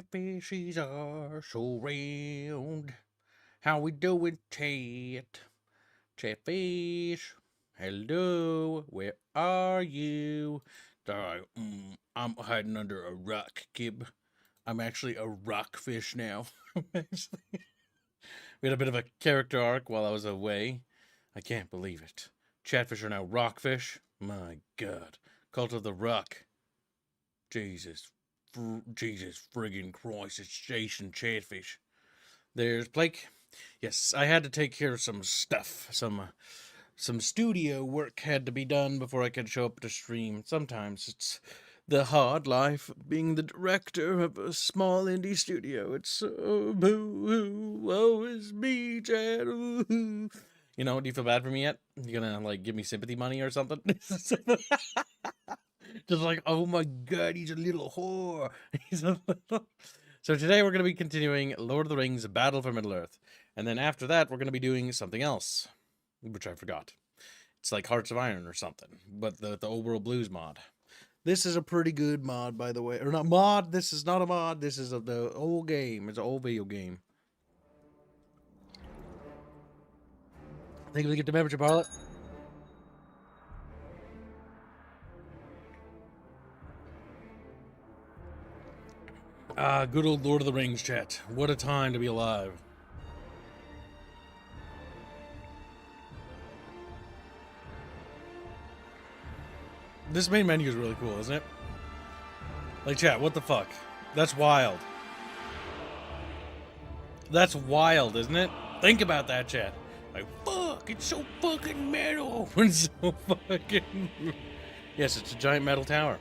Chatfishes are so round. How we doing, chat? Chatfish, hello, where are you? I'm hiding under a rock, Kib. I'm actually a rockfish now. We had a bit of a character arc while I was away. I can't believe it. Chatfish are now rockfish. My God. Cult of the Rock. Jesus friggin' Christ, it's Jason Chatfish. There's Blake. Yes, I had to take care of some stuff. Some studio work had to be done before I could show up to stream. Sometimes it's the hard life of being the director of a small indie studio. It's so boo-hoo, woe is me, Chad. Ooh. You know, do you feel bad for me yet? You gonna, like, give me sympathy money or something? Just like, oh my God, he's a little whore. He's a little... So today we're going to be continuing Lord of the Rings Battle for Middle-earth. And then after that, we're going to be doing something else, which I forgot. It's like Hearts of Iron or something, but the Old World Blues mod. This is a pretty good mod, by the way. Or not mod, this is not a mod. This is the old game. It's an old video game. Think we get the membership, Harlot? Ah, good old Lord of the Rings chat. What a time to be alive. This main menu is really cool, isn't it? Like, chat, what the fuck? That's wild. That's wild, isn't it? Think about that, chat. Like, fuck, it's so fucking metal. It's so fucking... Yes, it's a giant metal tower.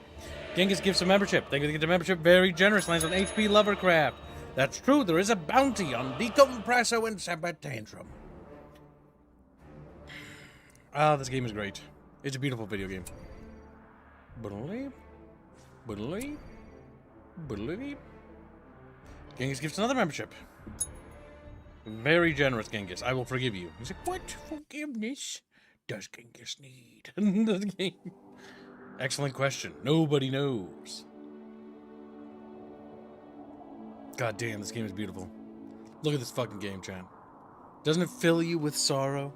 Genghis gives a membership. Thank you for the membership. Very generous. Lands on HP Lovercraft. That's true. There is a bounty on Decompresso and Sabbat Tantrum. Ah, this game is great. It's a beautiful video game. Genghis gives another membership. Very generous, Genghis. I will forgive you. He's like, what forgiveness does Genghis need? Excellent question. Nobody knows. God damn, this game is beautiful. Look at this fucking game, chat. Doesn't it fill you with sorrow?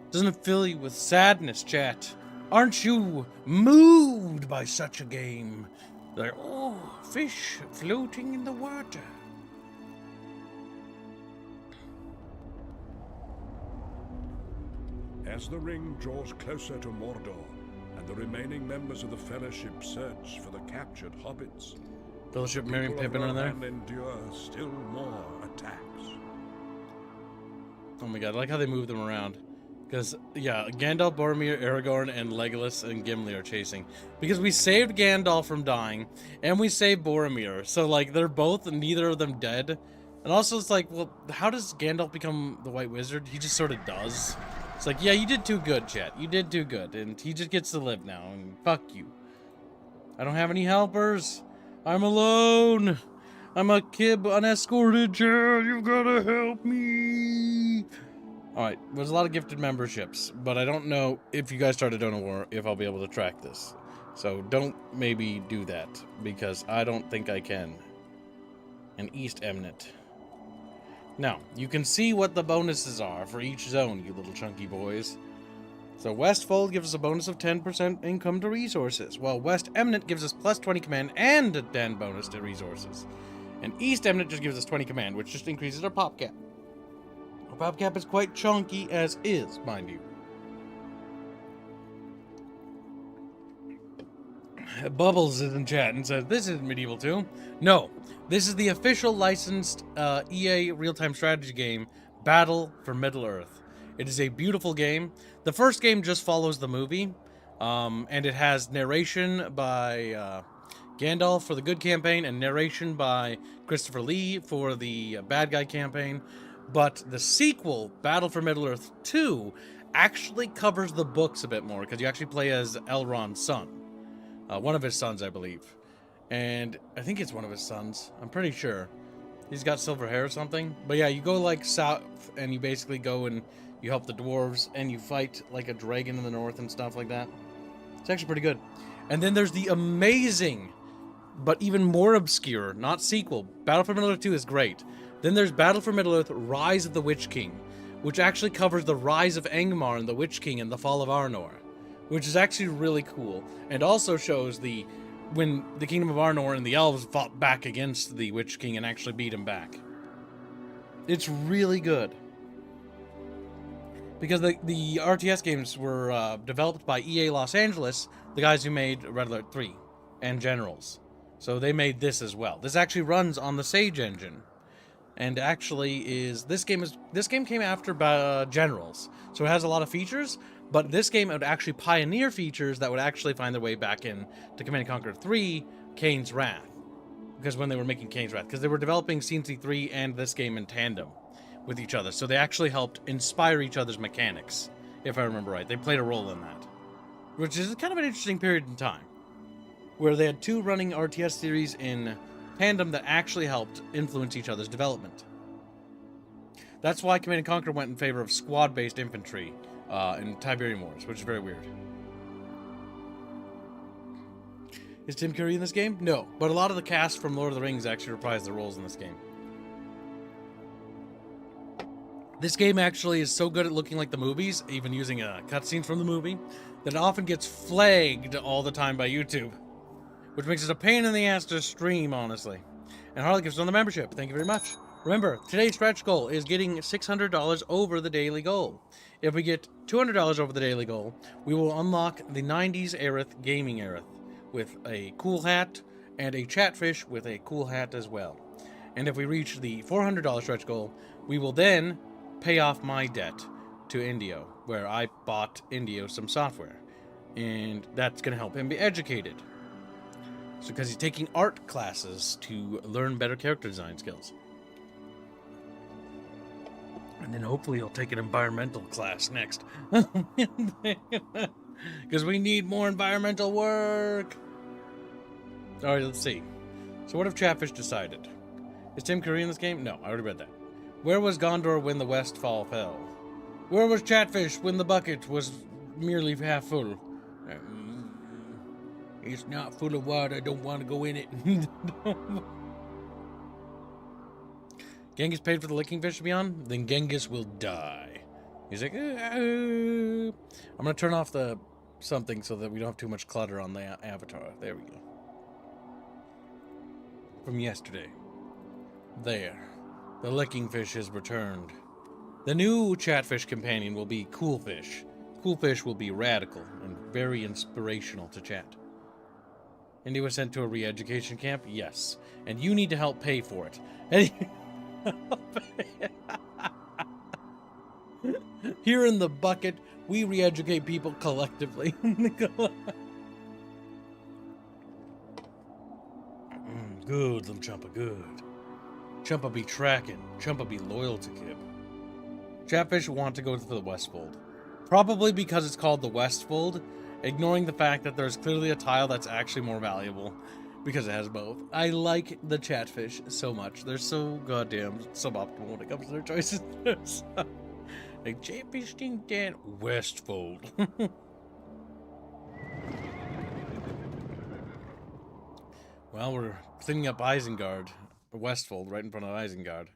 Doesn't it fill you with sadness, chat? Aren't you moved by such a game? Like, oh, fish floating in the water. As the ring draws closer to Mordor, and the remaining members of the Fellowship search for the captured hobbits, Fellowship Marion Pippin on there. Endure still more attacks. Oh my God, I like how they move them around. Because, yeah, Gandalf, Boromir, Aragorn, and Legolas and Gimli are chasing. Because we saved Gandalf from dying, and we saved Boromir. So, like, they're both, neither of them dead. And also, it's like, well, how does Gandalf become the White Wizard? He just sort of does. It's like, yeah, you did too good, chat. You did too good. And he just gets to live now, and fuck you. I don't have any helpers. I'm alone. I'm a kid unescorted, chat. You've got to help me. Alright, there's a lot of gifted memberships, but I don't know if you guys started Donor War, if I'll be able to track this. So don't maybe do that, because I don't think I can. And East Eminent. Now, you can see what the bonuses are for each zone, you little chunky boys. So Westfold gives us a bonus of 10% income to resources, while West Eminent gives us plus 20 command and a 10 bonus to resources. And East Eminent just gives us 20 command, which just increases our pop cap. Our pop cap is quite chunky as is, mind you. Bubbles is in chat and says, this is Medieval 2. No, this is the official licensed EA real-time strategy game, Battle for Middle-earth. It is a beautiful game. The first game just follows the movie, and it has narration by Gandalf for the good campaign and narration by Christopher Lee for the bad guy campaign. But the sequel, Battle for Middle-earth 2, actually covers the books a bit more, because you actually play as Elrond's son. One of his sons, I believe. And I think it's one of his sons. I'm pretty sure. He's got silver hair or something. But yeah, you go like south, and you basically go and you help the dwarves, and you fight like a dragon in the north and stuff like that. It's actually pretty good. And then there's the amazing but even more obscure, not sequel. Battle for Middle-earth 2 is great. Then there's Battle for Middle-earth Rise of the Witch King, which actually covers the rise of Angmar and the Witch King and the fall of Arnor, which is actually really cool, and also shows when the Kingdom of Arnor and the elves fought back against the Witch King and actually beat him back. It's really good. Because the RTS games were developed by EA Los Angeles, the guys who made Red Alert 3 and Generals. So they made this as well. This actually runs on the Sage engine. And actually this game came after Generals. So it has a lot of features, but this game would actually pioneer features that would actually find their way back in to Command & Conquer 3, Kane's Wrath. Because when they were making Kane's Wrath, because they were developing CNC 3 and this game in tandem with each other. So they actually helped inspire each other's mechanics, if I remember right. They played a role in that. Which is kind of an interesting period in time, where they had two running RTS series in tandem that actually helped influence each other's development. That's why Command & Conquer went in favor of squad-based infantry in Tiberian Wars, which is very weird. Is Tim Curry in this game? No, but a lot of the cast from Lord of the Rings actually reprise their roles in this game. This game actually is so good at looking like the movies, even using cutscenes from the movie, that it often gets flagged all the time by YouTube, which makes it a pain in the ass to stream, honestly. And Harley gives on the membership. Thank you very much. Remember, today's stretch goal is getting $600 over the daily goal. If we get $200 over the daily goal, we will unlock the 90s Aerith gaming Aerith with a cool hat and a Chatfish with a cool hat as well. And if we reach the $400 stretch goal, we will then pay off my debt to Indio, where I bought Indio some software. And that's going to help him be educated. So, because he's taking art classes to learn better character design skills. And then hopefully he'll take an environmental class next. Because we need more environmental work. Alright, let's see. So what if Chatfish decided? Is Tim Curry in this game? No, I already read that. Where was Gondor when the Westfall fell? Where was Chatfish when the bucket was merely half full? It's not full of water, I don't want to go in it. Genghis paid for the licking fish to be on? Then Genghis will die. He's like, I'm going to turn off the something so that we don't have too much clutter on the avatar. There we go. From yesterday. There. The licking fish has returned. The new Chatfish companion will be Coolfish. Coolfish will be radical and very inspirational to chat. And he was sent to a re-education camp? Yes. And you need to help pay for it. Here in the bucket, we re-educate people collectively. Good, them Chumpa, good. Chumpa be tracking. Chumpa be loyal to Kib. Chatfish want to go to the Westfold. Probably because it's called the Westfold, ignoring the fact that there's clearly a tile that's actually more valuable because it has both. I like the Chatfish so much. They're so goddamn suboptimal when it comes to their choices. Like Chatfish think that Westfold. Well, we're cleaning up Isengard, Westfold, right in front of Isengard.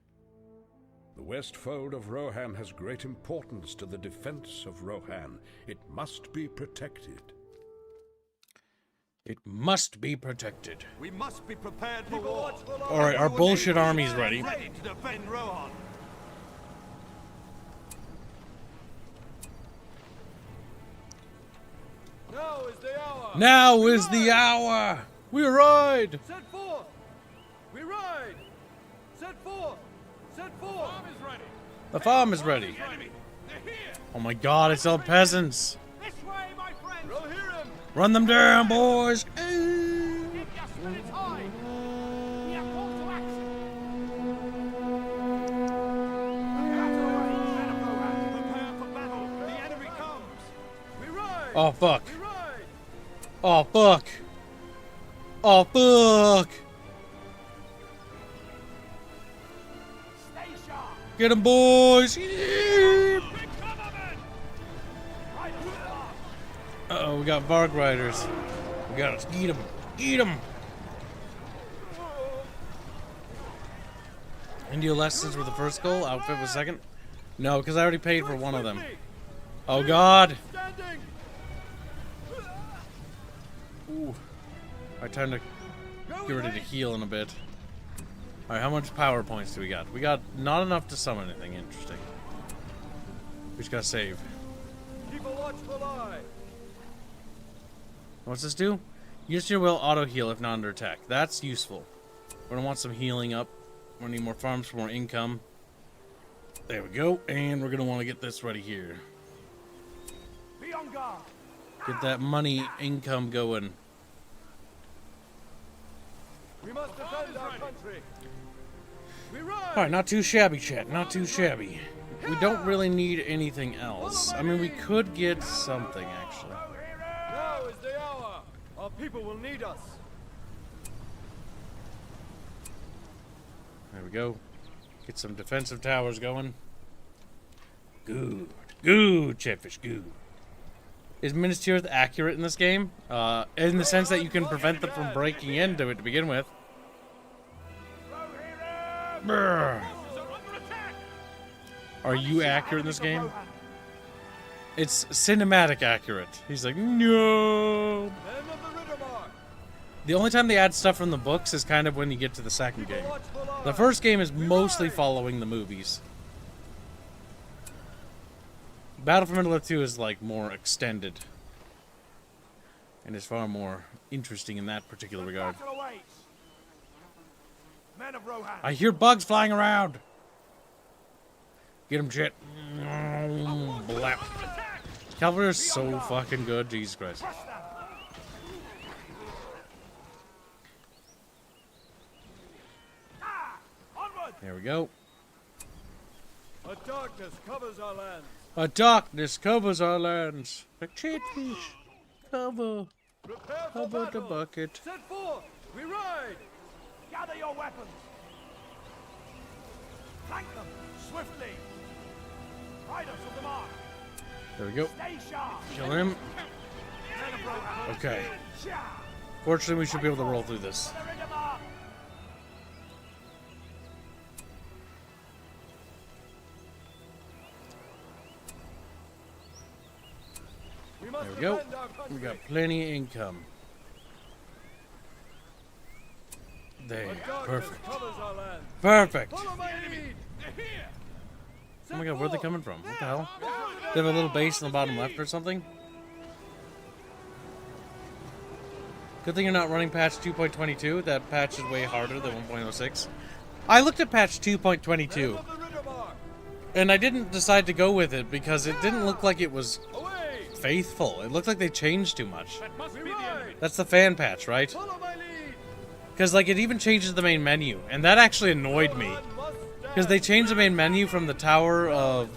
The Westfold of Rohan has great importance to the defense of Rohan. It must be protected. It must be protected. We must be prepared for war. Alright, our bullshit army's ready. Ready to defend Rohan. Now is the hour. Now is the hour. We ride. Set forth. We ride. Set forth. Set forth. The farm is ready. The farm is ready. They're here. Oh my god, it's all peasants. This way, my friends. We'll hear him. Run them down, boys. Get just when it's high. We have called to action. Prepare for battle. The enemy comes. We ride. Oh fuck. We ride. Oh fuck. Oh fuck. Stay sharp. Get them, boys. Uh-oh, we got Varg Riders. We gotta eat them. Eat them. Indio lessons were the first goal, outfit was second. No, because I already paid for one of them. Oh god! Standing. Ooh. Alright, time to get ready to heal in a bit. Alright, how much power points do we got? We got not enough to summon anything interesting. We just gotta save. Keep a watchful eye. What's this do? Use your will auto heal if not under attack. That's useful. We're gonna want some healing up. We're gonna need more farms for more income. There we go. And we're gonna want to get this ready here. Be on guard. Get that money income going. We must defend our country. We ride. Alright, not too shabby, chat. Not too shabby. We don't really need anything else. I mean, we could get something, actually. Now is the hour. Our people will need us. There we go. Get some defensive towers going. Good. Good, Chatfish, good. Is Minas Tirith accurate in this game? In the sense that you can prevent them from breaking into it to begin with. Brr. Are you accurate in this game? It's cinematic accurate. He's like, no. Men of the Riddermark. The only time they add stuff from the books is kind of when you get to the second game. The first game is mostly following the movies. Battle for Middle-earth 2 is like more extended. And is far more interesting in that particular regard. Men of Rohan. I hear bugs flying around. Get him, shit. Blap. Cavalry is so fucking good, Jesus Christ. There we go. A darkness covers our lands. A darkness covers our lands. A chatfish. Cover. Prepare for Cover the battle. bucket. Set forth. We ride. Gather your weapons. Flank them swiftly. Riders of the mark. There we go. Stay sharp. Kill him. Men of Rohan. Okay. Fortunately, we should be able to roll through this. The Riddermark. We must There we go. defend our country. We got plenty of income. There. A darkness Perfect. covers our land. Perfect. Follow my lead. They're here. Oh my god, where are they coming from? What the hell? They have a little base in the bottom left or something? Good thing you're not running patch 2.22. That patch is way harder than 1.06. I looked at patch 2.22, Of the Riddermark. and I didn't decide to go with it because it didn't look like it was Away. faithful. It looked like they changed too much. We ride. That's the fan patch, right? Follow my lead. Because like it even changes the main menu, and that actually annoyed me. Because they changed the main menu from the Tower of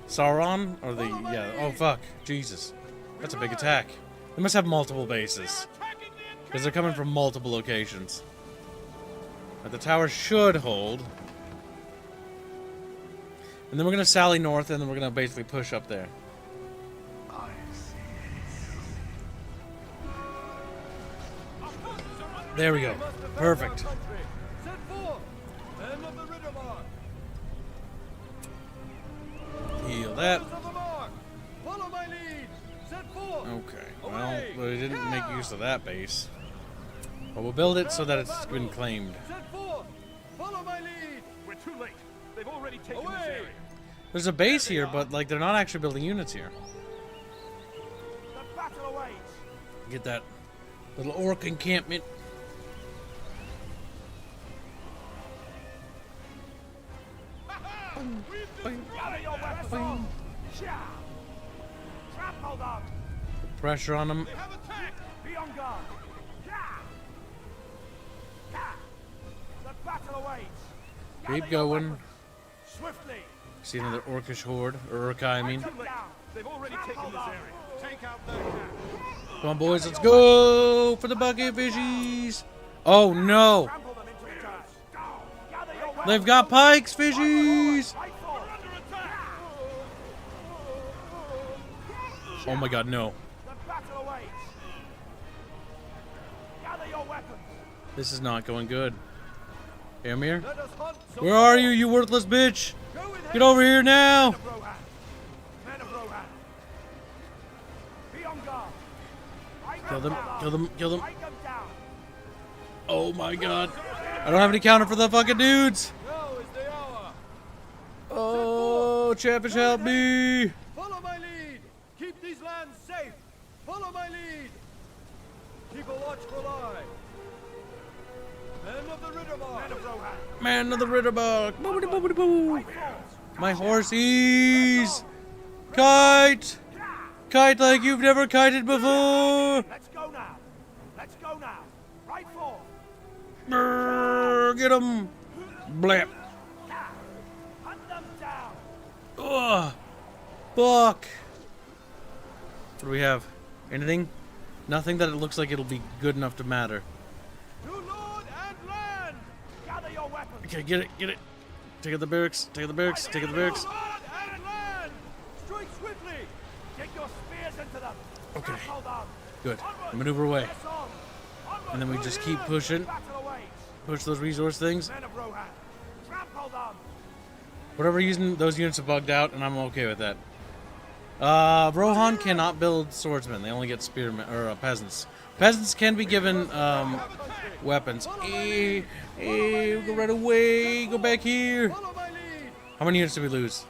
Sauron, or the, yeah, oh fuck, Jesus. That's a big attack. They must have multiple bases. Because they're coming from multiple locations. But the tower should hold. And then we're going to sally north, and then we're going to basically push up there. There we go. Perfect. Set forth. Men of the Riddermark. Heal that. Riders of the Mark. Follow my lead. Set forth. Okay, well, we didn't make use of that base. But we'll build it so that it's been claimed. Set forth. Follow my lead. We're too late. They've already taken this Away. area. There's a base here, but like they're not actually building units here. The battle awaits. Get that little orc encampment. Gather your weapons. Trample them. Put pressure on them. Have attacked. Be on guard. The battle awaits. Keep going. Swiftly. See another orcish horde, or Urkai, I mean. Too late. They've already taken this area. Take out their camp. Come on, boys, let's go for the bucket fishies. Oh no, Trample them into the dust. Gather your weapons. they've got pikes, fishies. Fight for. Oh my god, no. The battle awaits. Gather your weapons. This is not going good. Amir? Let us hunt some Where are more. you worthless bitch? Go with Get over here now! Men of Rohan! Men of Rohan! Be on guard! Write Kill them, down. kill them, kill them. Write them down. Oh my god. I don't have any counter for the fucking dudes! Now is the hour. Oh, Chatfish, help me! Follow my lead. Keep these lands safe. Follow my lead. Keep a watchful eye. Men of the Rittermark. Men of Rohan! Man of the Rittermark! Boobity boobity boo! My horsies! Kite! Kite like you've never kited before! Let's go now! Let's go now! Right forth! Brrr, get him! Blap! Hunt them down! Ugh! Fuck! What do we have? Anything? Nothing that it looks like it'll be good enough to matter. To Lord and land. Gather your weapons! Okay, get it, get it. Take out the barracks, take out the barracks, take out the barracks. Lord and land. Strike swiftly. Dig your spears into them! Okay. Trample them! Good. Onward! Maneuver away. Press on! Onward! And then we just keep pushing. Battle awaits! Push those resource things. Men of Rohan! Trample them! Whatever reason, those units are bugged out, and I'm okay with that. Rohan cannot build swordsmen. They only get spearmen, or peasants. Peasants can be given, weapons. Go right away. Go back here. Follow my lead. How many units did we lose?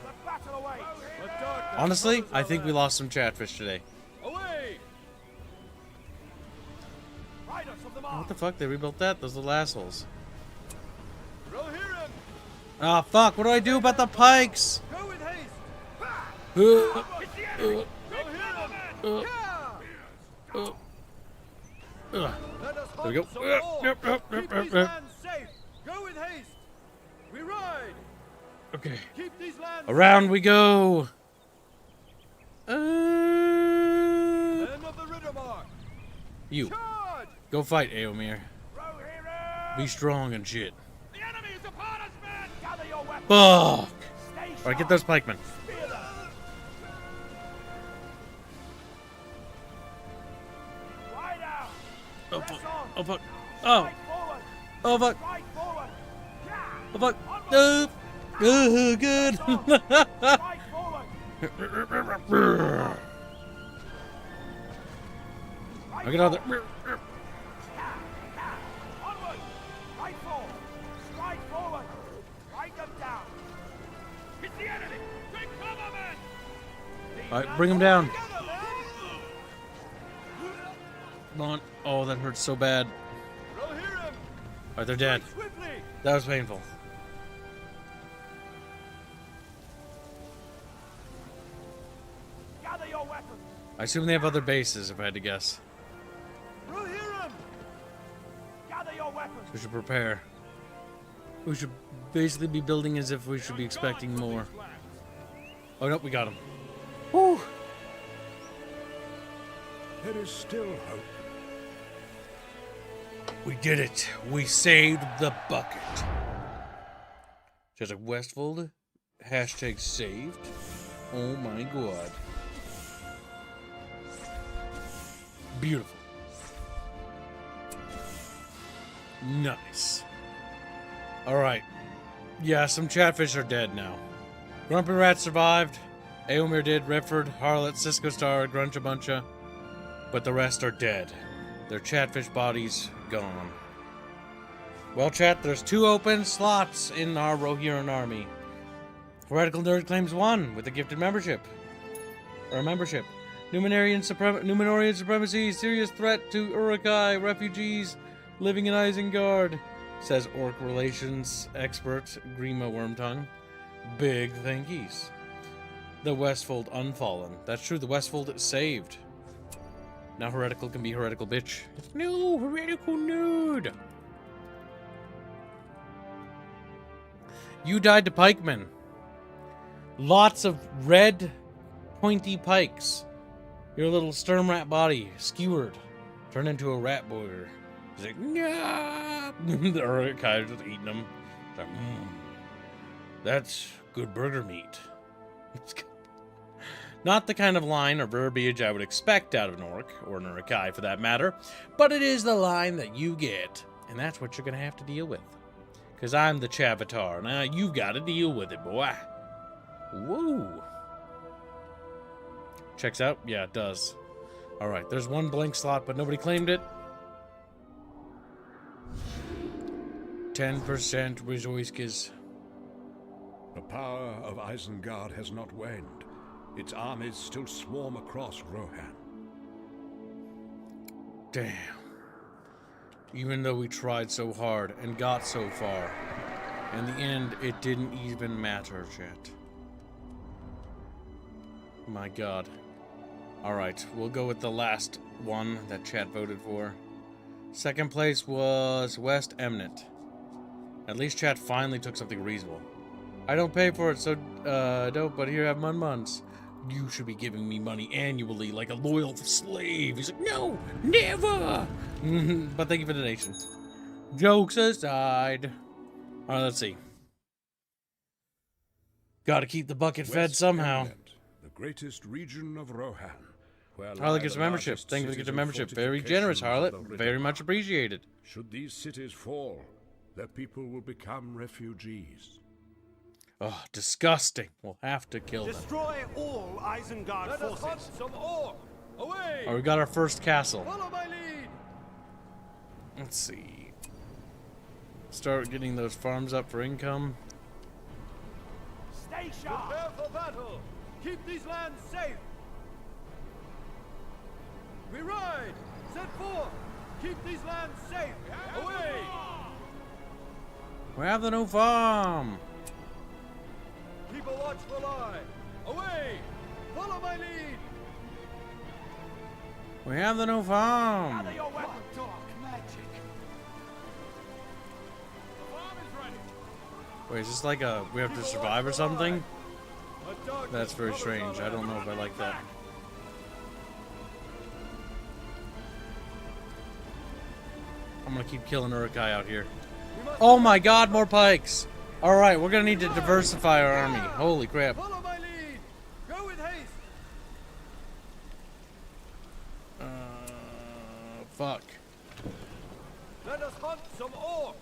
The battle awaits! Let darkness Honestly, close I our think we land. lost some chatfish today. Away. Riders of the What mark! the fuck? They rebuilt that? Those little assholes. Rohirrim. Ah, fuck. What do I do about the pikes? Go with haste. Uh, It's the enemy! Rohirrim. Yeah. Ugh. Let us There we hunt go. some Yep, more. yep, yep, Keep yep, these yep. lands safe. Go with haste. We ride. Okay. Keep these lands Around we go. Men of the Rittermark. You. Charge. Go fight, Aomir. Rohirrim! Be strong and shit. The enemy is upon us, men! Gather your weapons! Fuck. Stay Alright, get those pikemen. Spear them! Ride out! Oh, Press fuck. on! Oh, fuck. Oh. Strike forward! Oh, fuck. Strike forward! Oh, fuck. Onward! Good. Strike forward! I get out there. Onward! Right forward! Strike forward! Strike them down! It's the enemy! Take cover, men! Alright, bring them down. Together, men. Come on. Oh, that hurts so bad. Rohirrim. Alright, they're dead. Swiftly. That was painful. Gather your weapons! I assume they have other bases, if I had to guess. Rohirrim. Gather your weapons! We should prepare. We should basically be building as if we should be expecting more. Oh, nope, we got him. Whew. There is still hope. We did it. We saved the bucket. Just like Westfold. Hashtag saved. Oh my god. Beautiful. Nice. Alright. Yeah, some chatfish are dead now. Grumpy Rat survived. Aomir did. Redford, Harlot, Cisco Star, Gruncha Buncha. But the rest are dead. Their chatfish bodies gone. Well, chat, there's 2 open slots in our Rohirrim army. Heretical Nerd claims 1 with a gifted membership. Or a membership. Numenorian supremacy, serious threat to Uruk-hai, refugees living in Isengard, says Orc relations expert Grima Wormtongue. Big thankies. The Westfold unfallen. That's true, the Westfold is saved. Now Heretical can be Heretical bitch. No, Heretical nerd. You died to pikemen. Lots of red, pointy pikes. Your little sturm rat body, skewered, turned into a rat boiler. He's like, nah. The Uruk-hai just eating them. It's like, that's good burger meat. Not the kind of line or verbiage I would expect out of an orc, or an Uruk-hai for that matter, but it is the line that you get, and that's what you're going to have to deal with. Because I'm the Chavatar. Now you gotta deal with it, boy. Whoa. Checks out? Yeah, it does. Alright, there's one blank slot, but nobody claimed it. 10% Wizoiskis. The power of Isengard has not waned. Its armies still swarm across Rohan. Damn. Even though we tried so hard and got so far, in the end, it didn't even matter, chat. My god. Alright, we'll go with the last one that chat voted for. Second place was West Eminent. At least chat finally took something reasonable. I don't pay for it, so don't, but here have muns. You should be giving me money annually like a loyal slave. He's like, no, never! But thank you for the donation. Jokes aside. Alright, let's see. Gotta keep the bucket fed somehow. Eminent, the greatest region of Rohan. Where Harlot gets a membership. Thank you for the gift of membership. Very generous, Harlot. Very much appreciated. Should these cities fall, their people will become refugees. Oh, disgusting. We'll have to kill them. Destroy all Isengard Let us hunt forces. some orc. Away! Oh, we got our first castle. Follow my lead. Let's see. Start getting those farms up for income. Stay sharp. Prepare for battle. Keep these lands safe. We ride. Set forth. Keep these lands safe. Away! We have the new farm. Keep a watchful eye. Away! Follow my lead. We have the new farm. Gather your weapons. Dark magic. The farm is ready. Wait, is this like a we have to survive or something? A dark That's very strange. I don't know if I like that. I'm gonna keep killing Urukai out here. Oh my god, more pikes! Alright, we're gonna need to diversify our army. Holy crap. Follow my lead. Go with haste. Fuck. Let us hunt some orc.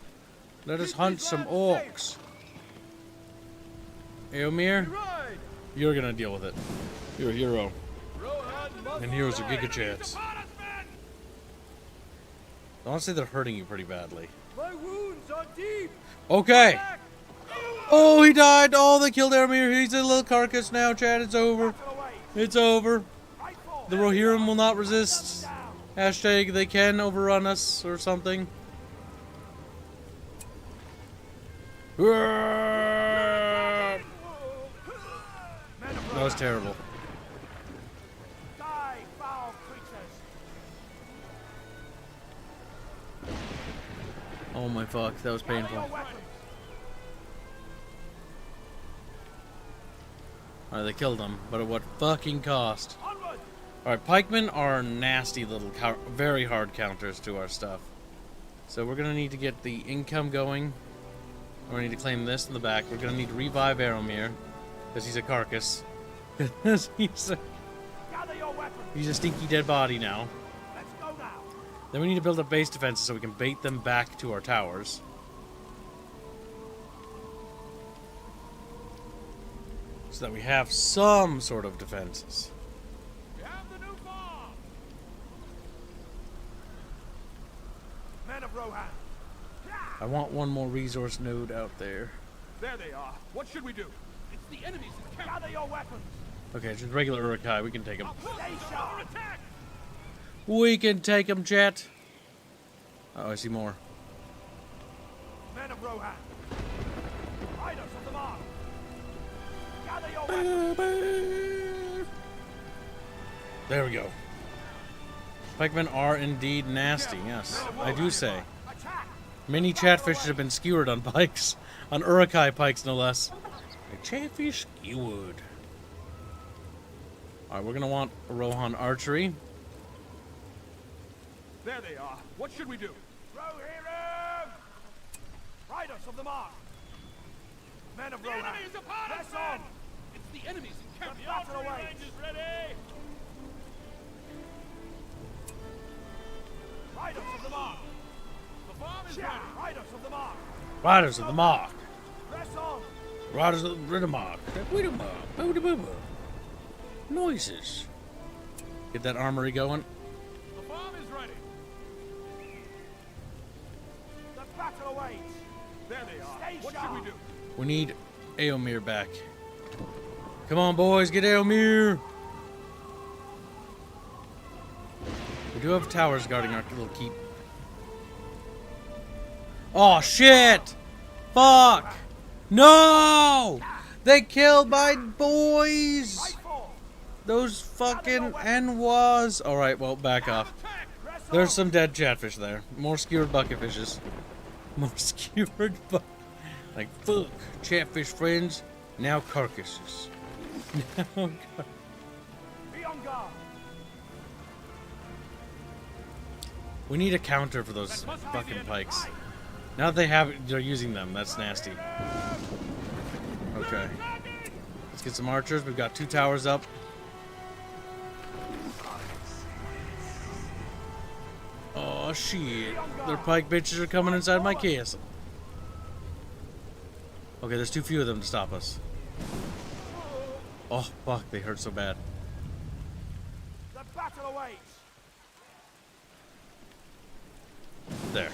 Let us Keep hunt these some lands orcs. safe. Eomir, We ride. you're gonna deal with it. You're a hero. Rohan must And heroes are ride. Giga Chats. Honestly, they're hurting you pretty badly. My wounds are deep. Okay. Back. Oh, he died. Oh, they killed Eomir. He's a little carcass now, Chad. It's over. Away. It's over. Right forward. The Rohirrim will not resist. Hashtag they can overrun us or something. That was terrible. Die, foul creatures. Oh my fuck, that was Gather your painful. weapons. Alright, they killed him, but at what fucking cost? Onward. Alright, pikemen are nasty little, very hard counters to our stuff. So we're gonna need to get the income going. We're gonna need to claim this in the back. We're gonna need to revive Aeromir, because he's a carcass. he's Gather your weapons. a stinky dead body now. Let's go now. Then we need to build up base defenses so we can bait them back to our towers. So that we have some sort of defenses. We have the new farm. Men of Rohan. I want one more resource node out there. There they are. What should we do? It's the enemy's encampment. Gather your weapons. Okay, just regular Urukai. We can take them. Stay sharp. Attack. We can take them, chat. Oh, I see more. Men of Rohan. Riders of the mark. Gather your weapons. There we go. Pikemen are indeed nasty, yes. I do say. Attack. Many chatfish have been skewered on pikes. On Urukai pikes, no less. A chatfish skewered. Alright, we're gonna want Rohan archery. There they are. What should we do? Rohirrim! Riders of the mark. Men of Rohan. Press on. It's the enemy's encampment. The battle awaits. is ready. Riders of the mark. The farm is Yeah. ready. Riders of the mark. Riders of the Mark. Press on. Riders of the Mark. Noises. Get that armory going. The bomb is ready. The battle awaits. There they are. Stay What sharp. should we do? We need Eomir back. Come on, boys, get Eomir. We do have towers guarding our little keep. Oh, shit! Fuck! No! They killed my boys! Rifle. Those fucking N-was. Alright, well, back off. Press There's on. some dead chatfish there. More skewered bucket fishes. More skewered bucket. Like, fuck. Chatfish friends. Now carcasses. Now Be on guard. We need a counter for those fucking pikes. Now that they have it, they're using them. That's nasty. Okay. Let's get some archers. We've got 2 towers up. Oh shit. Their pike bitches are coming inside my castle. Okay, there's too few of them to stop us. Oh fuck, they hurt so bad. The battle awaits. There.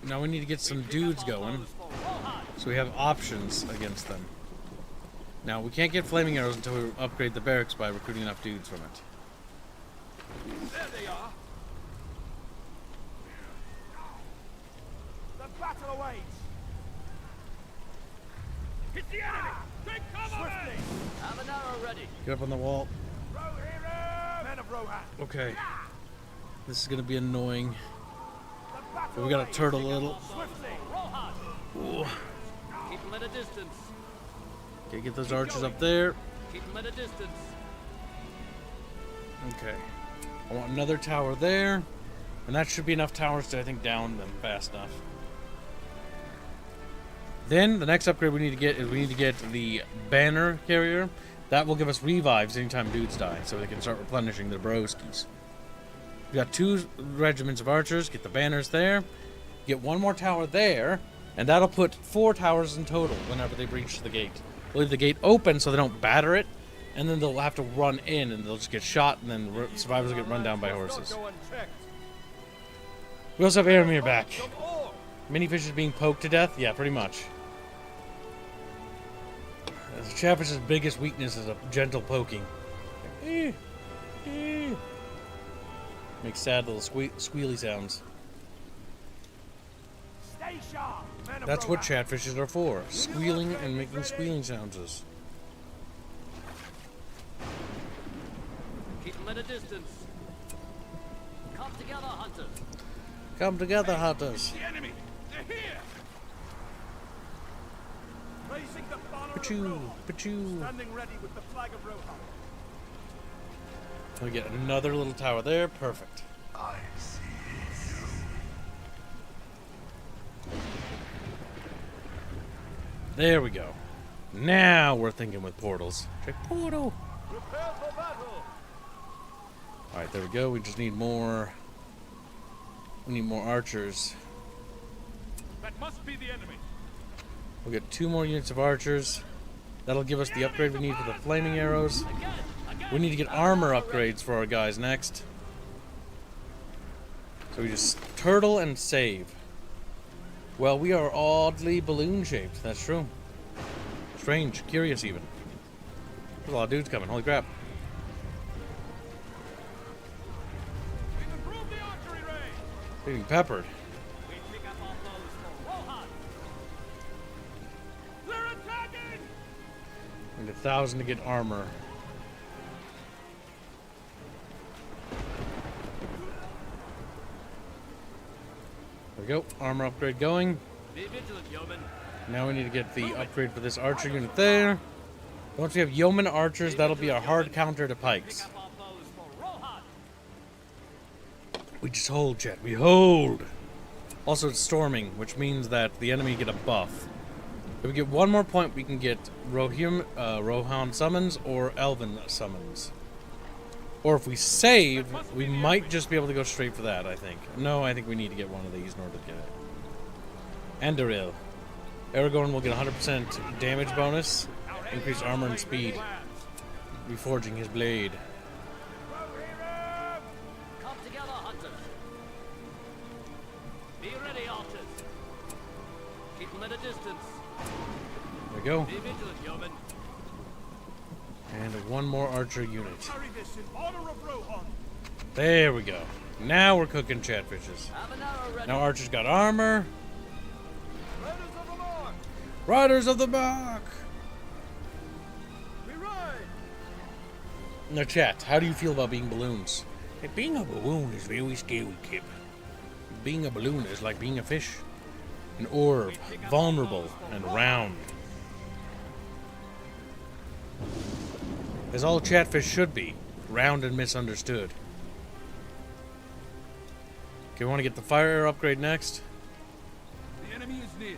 Now we need to get some dudes going, so we have options against them. Now we can't get flaming arrows until we upgrade the barracks by recruiting enough dudes from it. There they are. The battle awaits. Hit the enemy. Take cover, men. Swiftly. Have an arrow ready. Get up on the wall. Rohirrim. Men of Rohan. Okay. This is gonna be annoying. The battle We gotta awaits. turtle a little. Swiftly. Ooh. Keep them at a distance. Okay, get those archers up there. Keep them at a distance. Okay. I want another tower there. And that should be enough towers to, I think, down them fast enough. Then, the next upgrade we need to get is we need to get the banner carrier. That will give us revives anytime dudes die, so they can start replenishing their broskies. We got 2 regiments of archers. Get the banners there. Get 1 more tower there. And that'll put 4 towers in total whenever they breach the gate. We'll leave the gate open so they don't batter it. And then they'll have to run in and they'll just get shot. And then the survivors will get run down by horses. Don't go unchecked. We also have Aramir back. Some ore. Minifish is being poked to death? Yeah, pretty much. The Chatfish's biggest weakness is a gentle poking. Makes sad little squealy sounds. Stay sharp. Men of That's what Rohan. chatfishes are for. Squealing and making squealing sounds. Keep them at a distance. Come together, hunters. Come together, hunters. The enemy. They're here. Raising the banner of Pachoo, Rohan. pachoo. Standing ready with the flag of Rohan. We get another little tower there. Perfect. I see you. There we go. Now we're thinking with portals. Check portal. Prepare for battle. Alright, there we go. We just need more. We need more archers. That must be the enemy. We'll get 2 more units of archers. That'll give us the upgrade we need for the flaming arrows. Again. We need to get armor upgrades for our guys next. So we just turtle and save. Well, we are oddly balloon shaped. That's true. Strange, curious even. There's a lot of dudes coming. Holy crap. We've improved the archery range. Getting peppered. We pick up our blows for Rohan. They're attacking. We need 1,000 to get armor. There we go. Armor upgrade going. Be vigilant, yeoman. Now we need to get the upgrade for this archer unit there. Once we have yeoman archers, that'll be our hard counter to pikes. Pick up our bows for Rohan. We just hold, chat. We hold. Also, it's storming, which means that the enemy get a buff. If we get 1 more point, we can get Rohan summons or Elven summons. Or if we save, we might just be able to go straight for that, I think. No, I think we need to get one of these in order to get it. Andoril. Aragorn will get 100% damage bonus, increase armor and speed. Reforging his blade. Come together, hunters. Be ready, archers. Keep them at a distance. There we go. Be vigilant, yeomen. And one more archer unit. Carry this in honor of Rohan. There we go. Now we're cooking chatfishes. Have an arrow ready. Now archers got armor. Riders of the mark! Riders of the Mark! We ride! Now chat, how do you feel about being balloons? Being a balloon is very scary, Kip. Being a balloon is like being a fish. An orb, vulnerable and round. As all chatfish should be, round and misunderstood. Okay, we want to get the fire arrow upgrade next. The enemy is near.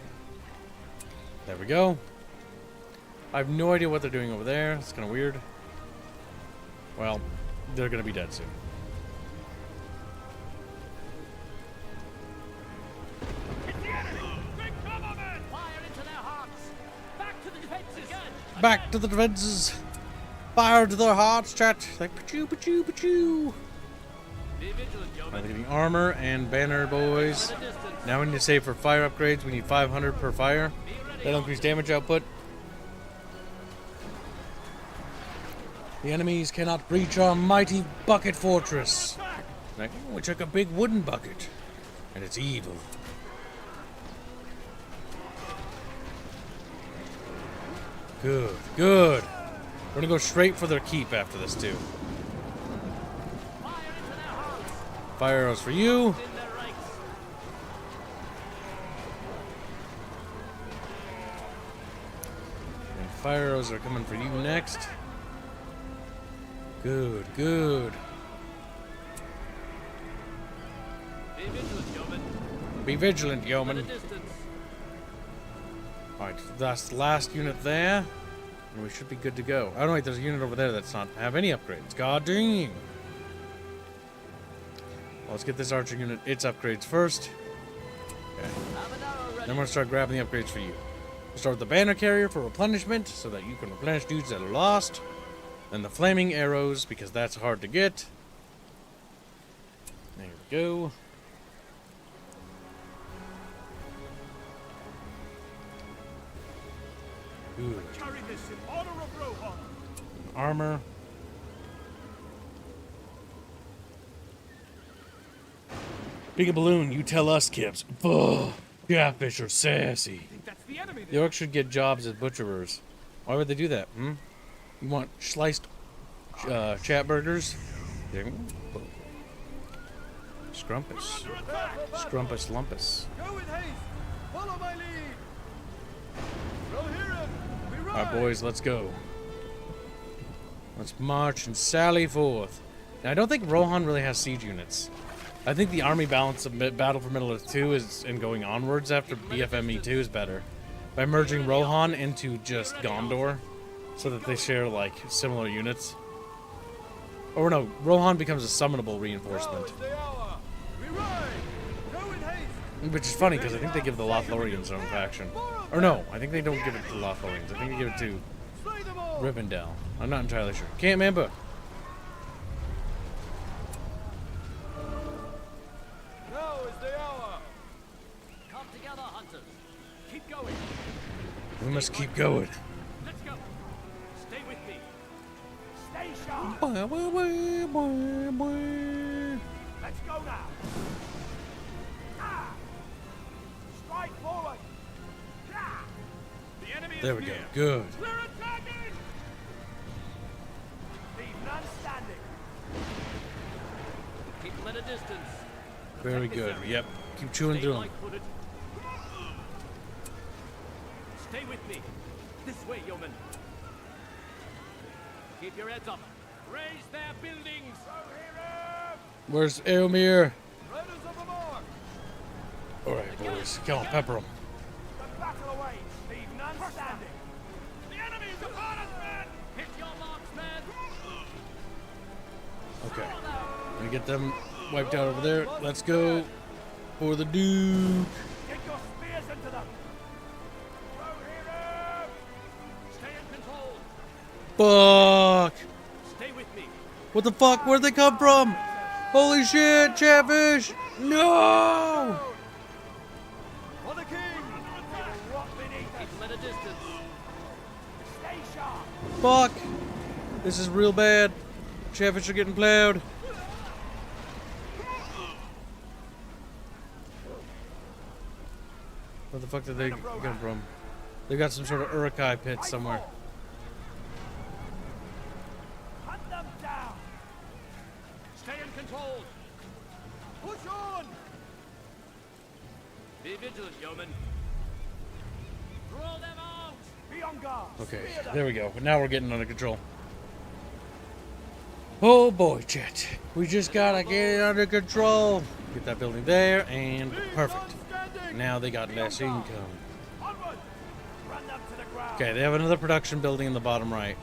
There we go. I have no idea what they're doing over there. It's kind of weird. Well, they're going to be dead soon. It's the enemy! Quick cover, men! Fire into their hearts. Back to the defense again. Back to the defenses. Fire to their hearts, chat. Like, pachoo, pachoo, pachoo. Be vigilant, They're yeomen. getting armor and banner, boys. At a distance. Now we need to save for fire upgrades. We need 500 per fire. That'll increase damage output. The enemies cannot breach our mighty bucket fortress. Like, we took a big wooden bucket, and it's evil. Good, good. We're gonna go straight for their keep after this too. Fire into their hearts. Fire arrows for you. In their ranks. And fire arrows are coming for you next. Good, good. Be vigilant, yeomen. Be vigilant, At a yeoman. distance. Alright, that's the last unit there. And we should be good to go. Oh no, wait, there's a unit over there that's not have any upgrades. God dang. Well, let's get this archer unit its upgrades first. Okay. Have an arrow ready. Then we're gonna start grabbing the upgrades for you. We'll start with the banner carrier for replenishment, so that you can replenish dudes that are lost. Then the flaming arrows, because that's hard to get. There we go. Good. Carry this in honor of Rohan. Armor. Being a balloon, you tell us, Kips. Ugh, catfish are sassy. I think that's the enemy. The orcs should get jobs as butcherers. Why would they do that? Hmm? You want sliced chat burgers? Scrumpus. Under attack! Scrumpus lumpus. Go with haste! Follow my lead! Rohirrim! We ride! Alright, boys, let's go. Let's march and sally forth. Now, I don't think Rohan really has siege units. I think the army balance of Battle for Middle-earth 2 is, and going onwards after BFME 2 is better. By merging Rohan into just Gondor, so that they share, like, similar units. Or no, Rohan becomes a summonable reinforcement. Now is the hour! We ride! Go with haste! Which is funny, because I think they give the Lothlorians their own faction. Or no, I think they don't give it to the Lothlorians. I think they give it to Slay them all! Rivendell. I'm not entirely sure. Can't remember. Now is the hour! Come together, hunters. Keep going. We must keep going. Let's go. Stay with me. Stay sharp. Let's go now. Ah! Strike forward. Ah! The enemy There we go. Good. We're attacking! Leave none standing. Keep them at a distance. Very good. Yep. Keep chewing Stay through them. light-footed. Stay with me. This way, yeomen. Keep your heads up. Raise their buildings. Where's Eomir? Riders of the mark! Alright, boys. Come on, pepper them. The battle awaits. Leave none standing. The enemy is upon us, men. Hit your marks, men. Okay. Gonna get them wiped out over there. Let's go for the Duke. Get your spears into them. Throw hero. Stay in control. Fuck! Stay with me. What the fuck? Where'd they come from? Holy shit, Chatfish! No! For the king! Rot beneath us. Keep them at a distance. Stay sharp. Fuck! This is real bad. Chatfish are getting plowed. Where the fuck did they come from? They got some sort of Urukai pit somewhere. Hunt them down. Stay in control. Push on! Be vigilant, yeoman. Throw them out! Be on guard. Okay, there we go. Now we're getting under control. Oh boy, Chet. We just gotta get it under control. Get that building there, and perfect. Now they got less income. Onward. Run them to the ground. Okay, they have another production building in the bottom right.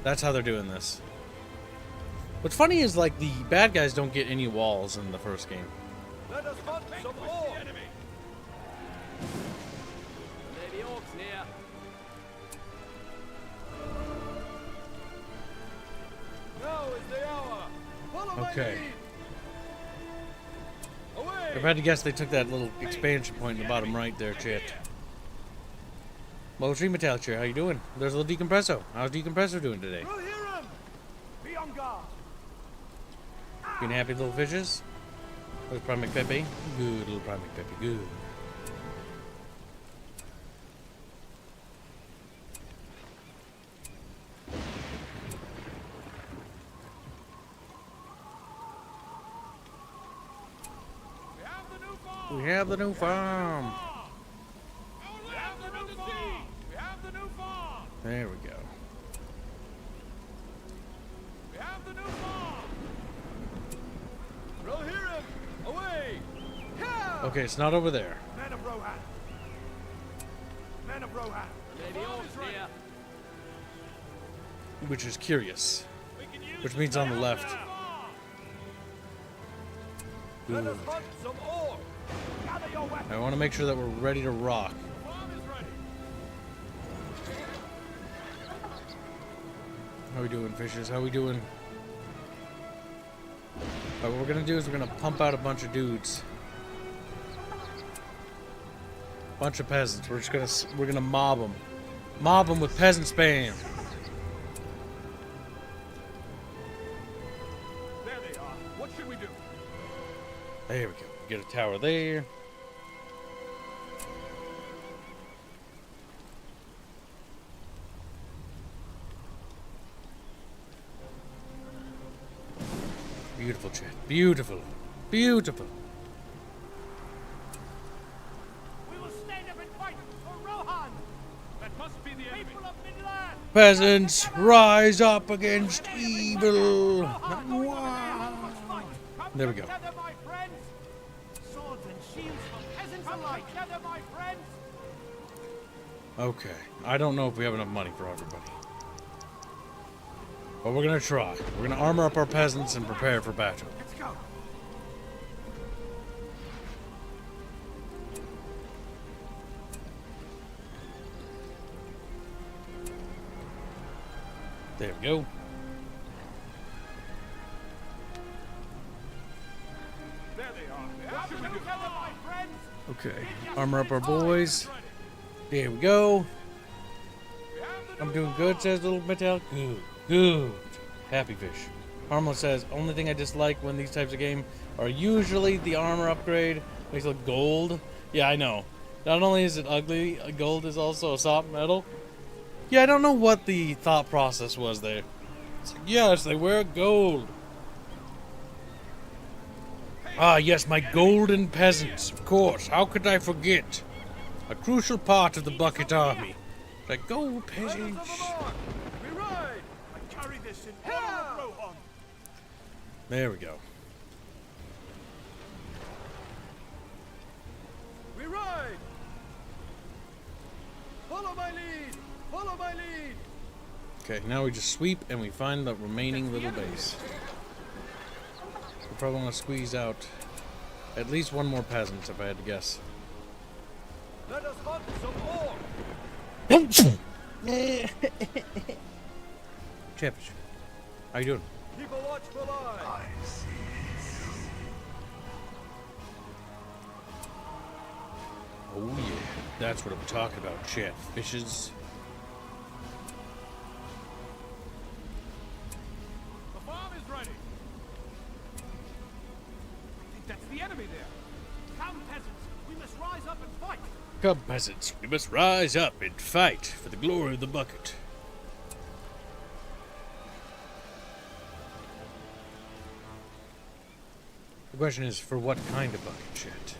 That's how they're doing this. What's funny is, like, the bad guys don't get any walls in the first game. Let us hunt some more! Maybe orcs near. Now is the hour! Follow my Okay. lead! Away! If I had to guess, they took that little expansion point in the bottom right there, Chet. Well, Tree Metallic Chair, how you doing? There's a little Decompresso. How's Decompresso doing today? We'll hear him! Be on guard. Being happy little fishes? There's Prime McPepe. Good little Prime McPepe. Good. We have the new farm. We have the new farm. We have the new farm. There we go. We have the new farm. We'll hear him! Away! Yeah! Okay, it's not over there. Men of Rohan. Men of Rohan. Maybe orcs near. Which is curious. Which means on the left. Let Good. us hunt some ore! Gather your weapons. I want to make sure that we're ready to rock. Farm is ready. How we doing, fishes? How we doing? Alright, what we're gonna do is we're gonna pump out a bunch of dudes. Bunch of peasants. We're gonna mob them. Mob them with peasant spam. There they are. What should we do? There we go. Get a tower there. Beautiful, chat. Beautiful. Beautiful. We will stand up and fight for Rohan. That must be the enemy. People of Midland. Peasants, rise up against evil. There we go. Together, my friends. Swords and shields for peasants alike. Together, my friends. Okay. I don't know if we have enough money for everybody. But we're gonna try. We're gonna armor up our peasants and prepare for battle. Let's go. There we go. There they are. What should we do? Together, my friends. Okay. Armor up our boys. There we go. I'm doing good, says Little Metal. Good. Good. Happy fish. Harmless says, only thing I dislike when these types of game are usually the armor upgrade makes it look gold. Yeah, I know. Not only is it ugly, gold is also a soft metal. Yeah, I don't know what the thought process was there. It's like, yes, they wear gold. Ah, yes, my golden peasants, of course. How could I forget? A crucial part of the bucket army. The gold peasants. We ride! I carry this in honor of Rohan. There we go. We ride! Follow my lead! Follow my lead! Okay, now we just sweep and we find the remaining little base. probably want to squeeze out at least one more peasant, if I had to guess. Let us hunt some more. Chatfish, how you doing? Keep a watchful eye. I see. Oh yeah, that's what I'm talking about, chatfishes. The farm is ready. I think that's the enemy there. Come, peasants. We must rise up and fight. Come, peasants, we must rise up and fight for the glory of the bucket. The question is, for what kind of bucket, chat?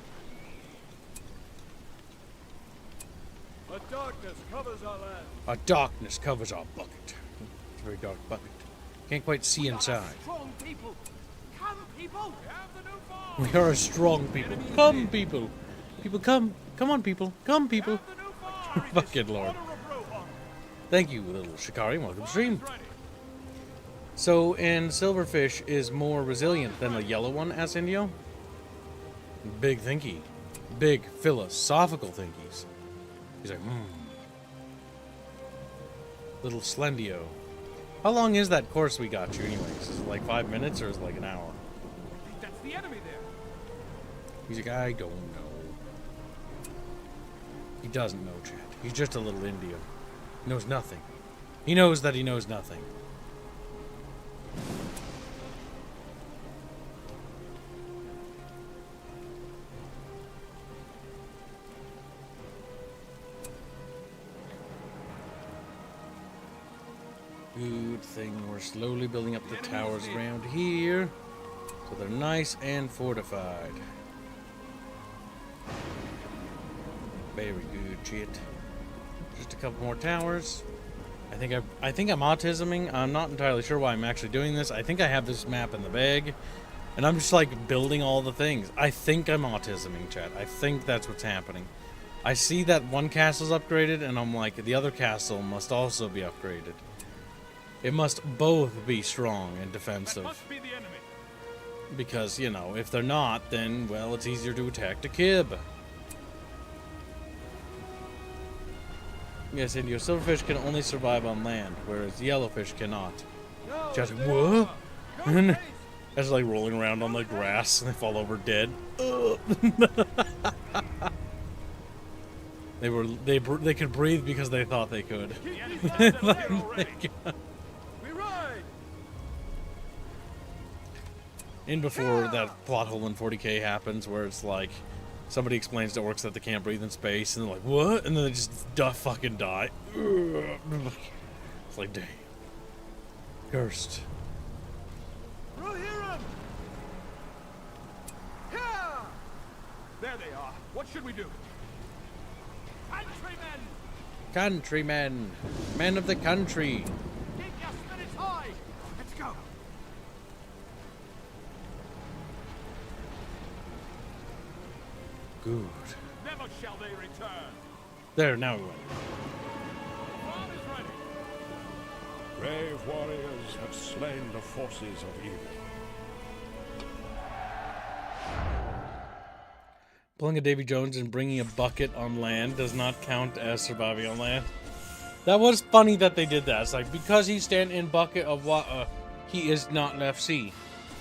A darkness covers our land. A darkness covers our bucket. It's a very dark bucket. Can't quite see We are a inside. strong people. Come, people. We have the new farm. We are a strong people. Come, people. People, come. Come on, people. Come, people. The new farm. Fucking Lord. Order of Rohan. Thank you, little Shikari. Welcome to stream. Ready. So, and silverfish is more resilient than the yellow one, as Indio? Big thinky. Big philosophical thinkies. He's like, Little Slendio. How long is that course we got you anyways? Is it like 5 minutes or is it like an hour? I think that's the enemy there. He's like, I don't know. He doesn't know, chat. He's just a little Indio. He knows nothing. He knows that he knows nothing. Good thing we're slowly building up the towers around here, so they're nice and fortified. Very good, shit. Just a couple more towers. I think I'm autisming. I'm not entirely sure why I'm actually doing this. I think I have this map in the bag, and I'm just like building all the things. I think I'm autisming, chat. I think that's what's happening. I see that one castle's upgraded, and I'm like, the other castle must also be upgraded. It must both be strong and defensive. That must be the enemy. Because, you know, if they're not, then, well, it's easier to attack the Kib. Yes, and your silverfish can only survive on land, whereas yellowfish cannot. No, Just, there what? they are. Go, And Ace. that's like rolling around on the grass and they fall over dead. They could breathe because they thought they could. The enemy's there already. We ride. In before that plot hole in 40k happens where it's like somebody explains to orcs that they can't breathe in space and they're like, what? And then they just fucking die. It's like, dang. Cursed. Rohirrim. Yeah. There they are. What should we do? Countrymen! Countrymen. Men of the country. Keep your spirits high! Let's go! Good. Never shall they return! There, now we win. The farm is ready! Brave warriors have slain the forces of evil. Pulling a Davy Jones and bringing a bucket on land does not count as surviving on land. That was funny that they did that. It's like, because he's standing in bucket of water, he is not left sea.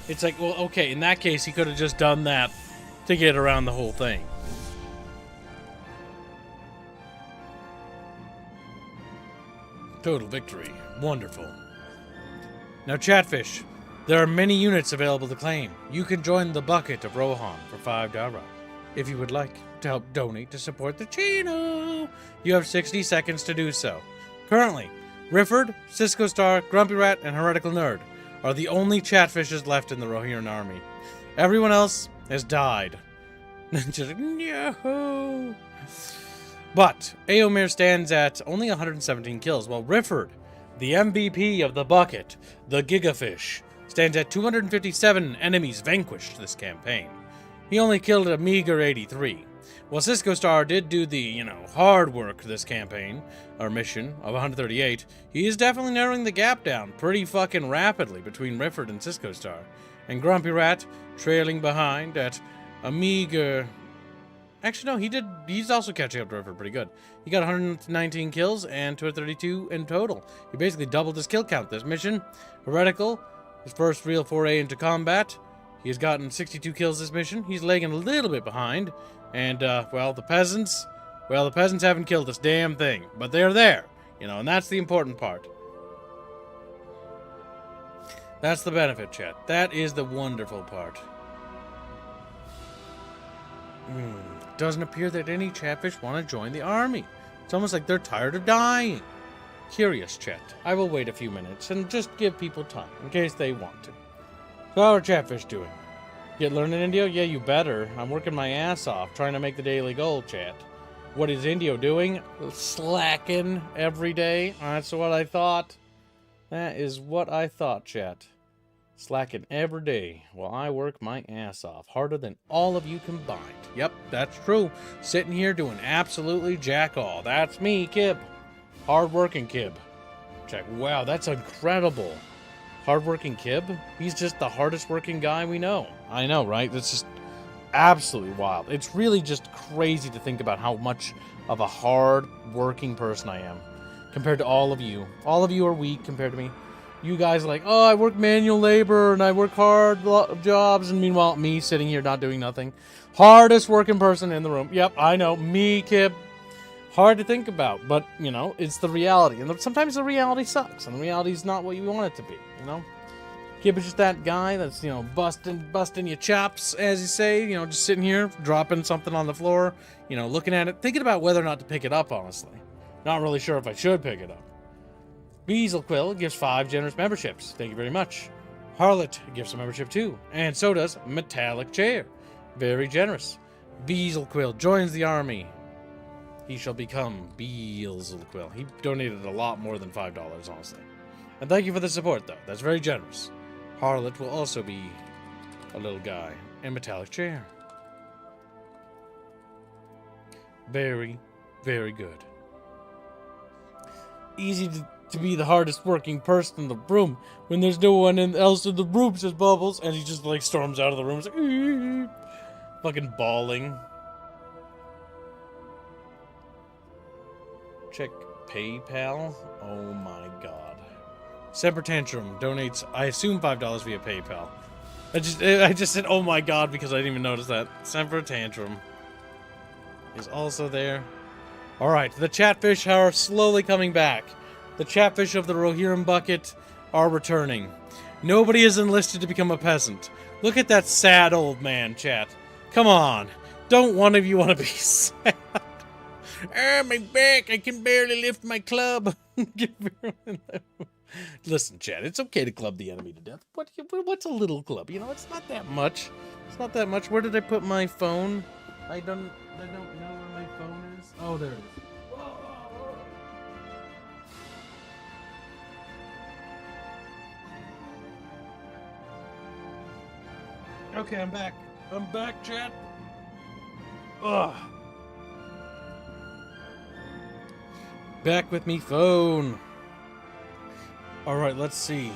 It's like, well, okay, in that case, he could have just done that to get around the whole thing. Total victory. Wonderful. Now, Chatfish, there are many units available to claim. You can join the Bucket of Rohan for 5 Dara. If you would like to help donate to support the channel, you have 60 seconds to do so. Currently, Rifford, Cisco Star, Grumpy Rat, and Heretical Nerd are the only Chatfishes left in the Rohirrim army. Everyone else has died. Just like, no. But Eomer stands at only 117 kills, while Rifford, the MVP of the bucket, the Gigafish, stands at 257 enemies vanquished this campaign. He only killed a meager 83. While Cisco Star did do the, hard work this campaign, or mission, of 138, he is definitely narrowing the gap down pretty fucking rapidly between Rifford and Cisco Star. And Grumpy Rat trailing behind at a meager... Actually, no, he's also catching up to her pretty good. He got 119 kills and 232 in total. He basically doubled his kill count this mission. Heretical, his first real foray into combat. He has gotten 62 kills this mission. He's lagging a little bit behind. And, well, the peasants haven't killed this damn thing. But they're there, you know, and that's the important part. That's the benefit, chat. That is the wonderful part. Doesn't appear that any chatfish want to join the army. It's almost like they're tired of dying. Curious, chat. I will wait a few minutes and just give people time in case they want to. So how are chatfish doing? Get learning Indio? Yeah, you better. I'm working my ass off trying to make the daily goal, chat. What is Indio doing? Slacking every day? That's what I thought. That is what I thought, chat. Slacking every day while I work my ass off. Harder than all of you combined. Yep, that's true. Sitting here doing absolutely jack all. That's me, Kib. Hard-working Kib. Check. Wow, that's incredible. Hard-working Kib? He's just the hardest working guy we know. I know, right? That's just absolutely wild. It's really just crazy to think about how much of a hard-working person I am compared to all of you. All of you are weak compared to me. You guys are like, oh, I work manual labor and I work hard jobs, and meanwhile, me sitting here not doing nothing. Hardest working person in the room. Yep, I know. Me, Kib. Hard to think about, but, you know, it's the reality. And sometimes the reality sucks, and the reality is not what you want it to be, you know? Kib is just that guy that's, you know, busting your chops, as you say, you know, just sitting here, dropping something on the floor, you know, looking at it, thinking about whether or not to pick it up, honestly. Not really sure if I should pick it up. Beazelquill gives 5 generous memberships. Thank you very much. Harlot gives a membership too. And so does Metallic Chair. Very generous. Beazelquill joins the army. He shall become Beazelquill. He donated a lot more than $5, honestly. And thank you for the support, though. That's very generous. Harlot will also be a little guy. And Metallic Chair. Very, very good. Easy to be the hardest working person in the room when there's no one else in the room, says Bubbles, and he just like storms out of the room, like, fucking bawling. Check PayPal. Oh my god. Semper Tantrum donates, I assume, $5 via PayPal. I just said oh my god because I didn't even notice that. Semper Tantrum is also there. Alright, the chatfish are slowly coming back. The chatfish of the Rohirrim bucket are returning. Nobody is enlisted to become a peasant. Look at that sad old man, chat. Come on. Don't one of you want to be sad? My back, I can barely lift my club. Listen, chat, it's okay to club the enemy to death. What's a little club? You know, it's not that much. It's not that much. Where did I put my phone? I don't know where my phone is. Oh, there it is. Okay, I'm back. I'm back, chat. Ugh. Back with me phone. Alright, let's see.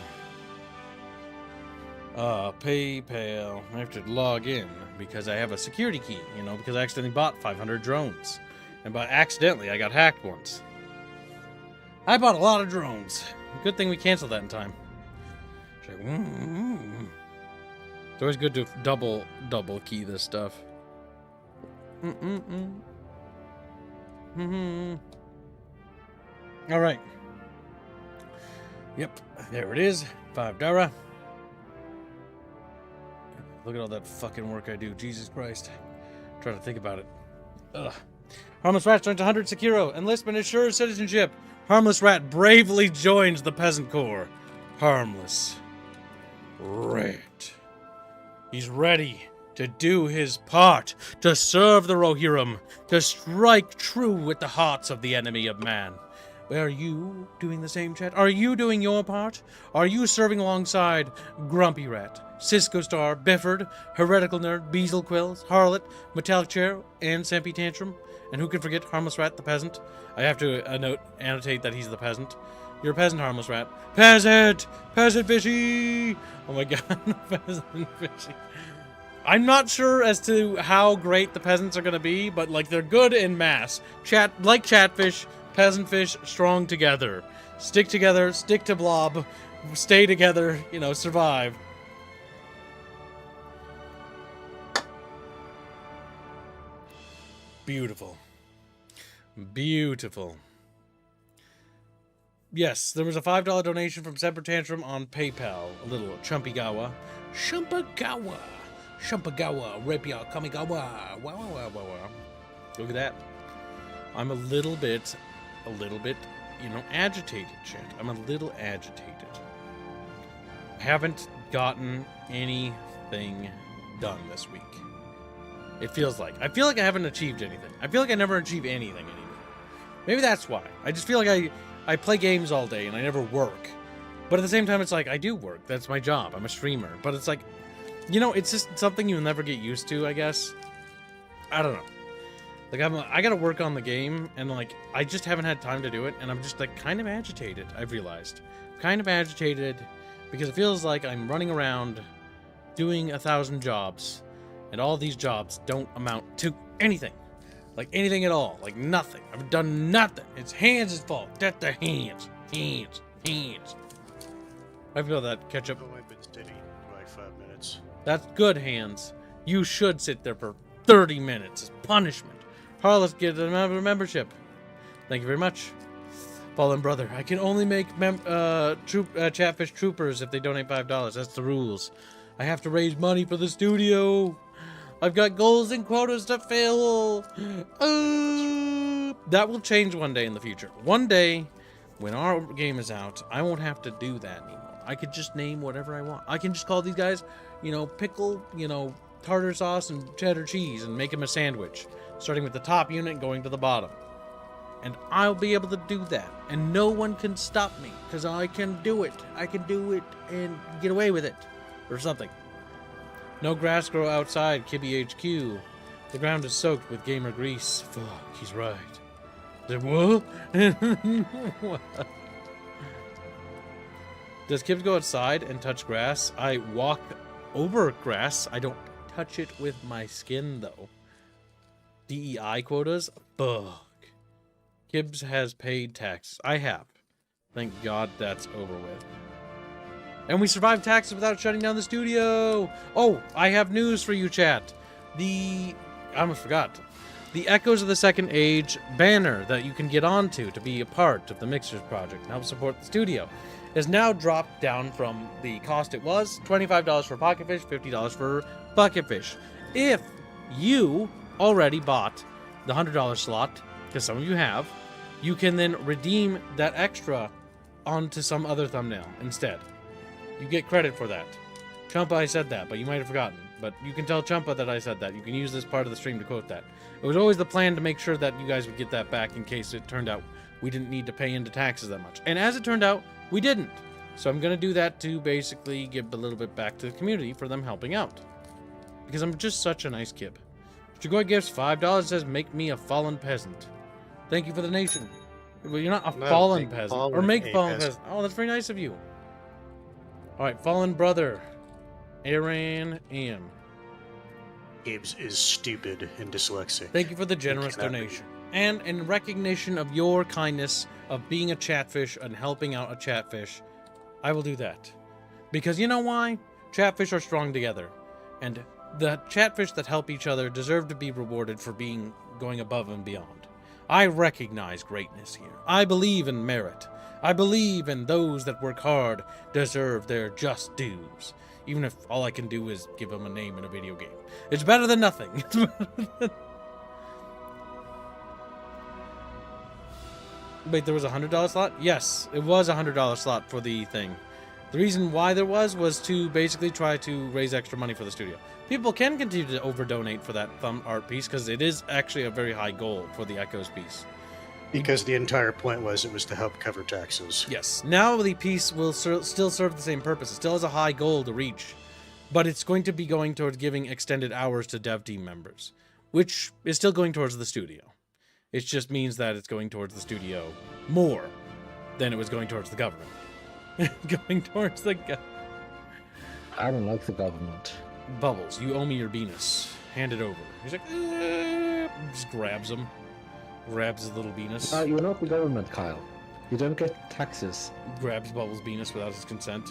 PayPal. I have to log in because I have a security key, you know, because I accidentally bought 500 drones. And by accidentally, I got hacked once. I bought a lot of drones. Good thing we canceled that in time. It's always good to double key this stuff. All right. Yep, there it is. $5. Look at all that fucking work I do. Jesus Christ. I'm trying to think about it. Ugh. Harmless Rat joins 100 Sekiro. Enlistment assures citizenship. Harmless Rat bravely joins the Peasant Corps. Harmless Rat. He's ready to do his part, to serve the Rohirrim, to strike true with the hearts of the enemy of man. Are you doing the same, chat? Are you doing your part? Are you serving alongside Grumpy Rat, Cisco Star, Bifford, Heretical Nerd, Beazelquills, Harlot, Metallic Chair, and Semper Tantrum? And who can forget Harmless Rat, the peasant? I have to annotate that he's the peasant. You're a peasant, harmless rat. Peasant! Peasant fishy! Oh my god, peasant fishy. I'm not sure as to how great the peasants are gonna be, but like they're good in mass. Like chatfish, peasant fish, strong together. Stick together, stick to blob, stay together, you know, survive. Beautiful. Beautiful. Yes, there was a $5 donation from Semper Tantrum on PayPal. A little Chumpagawa. Chumpagawa. Chumpagawa. Rapia Kamigawa. Wow, wow, wow, wow. Look at that. I'm a little bit, you know, agitated, chat. I'm a little agitated. Haven't gotten anything done this week. It feels like. I feel like I haven't achieved anything. I feel like I never achieve anything anymore. Maybe that's why. I just feel like I play games all day and I never work. But at the same time, it's like, I do work. That's my job. I'm a streamer. But it's like, you know, it's just something you'll never get used to, I guess. I don't know. Like, I gotta work on the game, and like, I just haven't had time to do it, and I'm just like, kind of agitated, I've realized. Kind of agitated, because it feels like I'm running around doing 1,000 jobs, and all these jobs don't amount to anything. Like, anything at all. Like, nothing. I've done nothing. It's Hans' fault. That's the Hans. Hands. I feel that ketchup. I've been steady for like 5 minutes. That's good, Hans. You should sit there for 30 minutes as punishment. Harless, get a membership. Thank you very much. Fallen brother, I can only make Chatfish troopers if they donate $5. That's the rules. I have to raise money for the studio. I've got goals and quotas to fill. That will change one day in the future. One day, when our game is out, I won't have to do that anymore. I could just name whatever I want. I can just call these guys, you know, pickle, you know, tartar sauce and cheddar cheese and make them a sandwich. Starting with the top unit and going to the bottom. And I'll be able to do that. And no one can stop me. Because I can do it. I can do it and get away with it. Or something. No grass grow outside, Kibby HQ. The ground is soaked with gamer grease. Fuck, he's right. What? Does Kibs go outside and touch grass? I walk over grass. I don't touch it with my skin, though. DEI quotas? Fuck. Kibbs has paid tax. I have. Thank God that's over with. And we survived taxes without shutting down the studio. Oh, I have news for you, chat. I almost forgot. The Echoes of the Second Age banner that you can get onto to be a part of the Mixers project and help support the studio is now dropped down from the cost it was, $25 for Pocketfish, $50 for Bucketfish. If you already bought the $100 slot, because some of you have, you can then redeem that extra onto some other thumbnail instead. You get credit for that. Chumpa, I said that, but you might have forgotten. But you can tell Chumpa that I said that. You can use this part of the stream to quote that. It was always the plan to make sure that you guys would get that back in case it turned out we didn't need to pay into taxes that much. And as it turned out, we didn't. So I'm going to do that to basically give a little bit back to the community for them helping out. Because I'm just such a nice kid. Jagoy Gifts, $5 says, make me a fallen peasant. Thank you for the nation. Well, you're not a fallen peasant. Or make fallen peasant. Oh, that's very nice of you. Alright, fallen brother. Aaron M. Gibbs is stupid and dyslexic. Thank you for the generous donation. And in recognition of your kindness of being a chatfish and helping out a chatfish, I will do that. Because you know why? Chatfish are strong together. And the chatfish that help each other deserve to be rewarded for going above and beyond. I recognize greatness here. I believe in merit. I believe in those that work hard deserve their just dues. Even if all I can do is give them a name in a video game. It's better than nothing. Wait, there was a $100 slot? Yes, it was a $100 slot for the thing. The reason why there was to basically try to raise extra money for the studio. People can continue to over-donate for that thumb art piece because it is actually a very high goal for the Echoes piece. Because the entire point was it was to help cover taxes. Yes. Now the piece will still serve the same purpose. It still has a high goal to reach. But it's going to be going towards giving extended hours to dev team members. Which is still going towards the studio. It just means that it's going towards the studio more then it was going towards the government. Going towards the I don't like the government. Bubbles, you owe me your Venus. Hand it over. He's like, just grabs him. Grabs his little Venus. You're not the government, Kyle. You don't get taxes. Grabs Bubbles' Venus without his consent.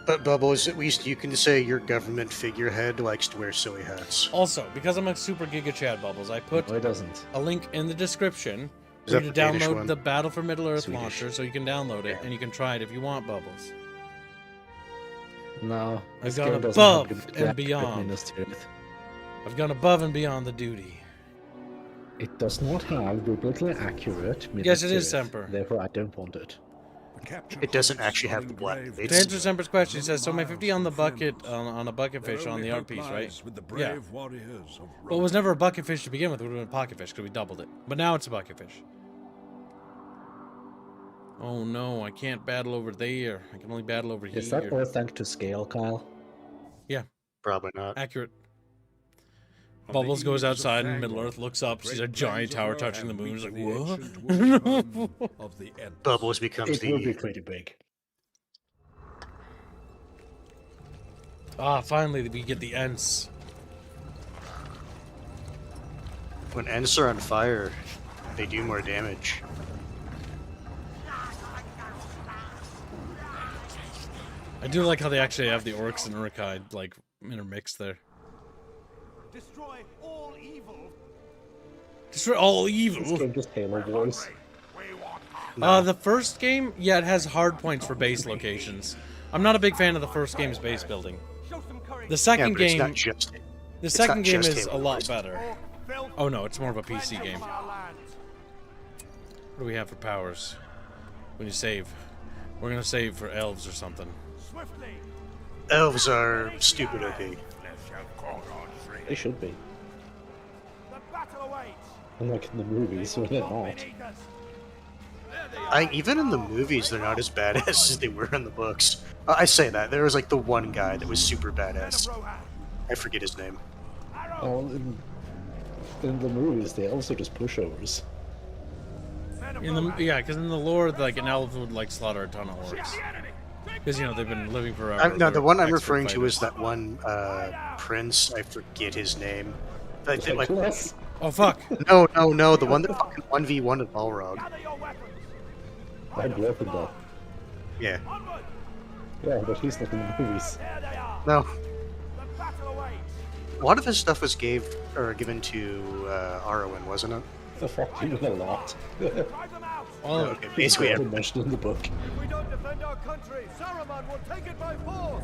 But Bubbles, at least you can say your government figurehead likes to wear silly hats. Also, because I'm a super Giga Chad Bubbles, I put No, it doesn't. a link in the description Is for that you to the Danish download one? the Battle for Middle-earth Swedish. launcher, so you can download it, and you can try it if you want, Bubbles. No. I've this gone game doesn't above have and biblically accurate beyond. Minas Tirith. I've gone above and beyond the duty. It does not have biblically accurate Minas Yes, it is, Tirith. Semper. Therefore, I don't want it. The captured It doesn't Hordes actually are have the black engraved plates. To answer with Semper's question, he says, so my miles 50 on the of bucket, symbols. on a bucket Their fish on only the hope art piece, lies right? with the Yeah. brave warriors of Well, it was never a bucket fish to begin with. It would have been a pocket fish because we doubled it. But now it's a bucket fish. Oh no, I can't battle over there. I can only battle over Is that here. all thanks to scale, Kyle? Probably not. Accurate. On the Bubbles goes eaves of outside in Fangorn, Middle Earth, looks up, sees a great giant plains of tower Rohan touching the moon. He's like, meet the what? ancient wooden home of the Ents. Bubbles becomes It will be the... pretty big. Ah, finally we get the Ents. When Ents are on fire, they do more damage. I do like how they actually have the orcs and Uruk-hai, like, intermixed there. Destroy all evil. Destroy all This evil! game just Halo Wars. The first game, yeah, it has hard points for base locations. I'm not a big fan of the first game's base building. Show some courage. The Yeah, second but it's game, not just... the it's second not game just is a Halo lot Wars. better. Orc, filth, Oh no, it's more of a PC cleanse game. from our land. What do we have for powers? When you save. We're gonna save for elves or something. Swiftly. Elves are stupid OP. They should be. The battle awaits. Unlike in the movies, where they're not. Beneath us. Even in the movies, they're not as badass as they were in the books. I say that. There was like the one guy that was super Men of badass. Rohan. I forget his name. Arrow. Oh, in the movies, they also just pushovers. Men of In the Rohan. yeah, because in the lore, like an elf would like slaughter a ton of orcs. Because you know they've been living forever. No, They're the one I'm expert referring to is fighters. that one prince. I forget his name. Like, Like, yes. Oh fuck! no, the one that fucking 1v1 at Balrog. Gather your weapons. I'm broken though. Yeah. Onward. Yeah, but he's not in the movies. There they are. No, The battle awaits. a lot of his stuff was given to Arwen, wasn't it? The fuck, you know a lot. Drive them out. Oh, Okay, basically, It's mentioned in the book. If we don't defend our country, Saruman will take it by force!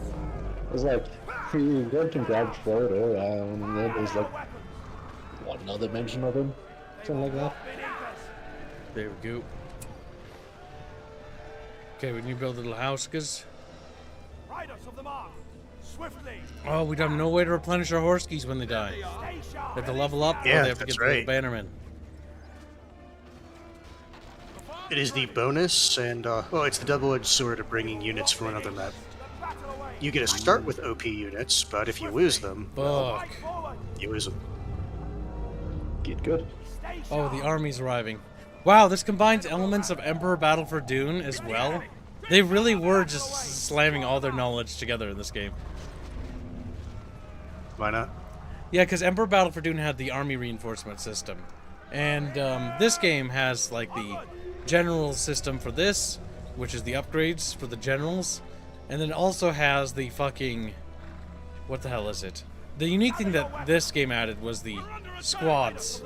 It was like, he went and grabbed Frodo, and then there's like, what, another mention of him? Something like that. Beneath us. there we go. Okay, when you build little houses. Riders of the mark. Swiftly. Oh, we have no way to replenish our horse keys when they die. Stay sharp. They have to level up, or Yeah, they have to that's get the right. bannermen. It is the bonus, and well, it's the double-edged sword of bringing units from another map. The battle awaits. You get to start with OP units, but if you lose them, Fuck. Forward. you lose them. Get good. Stay Oh, sharp. the army's arriving. Wow, this combines elements of Emperor Battle for Dune as well. They really were just slamming all their knowledge together in this game. Why not? Yeah, because Emperor Battle for Dune had the army reinforcement system. And this game has like the general system for this, which is the upgrades for the generals. And then it also has the fucking... What the hell is it? The unique thing that this game added was the squads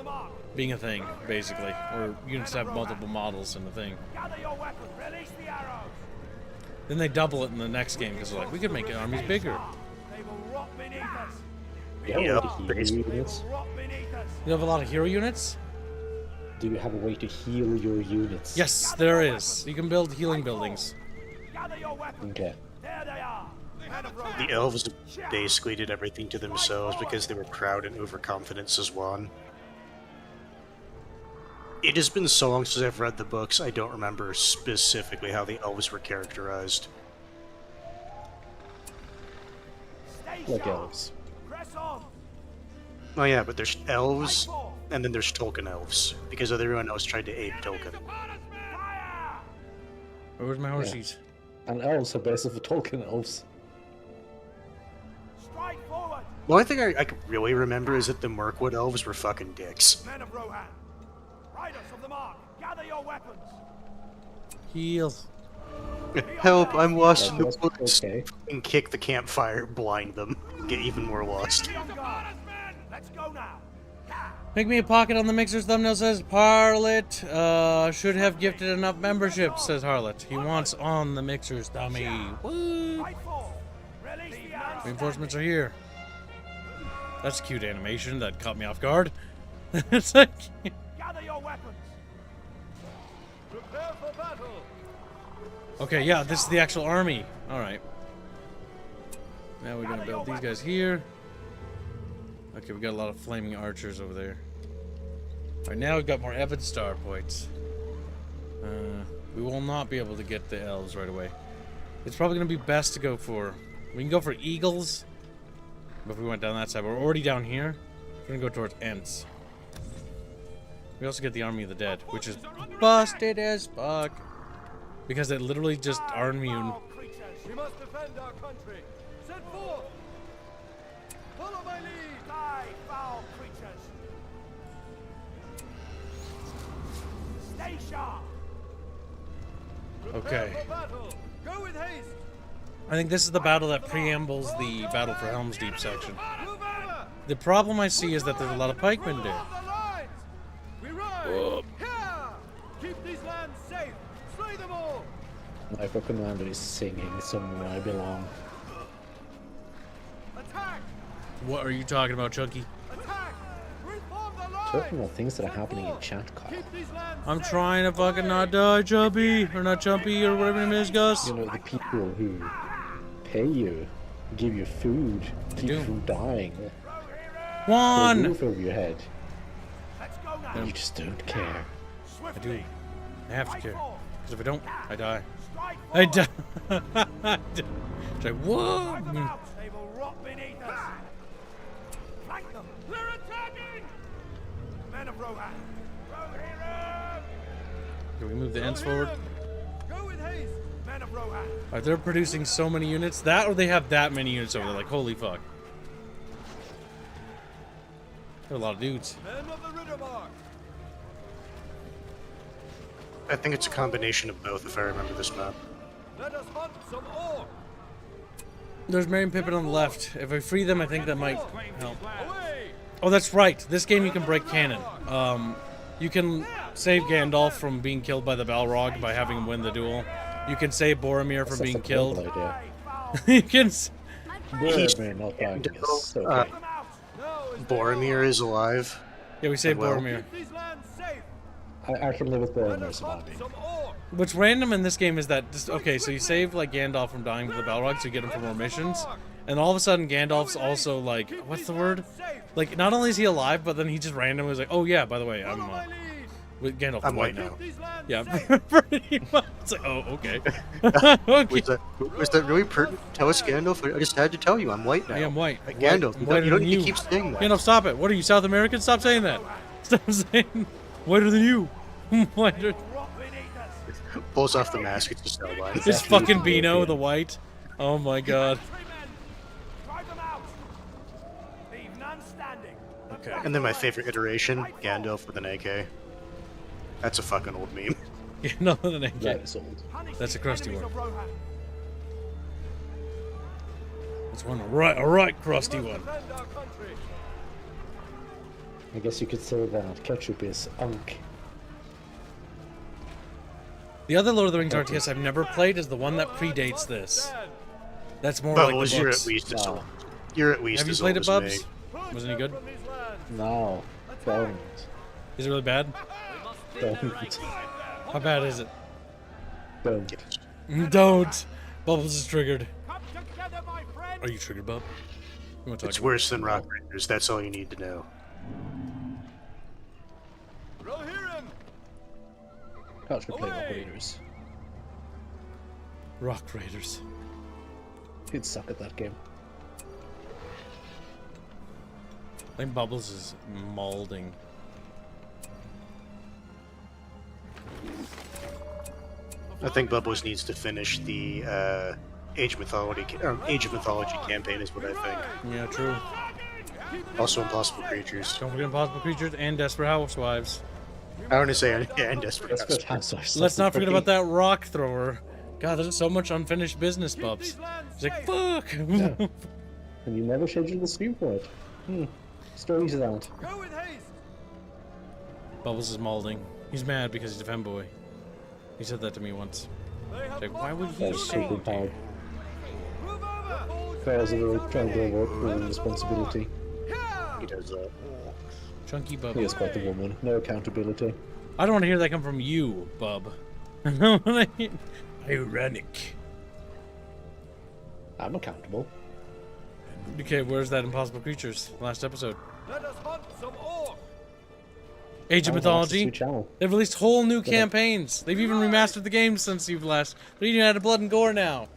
being a thing, basically. Where units have multiple models in the thing. Gather your weapons. Release the arrows. Then they double it in the next game because they're like, we could make armies bigger. They will rot beneath us. Do you have a way Yep, to heal basically. They units? will rot beneath us. You have a lot of hero units? Do you have a way to heal your units? Yes, there is. You can build healing buildings. Gather your weapons. Okay. There they are. Men of Rohan. The elves basically did everything to themselves because they were proud and overconfident as one. It has been so long since I've read the books, I don't remember specifically how the elves were characterized. Stay Like sharp. elves. Press on. Oh yeah, but there's elves, and then there's Tolkien elves, because everyone else tried to ape Tolkien. Fire. Where's my horses? And elves are basically Tolkien elves. Strike forward! The only thing I can really remember is that the Mirkwood elves were fucking dicks. Men of Rohan, riders of the mark, gather your weapons. Heal. Help, I'm lost in the That's woods. okay. And kick the campfire, blind them, get even more lost. Be on guard. Let's go now. Make me a pocket on the mixer's thumbnail says Harlot should have gifted enough membership, says Harlot. He wants on the mixer's dummy. Woo! Right for. Release the arrows. Reinforcements are here. That's a cute animation that caught me off guard. It's like Gather your weapons. Prepare for battle. okay, yeah, this is the actual army. Alright. Now we're gonna build these guys here. Okay, we got a lot of flaming archers over there. Alright, now we've got more Evan Star points. We will not be able to get the elves right away. It's probably gonna be best to go for... We can go for eagles. But if we went down that side, we're already down here. We're gonna go towards Ents. We also get the Army of the Dead, which is busted as fuck. Because they literally just are immune. Creatures. We must defend our country. Set forth. Follow my lead. Die, foul creatures. Stay sharp. Prepare Okay. for battle. Go with haste. I think this is the battle that preambles the battle for Helms Deep section. Move over. The problem I see is that there's a lot of pikemen there. Follow the lines. We ride. Here. Keep these lands safe. Slay them all. My commander is singing somewhere I belong. Attack. What are you talking about, Chunky? Attack. Reform the lines. Talking about things that are happening in chat, Kyle. Keep these lands I'm safe. trying to fucking not die, Chumpy. Or not Chumpy, or whatever your name is, Gus. You know, the people who pay you, give you food, keep do. you from dying, put a One! roof over your head. Let's go now. You just don't care. I do. I have to care. Because if I don't, I die. Strike I forward. die. It's like, whoa! Drive them out. They will rot beneath us. Flank them. They're attacking. Men of Rohan. Rohirrim. Can we move the ends forward? Go with haste. Men of Rohan. Alright, they're producing so many units. That or they have that many units over there. Like, holy fuck. There are a lot of dudes. Men of the Riddermark. I think it's a combination of both, if I remember this map. Let us hunt some orc. There's Merry and Pippin on the left. If I free them, I think that might help. Away. Oh, that's right. This game you can break cannon. You can save Gandalf from being killed by the Balrog by having him win the duel. You can save Boromir from That's being a terrible killed. idea. You can... Boromir not dying is okay. Now is Boromir is alive. Yeah, we saved Well. Boromir. Keep these lands safe. I can live with Let Boromir us hunt surviving. some orc. What's random in this game is that, just, okay, so you save, like, Gandalf from dying to the Balrog, so you get him for more missions. And all of a sudden, Gandalf's also, like, what's the word? Like, not only is he alive, but then he just randomly was like, oh yeah, by the way, I'm, Follow my lead. with Gandalf's I'm white white now. Keep these lands Yeah, safe. pretty much. It's like, oh, okay. Okay. Was that really pertinent? Tell us, Gandalf. I just had to tell you, I'm white now. I am white. Like, White- Gandalf, I'm you whiter don't than need to you. keep saying that. Gandalf, stop it. What are you, South American? Stop saying that. Stop saying whiter than you. Whiter. Rot beneath us. Pulls off the mask, it's just outline. It's fucking Beano, the white. Oh my god. Drive them out. Leave none standing. Okay. And then my favorite iteration, Gandalf with an AK. That's a fucking old meme. Yeah, no, the name. That is old. Punish That's the a crusty enemies one. of Rohan. It's one a right crusty one. Defend our country. I guess you could say that ketchup is unk. The other Lord of the Rings RTS I've never played is the one that predates this. Stand. That's more like Bubbles, the you're books. at least as No. old. You're at least Have you as played old it, as Bubs? me. Was any good? From these lands. No. Don't. Is it really bad? Don't. How bad is it? Don't. Don't. Bubbles is triggered. Come together, my friend. Are you triggered, Bub? You want to It's talk? worse than Rock Raiders, that's all you need to know. Rohirrim. Can't play Rock Away. Raiders. Rock Raiders. You'd suck at that game. I think Bubbles is molding. I think Bubbles needs to finish the Age of Mythology campaign, is what I think. Yeah, true. Also, Impossible Creatures. Don't forget Impossible Creatures and Desperate Housewives. I want to say, yeah, and Desperate Desperate Housewives. Housewives. Let's not forget about that rock thrower. God, there's so much unfinished business, Bubs. He's like, fuck! Yeah. And you never scheduled the stream for it. Stories of that. Go with haste. Bubbles is molding. He's mad because he's a femboy. He said that to me once. They have Like, why would he That's say super power. Move over. Fails of a triangle work with responsibility. He does that. Chunky Bub? He is quite the woman. No accountability. I don't want to hear that come from you, Bub. Ironic. I'm accountable. Okay, where's that Impossible Creatures? Last episode. Let us hunt some orc. Age of Mythology. Channel. They've released whole new campaigns. They've even remastered the game since you've last. They're even out of Blood and Gore now.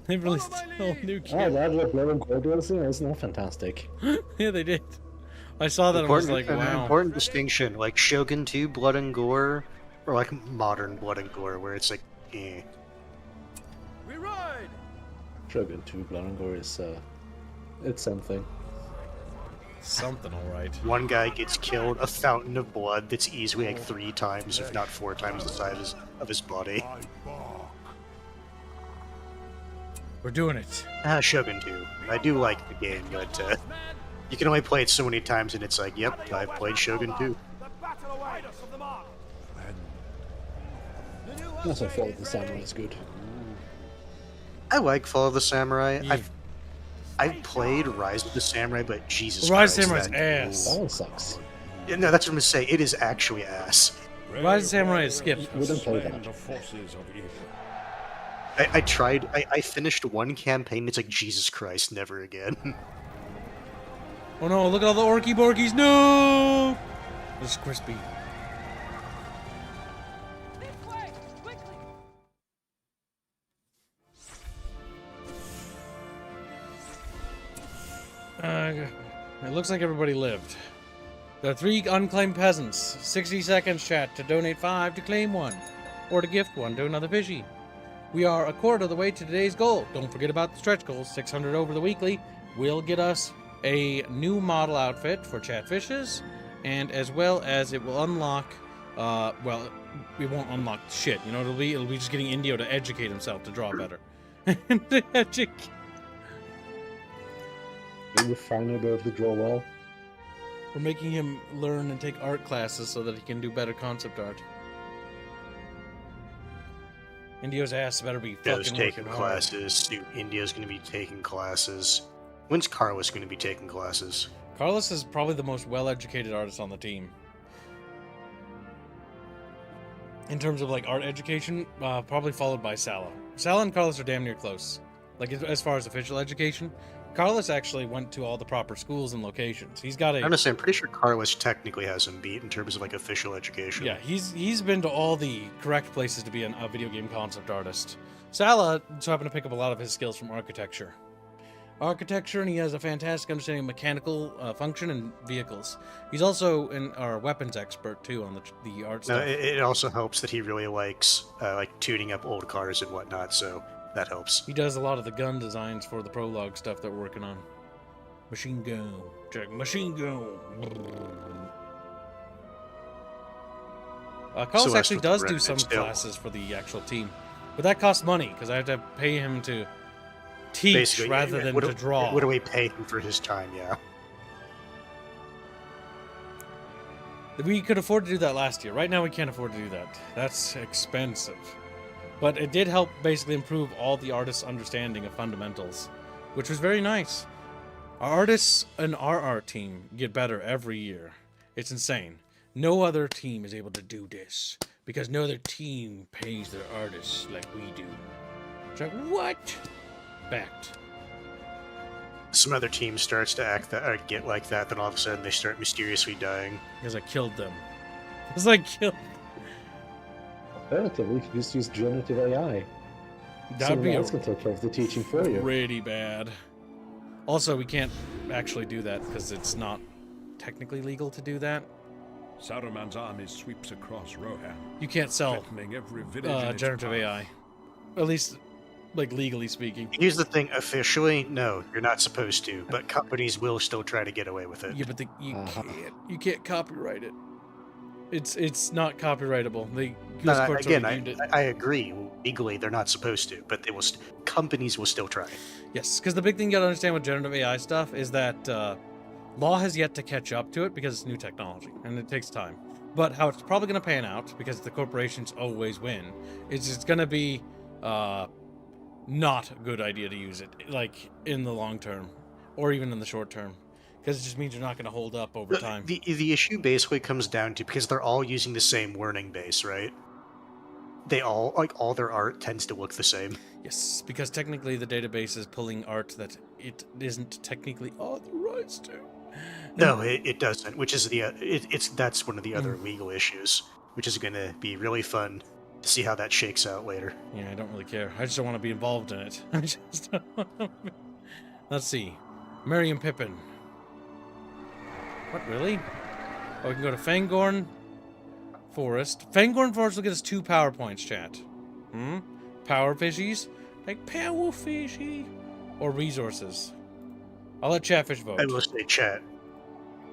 They've released whole new Oh, campaigns. that like Blood and Gore DLC? Isn't that fantastic? Yeah, they did. I saw that and I was like, An wow. important distinction, like Shogun 2 Blood and Gore, or like modern Blood and Gore, where it's like, eh. We ride. Shogun 2 Blood and Gore is, it's something. Something alright. One guy gets killed, a fountain of blood that's easily like 3 times, if not 4 times the size of his body. We're doing it. Shogun 2. I do like the game, but you can only play it so many times, and it's like, yep, I've played Shogun 2. The battle awaits us of the mark. That's why Fall of the Samurai is good. I like Fall of the Samurai. Yeah. I've played Rise of the Samurai, but Jesus Rise of Christ, Samurai's ass. That one sucks. Yeah, no, that's what I'm gonna say. It is actually ass. Rise of Samurai is skipped. Wouldn't play Slain that. the forces of evil. I tried. I finished one campaign. It's like, Jesus Christ, never again. Oh no, look at all the orky borkies. No! This is crispy. This way, quickly. It looks like everybody lived. There are 3 unclaimed peasants. 60 seconds, chat, to donate 5 to claim 1. Or to gift 1 to another fishy. We are a quarter of the way to today's goal. Don't forget about the stretch goals. 600 over the weekly will get us a new model outfit for Chatfishes. And as well as it will unlock... well, it won't unlock shit. You know, it'll be just getting Indio to educate himself to draw better. Maybe finally be able to draw well. We're making him learn and take art classes so that he can do better concept art. Indio's ass better be Indio's fucking taking working hard. classes. Dude, India's gonna be taking classes. When's Carlos gonna be taking classes? Carlos is probably the most well-educated artist on the team. In terms of like art education, probably followed by Sala. Sala and Carlos are damn near close. Like as far as official education, Carlos actually went to all the proper schools and locations. He's got a Honestly, I'm pretty sure Carlos technically has him beat in terms of like official education. yeah. He's been to all the correct places to be a video game concept artist. Sala so happened to pick up a lot of his skills from architecture. And he has a fantastic understanding of mechanical function and vehicles. He's also our weapons expert too on the art No, stuff. it also helps that he really likes like tuning up old cars and whatnot, so that helps. He does a lot of the gun designs for the prologue stuff that we're working on. Machine gun. Check. Machine gun. Carlos So actually that's does what do Red some is still. classes for the actual team. But that costs money, because I have to pay him to teach Basically, rather yeah, than what to draw. What do we pay him for his time? Yeah. We could afford to do that last year. Right now we can't afford to do that. That's expensive. But it did help basically improve all the artists' understanding of fundamentals, which was very nice. Our artists and our art team get better every year. It's insane. No other team is able to do this because no other team pays their artists like we do. It's like, what? Backed. Some other team starts to act that or get like that, then all of a sudden they start mysteriously dying. Because I killed them. Because I killed. Alternatively, you could just use generative AI. That would be else can take care of the teaching for you. pretty bad. Also, we can't actually do that because it's not technically legal to do that. Saruman's army sweeps across Rohan, You can't sell threatening every village in its generative path. AI. At least, like, legally speaking. Here's the thing, officially, no, you're not supposed to, but companies will still try to get away with it. Yeah, but you can't copyright it. It's not copyrightable. The US courts Again, already deemed it. I agree. Legally, they're not supposed to, but they will. Companies will still try. Yes, because the big thing you gotta understand with generative AI stuff is that law has yet to catch up to it because it's new technology and it takes time. But how it's probably going to pan out, because the corporations always win, is it's going to be not a good idea to use it, like, in the long term, or even in the short term, because it just means you're not going to hold up over time. The issue basically comes down to, because they're all using the same learning base, right? They all, like, all their art tends to look the same. Yes, because technically the database is pulling art that it isn't technically authorized to. No, it doesn't. Which is that's one of the other legal issues, which is going to be really fun to see how that shakes out later. Yeah, I don't really care. I just don't want to be involved in it. I just don't want to be... Let's see. Merry and Pippin. What, really? Oh, we can go to Fangorn Forest. Fangorn Forest will get us 2 power points, chat. Power fishies? Like power fishy? Or resources? I'll let Chatfish vote. I will say, chat,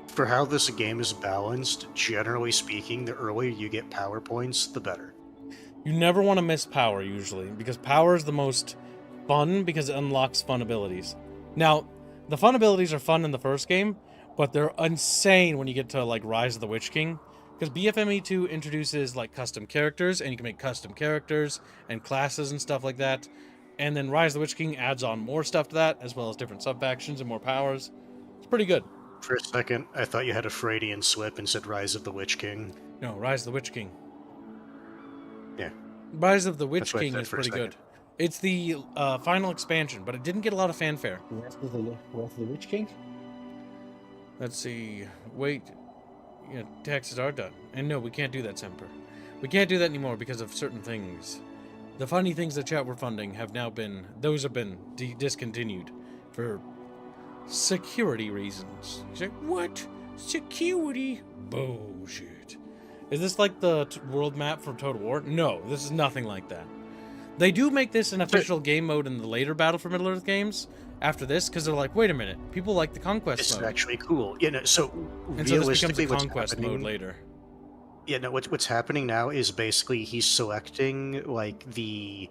for how this game is balanced, generally speaking, the earlier you get power points, the better. You never want to miss power, usually, because power is the most fun because it unlocks fun abilities. Now, the fun abilities are fun in the first game, but they're insane when you get to, like, Rise of the Witch King. Because BFME 2 introduces, like, custom characters, and you can make custom characters and classes and stuff like that. And then Rise of the Witch King adds on more stuff to that, as well as different sub-factions and more powers. It's pretty good. For a second, I thought you had a Freudian slip and said Rise of the Witch King. No, Rise of the Witch King. Yeah. Rise of the Witch That's what I King said is for a pretty second. good. It's the final expansion, but it didn't get a lot of fanfare. Wrath of the Witch King? Let's see. Wait. Yeah, taxes are done. And no, we can't do that, Semper. We can't do that anymore because of certain things. The funny things that chat were funding have now been... Those have been discontinued for security reasons. He's like, what? Security? Bullshit. Is this like the world map from Total War? No, this is nothing like that. They do make this an official game mode in the later Battle for Middle-earth games after this, because they're like, wait a minute, people like the Conquest This mode. is actually cool. You know, so And so this becomes realistically, a what's Conquest happening... mode later. Yeah, no, what's happening now is basically he's selecting, like, the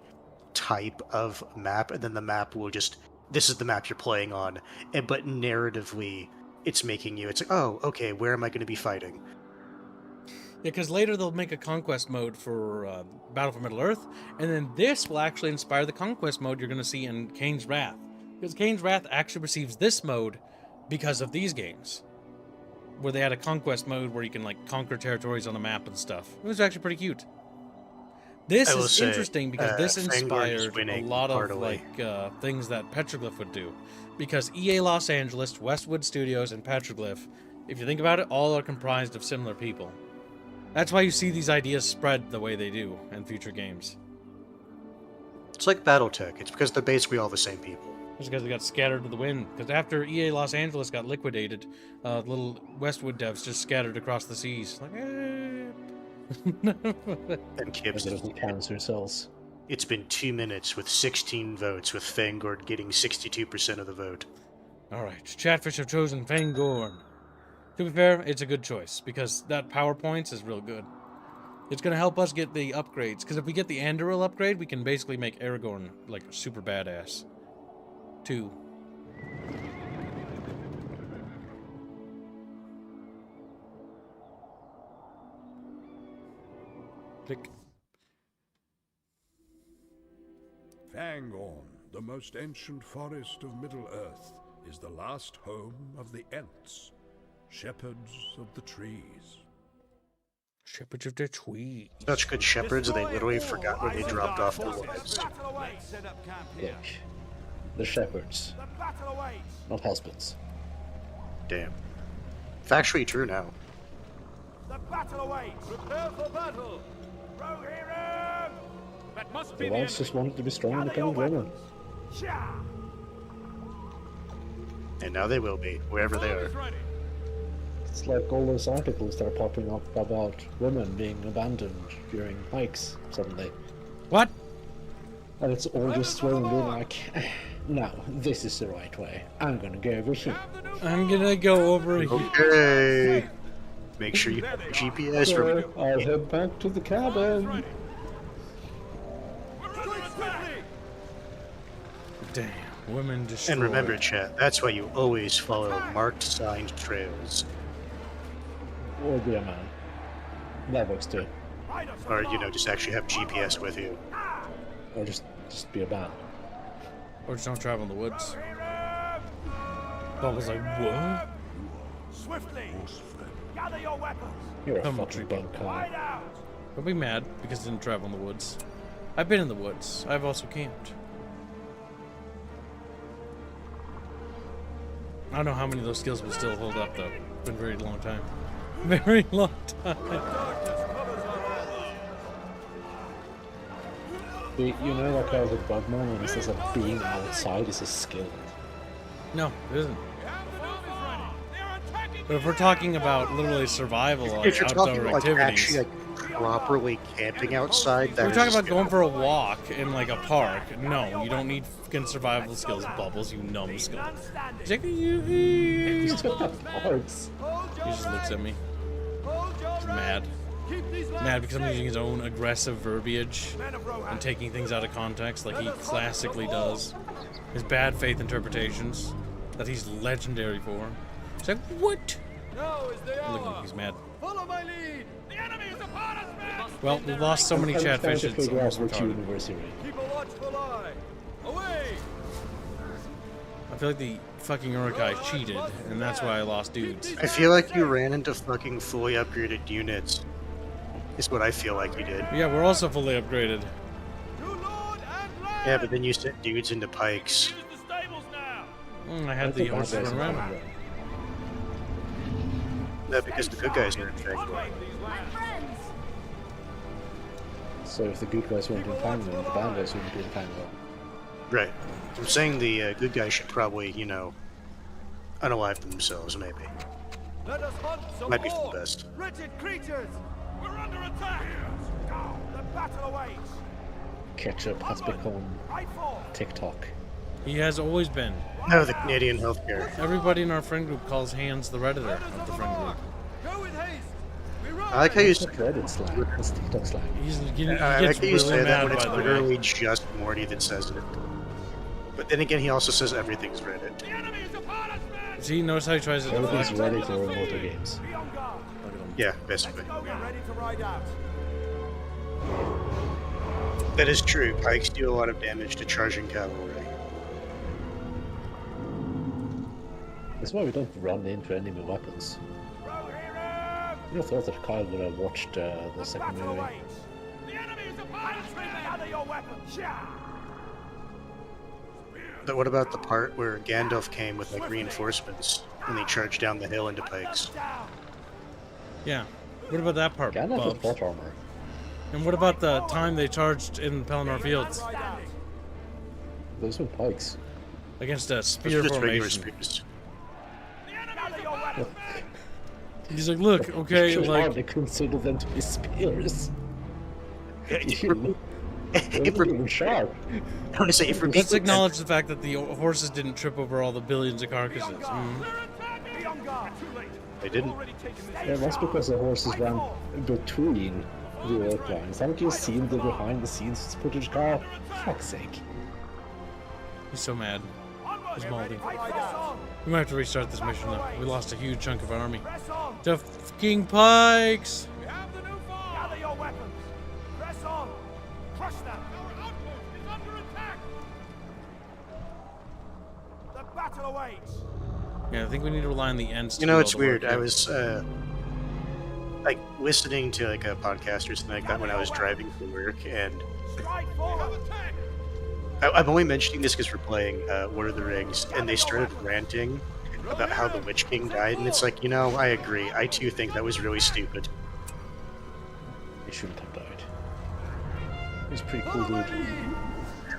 type of map, and then the map will just... This is the map you're playing on. But narratively, it's making you... It's like, oh, okay, where am I going to be fighting? Yeah, because later they'll make a Conquest mode for Battle for Middle-earth, and then this will actually inspire the Conquest mode you're going to see in Kane's Wrath. Because Kane's Wrath actually receives this mode because of these games, where they had a Conquest mode where you can, like, conquer territories on a map and stuff. It was actually pretty cute. This I will is say, interesting because this Fangorn is inspired a winning lot of, heartily. like, things that Petroglyph would do. Because EA Los Angeles, Westwood Studios, and Petroglyph, if you think about it, all are comprised of similar people. That's why you see these ideas spread the way they do in future games. It's like BattleTech. It's because they're basically all the same people. Just because they got scattered to the wind. Because after EA Los Angeles got liquidated, little Westwood devs just scattered across the seas. Like, And Kibbs, As it doesn't cancer cells. it's been 2 minutes with 16 votes, with Fangorn getting 62% of the vote. Alright, Chatfish have chosen Fangorn. To be fair, it's a good choice, because that power points is real good. It's going to help us get the upgrades, because if we get the Andoril upgrade, we can basically make Aragorn, like, super badass. 2. Click. Fangorn, the most ancient forest of Middle-earth, is the last home of the Ents, shepherds of the trees. Shepherds of the Tree. Such good shepherds, they literally forgot where they dropped off the wives. Look, the shepherds, The battle awaits! not husbands. Damn. Factually true now. The battle awaits! Prepare for battle! Rohirrim! That must The wives just wanted to be strong, Gather your independent women. weapons! Cha! And now they will be, wherever they are. Ready. It's like all those articles that are popping up about women being abandoned during hikes suddenly. What? And it's all just women being like, no, this is the right way. I'm gonna go over here. I'm gonna go over here. Okay. Make sure you have your GPS for me. So I'll head back to the cabin. Damn, women destroyed. And remember, chat, that's why you always follow marked signed trails. Or be a man. That works too. Or, you know, just actually have GPS with you. Or just be a man. Or just don't travel in the woods. Bubbles like, what? Swiftly! Gather your weapons! You're a Come on, fucking Tree bum car. Ride out! Don't be mad because I didn't travel in the woods. I've been in the woods. I've also camped. I don't know how many of those skills will still hold up, though. It's been a very long time. Very long time. You know, like how the Bugman and it says that being outside is a skill. No, it isn't. But if we're talking about literally survival, like If you're outdoor talking like activities, actually like properly camping outside, that we're is talking a about skill. going for a walk in like a park. No, you don't need fucking survival skills, Bubbles. You numbskull. He's like, he Just what the parts. just looks at me. He's mad. Mad because I'm using his own aggressive verbiage and taking things out of context like he classically does. His bad faith interpretations that he's legendary for. He's like, what? Now is the Look, hour. he's mad. Follow my lead. The enemy is upon us, man! Well, we've lost so many I'm trying chatfish, to it's figure out almost which retarded. universe you're in. Keep a watchful eye. Away. I feel like the fucking Urukai cheated, and that's why I lost dudes. I feel like you ran into fucking fully upgraded units. Is what I feel like you did. Yeah, we're also fully upgraded. To Lord and land. Yeah, but then you sent dudes into pikes. Use the stables now! I had the horses run around. No, because the good guys are infected. So if the good guys weren't in Fangorn, the bad guys wouldn't be in Fangorn. Right. I'm saying the good guys should probably, you know, unalive themselves, maybe. Let us hunt some Might be for more. the best. Wretched creatures. We're under attack! The battle awaits! Ketchup has become Right for! TikTok. He has always been. No, the Canadian healthcare. Everybody in our friend group calls Hans the Redditor of the friend group. Go with haste. We run. I like how you It's not Reddit slang, it's TikTok slang. He's getting, he I gets like how you really say that mad, when it's by the way. literally just Morty that says it. But then again, he also says everything's Reddit. The enemy is upon us, man! See, notice how he tries to Everything's deflect. ready for motor games. Be on guard! Look at him. Yeah, basically. Go, we're ready to ride out. That is true. Pikes do a lot of damage to charging cavalry. That's why we don't run into enemy weapons. Row hero! You would have thought that Kyle would have watched the second Battle movie. awaits! The enemy is upon us, man! Gather your weapons! Yeah! But what about the part where Gandalf came with like reinforcements and they charged down the hill into pikes? Down! Yeah. What about that part, Gandalf with Bubs? plot armor. And what about the time they charged in Pelennor Fields Standing! Those were pikes. against a Those spear are just regular formation? spears. The enemy is upon us, man! He's like, look, okay, You should like, hardly consider them to be spears. If They're we're, not even sharp. I want to say, if we're let's being- acknowledge the fact that the horses didn't trip over all the billions of carcasses. Mhm. Be on guard! Too late! They didn't. Already taken this. Yeah, that's because the horses ran between the oak lines. Haven't you seen the behind the scenes footage, Carl? Fuck's sake. He's so mad. Onward! He's moldy. Press on! We might have to restart this mission though. We lost a huge chunk of our army. Press on! The fucking pikes! We have the new farm! Gather your weapons! Press on! Crush them! Our outpost is under attack! The battle awaits! Yeah, I think we need to rely on the ends. You to know, do it's all the work weird. I here. was like listening to like a podcast or something like that when I was driving to work, and Strike forward! I'm only mentioning this because we're playing Lord of the Rings, and they started ranting about how the Witch King died, and it's like, you know, I agree. I too think that was really stupid. He shouldn't have died. He's pretty cool dude.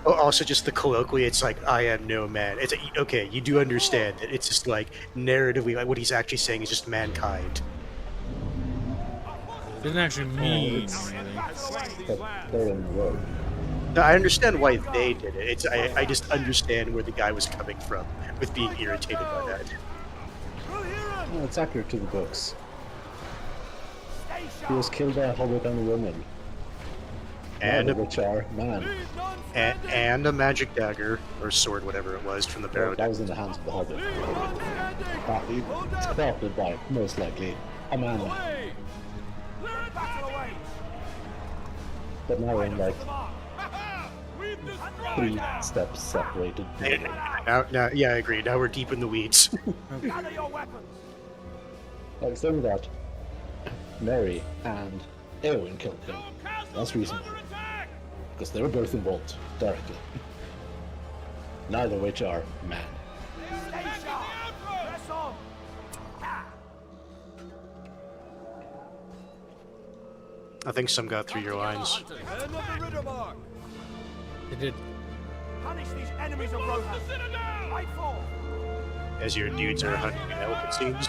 Also, just the colloquially, it's like, I am no man. It's okay, you do understand that it's just like, narratively, like, what he's actually saying is just mankind. Didn't actually mean it's- anything. But they're in the road. No, I understand why they did it. I just understand where the guy was coming from with being irritated by that. No, it's accurate to the books. Stay He was sharp. killed by a hobbit and a woman. And Neither a, of which are man. and a magic dagger, or sword, whatever it was, from the Well, barrow. that was in the hands of the hobbit. It's crafted by, most likely, a man. Battle away. But now we're in like We've destroyed 3 them. steps separated. Now, yeah, I agree. Now we're deep in the weeds. Gather your weapons. Like saying that Mary and Eowyn killed him. That's reasonable. Because they were both involved directly. Neither of which are man. Stay sharp. Press on. I think some got through your lines. End of the Riddermark. It did. Punish these enemies of Rohan. Fight forth. As your dudes are hunting an elk, it seems.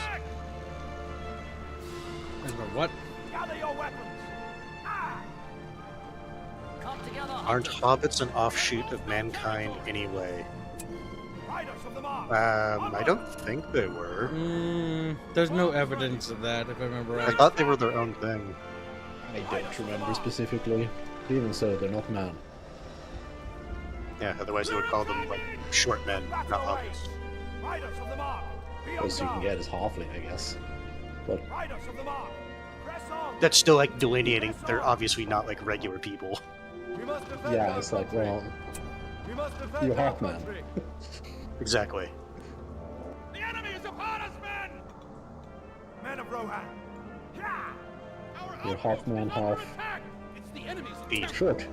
What? Gather your weapons. Come together, Aren't hobbits an offshoot of mankind anyway? Riders of the mark. I don't think they were. There's no evidence of that, if I remember I right. thought they were their own thing. I don't remember specifically. Even so, they're not man. Yeah, otherwise they would call them like short men, not Battle away. hobbits. Riders of the mark. Be on Close you can guard. get is halfling, I guess. But Riders of the mark. Press on. That's still like delineating they're obviously not like regular people. We must defend yeah, our it's like, country. well, We must defend you're our half man. country. Exactly. The enemy is upon us, men. Men of Rohan. Yeah. you're half man, half It's the enemy's Beat. short.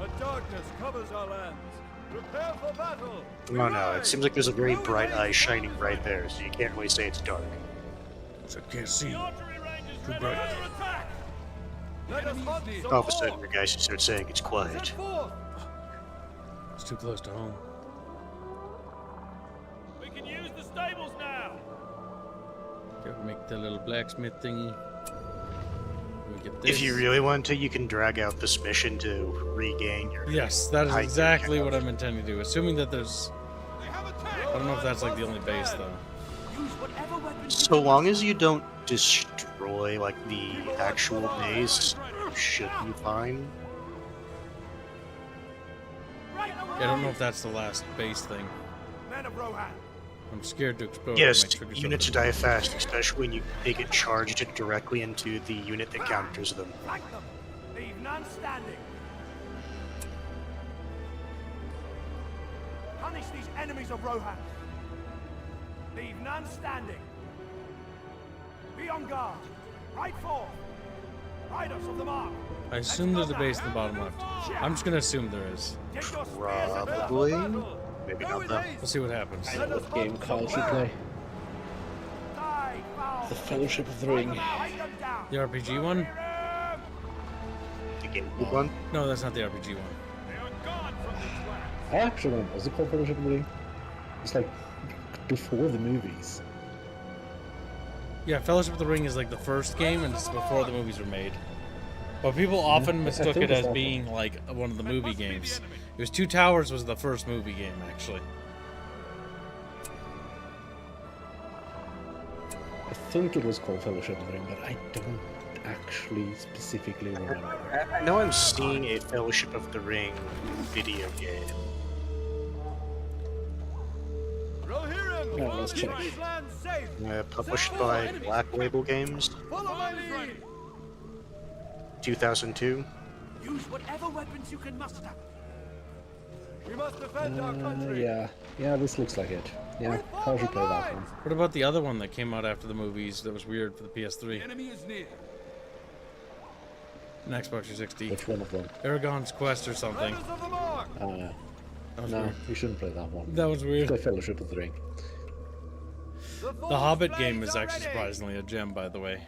A darkness covers our lands. Prepare for battle. Oh no, it seems like there's a very bright eye shining right there, so you can't really say it's dark. So I can't see. Too bright. Let us hunt some All of a sudden, more. your guys just start saying it's quiet. Set forth. It's too close to home. We can use the stables now. Go make the little blacksmith thingy. We get this. If you really want to, you can drag out this mission to regain your. Yes, that is Hike exactly your what I'm intending to do. Assuming that there's. I don't know if that's like the only base though. Use whatever weapons. So long as you don't destroy like the actual base, you should be fine. Yeah, I don't know if that's the last base thing. Men of Rohan. I'm scared to explore. Yes, Make sure units die fast, especially when they get charged directly into the unit that counters them. Flank them. Leave none standing. Punish these enemies of Rohan. Leave none standing. Be on guard. Right forth. Riders of the mark. I assume there's a base in the bottom left. I'm just gonna assume there is. Get your spears and Probably. Battle. Maybe Go not with though. haste. We'll see what happens. I know what game Kyle should play. die. Foul. The Fellowship of the Ring. Fight them down. The RPG one? The GameCube one. No, that's not the RPG one. They are gone from this land. I actually remember, was it called Fellowship of the Ring? It's like before the movies. Yeah, Fellowship of the Ring is like the first game, and it's before the movies were made. But people often I mistook think it it's as that being like one of the movie games. It was Two Towers was the first movie game, actually. I think it was called Fellowship of the Ring, but I don't actually specifically remember. I know I'm seeing a Fellowship of the Ring video game. Rohirrim, Yeah, let's keep check. these lands safe. Published by Black Label Games, Follow my lead. 2002. Use whatever weapons you can muster. We must defend our country. Yeah, this looks like it. Yeah, how should play that one? What about the other one that came out after the movies that was weird for the PS3 Enemy is near. and Xbox 360? Which one of them? Aragon's Quest or something. Riders of the mark. That was No, weird. we shouldn't play that one. That was weird. Play Fellowship of the Ring. The Hobbit game is actually surprisingly a gem, by the way.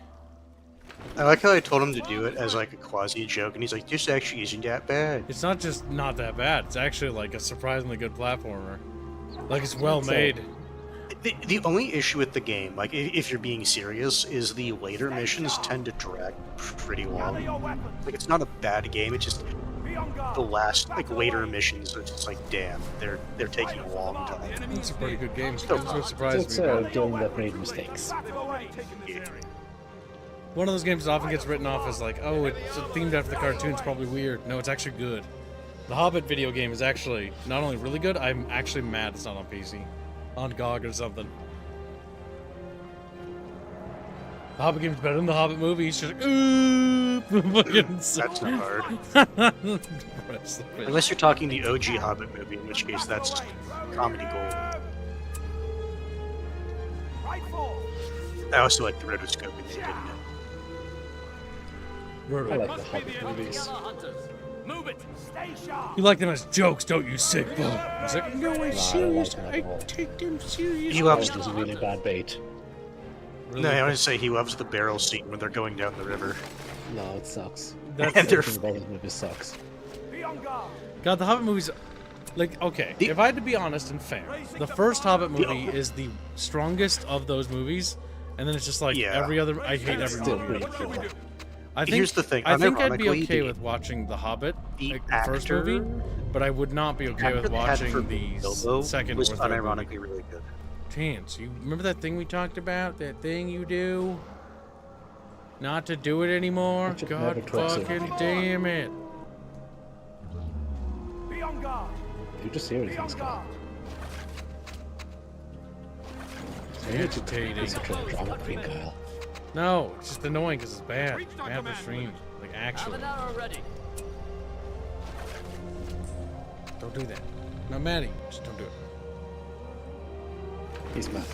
I like how I told him to do it as like a quasi joke, and he's like, "This actually isn't that bad." It's not just not that bad. It's actually like a surprisingly good platformer. Like it's well made. The only issue with the game, like if you're being serious, is the later missions tend to drag pretty long. Like it's not a bad game. It's just the last like later missions are just like, damn, they're taking a long time. It's a pretty good game. Still It's what fun. surprised It's me. a about it. game that made mistakes. One of those games that often gets written off as like, oh, it's themed after the cartoon. It's probably weird. No, it's actually good. The Hobbit video game is actually not only really good. I'm actually mad it's not on PC, on GOG or something. The Hobbit game's better than the Hobbit movie. It's just like, ooh, That's not hard. Unless you're talking the OG Hobbit movie, in which case that's comedy gold. I also like the rotoscoping they did. I like the Hobbit movies. Hunters, move it. Stay sharp. You like them as jokes, don't you, sick boy? I was like, no, I'm Nah, I don't serious. like them I at all. take them serious. He loves Hobbit is a really bad bait. No, I want to say he loves the barrel scene when they're going down the river. No, it sucks. That's And they're Everything about this movie sucks. Be on guard. God, the Hobbit movies, like, okay, if I had to be honest and fair, the first Hobbit movie is the strongest of those movies, and then it's just like Yeah. every other. I hate every Still movie. pretty cool. I think, Here's the thing, I think I'd be unironically, okay the- with watching the Hobbit, the like, the first actor- movie, but I would not be okay with Actor they had for watching the Bilbo second was or third movie. unironically really good. Chance, you remember that thing we talked about? That thing you do? Not to do it anymore? I should God never talk so fucking much. damn it. Be on guard. You just hear Be on things, guard. Agitating. Such a drama queen, Kyle. No, it's just annoying because it's bad. Bad for stream. Like, Have actually. an arrow ready. Don't do that. No, Maddie, just don't do it. He's mad.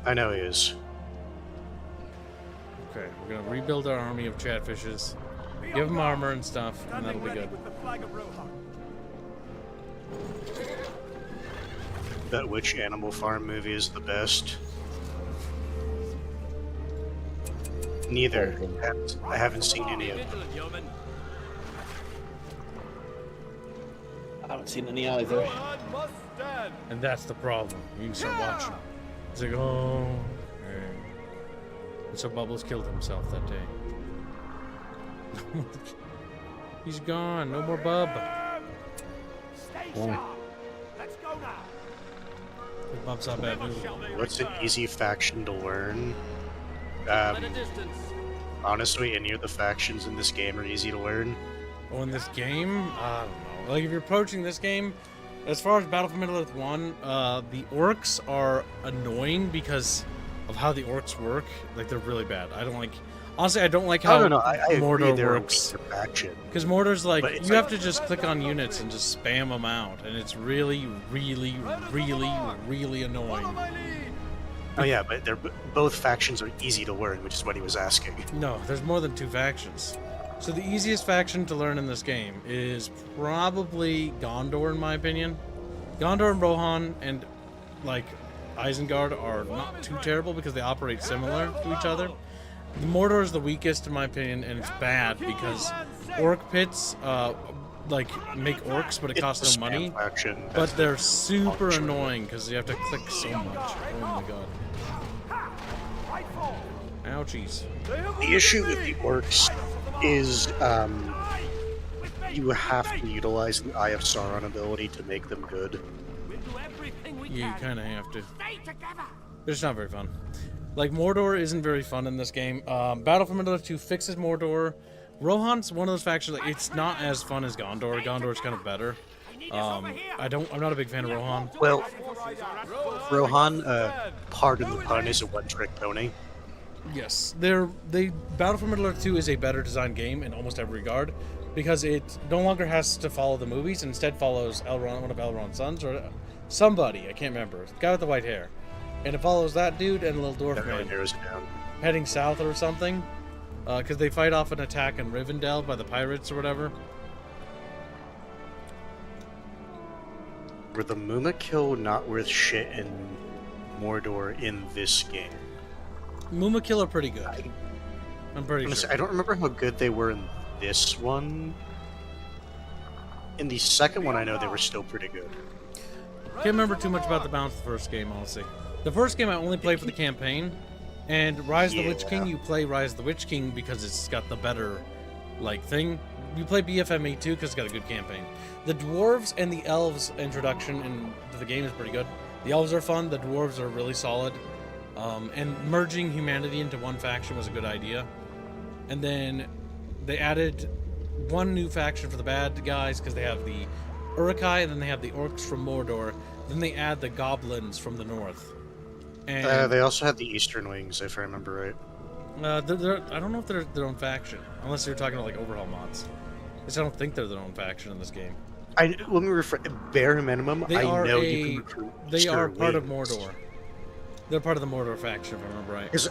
I know he is. Okay, we're gonna rebuild our army of chatfishes. Be Give on them guard. armor and stuff, and that'll Standing be ready good. with the flag of Rohan. Bet which Animal Farm movie is the best? Neither. I haven't seen any of them. Vigilant, yeoman. I haven't seen any either. Rohan must stand. And that's the problem. You can start watching. It's like, oh. Okay. And so Bubbles killed himself that day. He's gone. No more Bub. Stay Why? sharp. Let's go now. Bub's not bad movie. What's an easy faction to learn? At a distance. Honestly, any of the factions in this game are easy to learn. Oh, in this game? I don't know. Like, if you're approaching this game, as far as Battle for Middle-earth 1, the orcs are annoying because of how the orcs work. Like, they're really bad. I don't like... Honestly, I don't like how I don't know. I agree Mordor they're works. a faction. Because Mordor's like, But it's you like- have to just click on units and just spam them out. And it's really, really, really, really Follow annoying. my lead. Oh yeah, but both factions are easy to learn, which is what he was asking. No, there's more than 2 factions. So the easiest faction to learn in this game is probably Gondor, in my opinion. Gondor and Rohan and, like, Isengard are not too terrible because they operate similar to each other. The Mordor is the weakest, in my opinion, and it's bad because orc pits, like, make orcs, but it costs It's a no money. spam faction. But they're super annoying because you have to click so much. Oh my god. Right forward. Ouchies. The issue with the orcs is you have to utilize the Eye of Sauron ability to make them good. We'll do everything we You can. kind of have to. Stay together. But it's not very fun. Like, Mordor isn't very fun in this game. Battle for Middle-earth 2 fixes Mordor. Rohan's one of those factions, like, it's not as fun as Gondor. Gondor's kind of better. I'm not a big fan of Rohan. Well, Rohan, pardon the pun, is a one-trick pony. Yes, Battle for Middle-earth 2 is a better designed game in almost every regard because it no longer has to follow the movies, instead follows Elrond, one of Elrond's sons, or somebody, I can't remember, the guy with the white hair. And it follows that dude and a little dwarf That really man narrows it down. heading south or something, because they fight off an attack in Rivendell by the pirates or whatever. Were the Mumakil not worth shit in Mordor in this game? Mumakil are pretty good. I'm pretty Honestly, sure. I don't remember how good they were in this one. In the second one, I know they were still pretty good. Can't remember too much about the balance of the first game, honestly. The first game I only played for the campaign, and Rise of the Witch King, you play Rise of the Witch King because it's got the better, like, thing. You play BFME too because it's got a good campaign. The dwarves and the elves introduction into the game is pretty good. The elves are fun, the dwarves are really solid. And merging humanity into one faction was a good idea. And then they added one new faction for the bad guys because they have the Uruk-hai, and then they have the orcs from Mordor. Then they add the goblins from the north. And They also had the Eastern Wings, if I remember right. I don't know if they're their own faction, unless you're talking about like overhaul mods. I don't think they're their own faction in this game. Let me rephrase. Bare minimum, They I are know you can recruit. They are Eastern part of Wings. Mordor. They're part of the Mordor faction, if I remember right. Because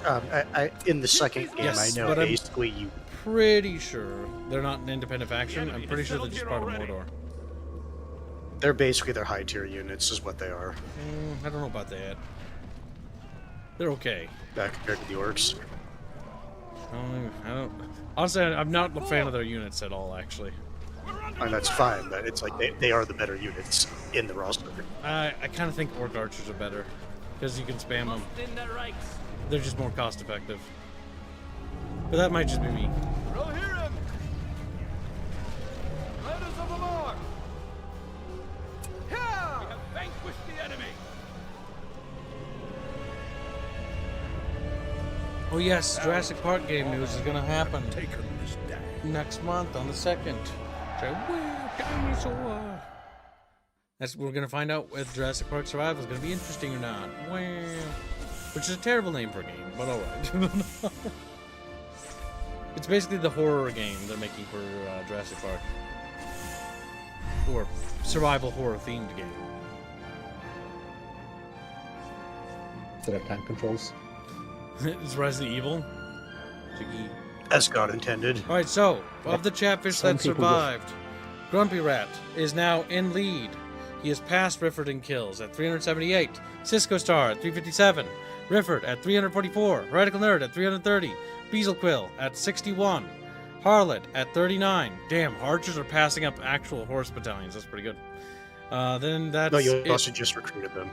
in the second game, Yes, I know but I'm- basically you. Pretty sure they're not an independent faction. I'm pretty sure they're just part of Mordor. They're basically their high tier units, is what they are. I don't know about that. They're okay. Compared to the orcs. I don't. Honestly, I'm not a fan of their units at all. Actually, And that's fine, but it's like they are the better units in the roster. I kind of think orc archers are better because you can spam them. They're just more cost effective. But that might just be me. Rohirrim! Riders of the Mark! Here! We have vanquished the enemy! Oh yes, Jurassic Park game news is gonna happen Taken this day. next month on the 2nd. Dinosaur. We're gonna find out if Jurassic Park Survival is gonna be interesting or not. Which is a terrible name for a game, but alright. It's basically the horror game they're making for Jurassic Park. Or survival horror themed game. Does it have tank controls? It's Resident Evil. Jiggy. As God intended. Alright, so, of the Chatfish Some that people survived, Grumpy Rat is now in lead. He has passed Rifford in kills at 378, Cisco Star at 357, Rifford at 344, Radical Nerd at 330, Beazelquill at 61, Harlot at 39. Damn, archers are passing up actual horse battalions. That's pretty good. Then that's No, you it. also just recruited them.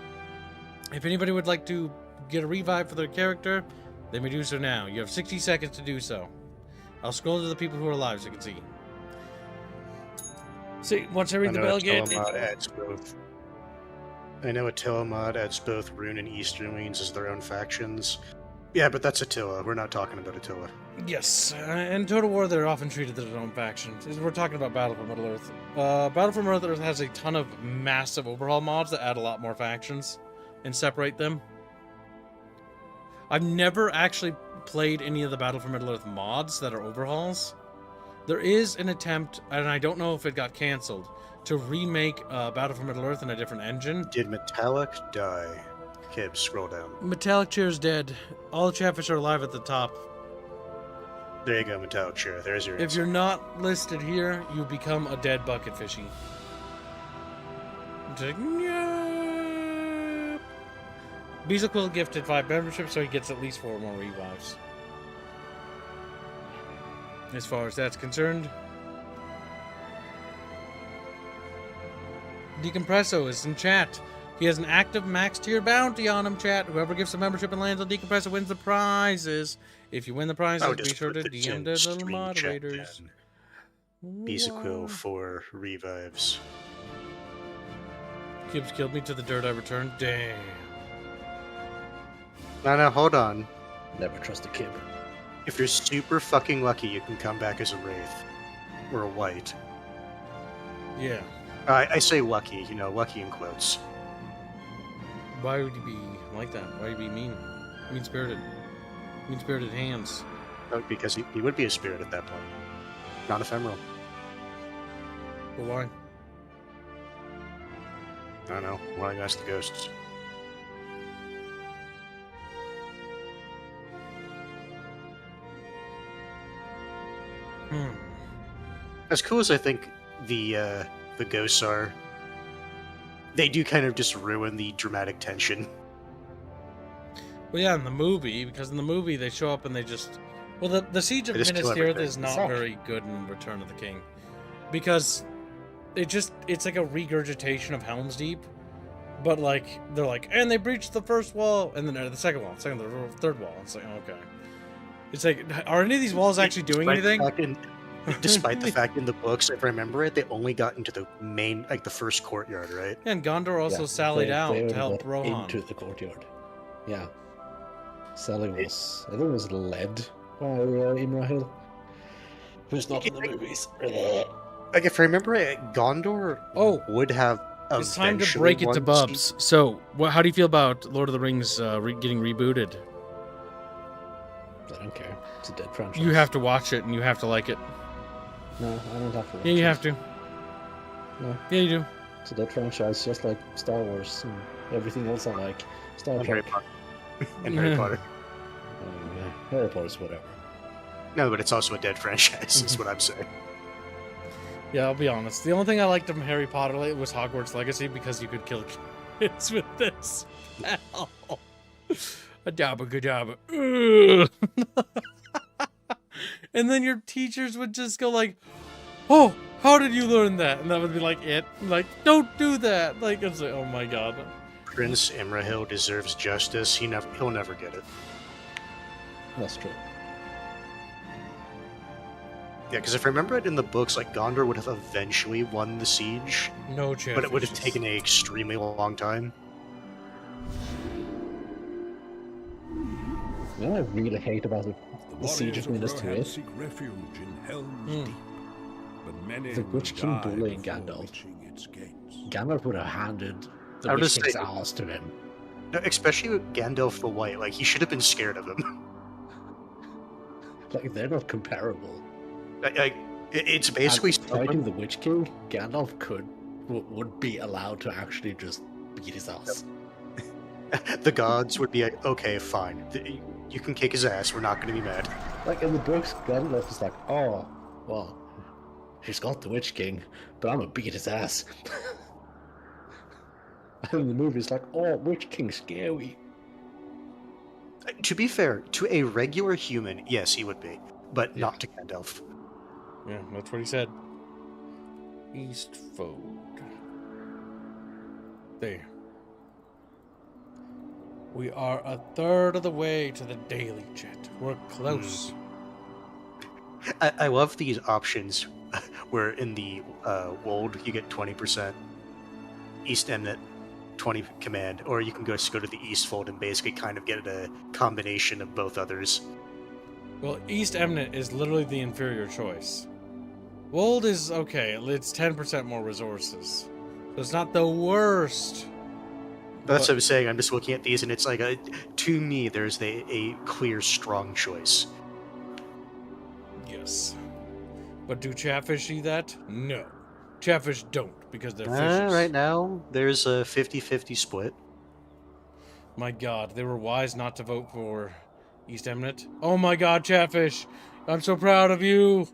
If anybody would like to get a revive for their character, they may do so now. You have 60 seconds to do so. I'll scroll to the people who are alive so you can see. See, once I read the bell again. I know Attila mod adds both Rune and Eastern Wings as their own factions. Yeah, but that's Attila. We're not talking about Attila. Yes, in Total War, they're often treated as their own factions. We're talking about Battle for Middle-earth. Battle for Middle-earth has a ton of massive overhaul mods that add a lot more factions and separate them. I've never actually played any of the Battle for Middle-earth mods that are overhauls. There is an attempt, and I don't know if it got canceled, to remake Battle for Middle-earth in a different engine. Did Metallic die? Kib, scroll down. Metallic Chair's dead. All the Chatfish are alive at the top. There you go, Metallic Chair. There's your If answer. you're not listed here, you become a dead bucket fishy. It's like, no. Beazelquill gifted 5 memberships, so he gets at least 4 more revives. As far as that's concerned. Decompresso is in chat. He has an active max tier bounty on him, chat. Whoever gives a membership and lands on Decompresso wins the prizes. If you win the prizes, I'll be just sure to put the DM the little screen chat moderators. then. Beazelquill for revives. Gibbs killed me to the dirt I returned. Damn. No, hold on. Never trust a kid. If you're super fucking lucky, you can come back as a Wraith. Or a White. Yeah. I say lucky, lucky in quotes. Why would you be like that? Why would you be mean? Mean-spirited. Mean-spirited hands. Oh, because he would be a spirit at that point. Not ephemeral. But why? I don't know. Why don't you ask the ghosts? As cool as I think the ghosts are, they do kind of just ruin the dramatic tension. Well, yeah, in the movie, because in the movie they show up and they Well, the Siege of They just kill Minas Tirith everything. is not Exactly. very good in Return of the King. Because it's like a regurgitation of Helms Deep. But, like, they're like, and they breached the first wall, and then the second wall, the third wall. It's like, okay. It's like, are any of these walls actually doing anything? Despite the fact in the books, if I remember it, they only got into the main, like the first courtyard, right? And Gondor also Yeah, sallied out they to help got Rohan. into the courtyard. Yeah. Sally was, I think it was led by Imrahil, who's not in the movies. Like, if I remember it, Gondor would have It's time to eventually break it to won Bubs. So, how do you feel about Lord of the Rings getting rebooted? I don't care. It's a dead franchise. You have to watch it, and you have to like it. No, I don't have to. Yeah, you have to. No. Yeah, you do. It's a dead franchise, just like Star Wars and everything else I like. Star And Harry Trek. Potter. And Harry Potter. Harry Potter's whatever. No, but it's also a dead franchise, is what I'm saying. Yeah, I'll be honest. The only thing I liked from Harry Potter was Hogwarts Legacy because you could kill kids with this spell. Adabba gadabba. And then your teachers would just go like, "Oh, how did you learn that?" And that would be like it. Like, don't do that. Like, it's like, oh my god. Prince Imrahil deserves justice. He'll never get it. That's true. Yeah, because if I remember it in the books, like Gondor would have eventually won the siege, No chance. but it would have taken an extremely long time. You know what I really hate about it? The The Siege of warriors Minas Rohan Tirith. seek refuge in Helms Deep, but many The will Witch King die bullying before Gandalf. reaching its gates. Gandalf would have handed the I would Witch just King's say- ass to him. No, especially with Gandalf the White, like he should have been scared of him. Like, they're not comparable. It's basically And fighting the Witch King, Gandalf would be allowed to actually just beat his ass. the gods would be like, okay, fine, you can kick his ass. We're not going to be mad. Like in the books, Gandalf is like, oh, well, he's got the Witch King, but I'm gonna beat his ass. And the movie's like, oh, Witch King's scary. To be fair, to a regular human, yes, he would be, but not to Gandalf. Yeah, that's what he said. Eastfold. There. We are a third of the way to the daily jet. We're close. I love these options where in the Wold you get 20%, East Emnet 20 command, or you can go to the Eastfold and basically kind of get a combination of both others. Well, East Emnet is literally the inferior choice. Wold is okay. It's 10% more resources. So it's not the worst. That's But- what I'm saying. I'm just looking at these, and it's like, to me, there's a clear, strong choice. Yes. But do Chatfish see that? No. Chatfish don't, because they're fishes. Right now, there's a 50-50 split. My god, they were wise not to vote for East Emnet. Oh my god, Chatfish! I'm so proud of you!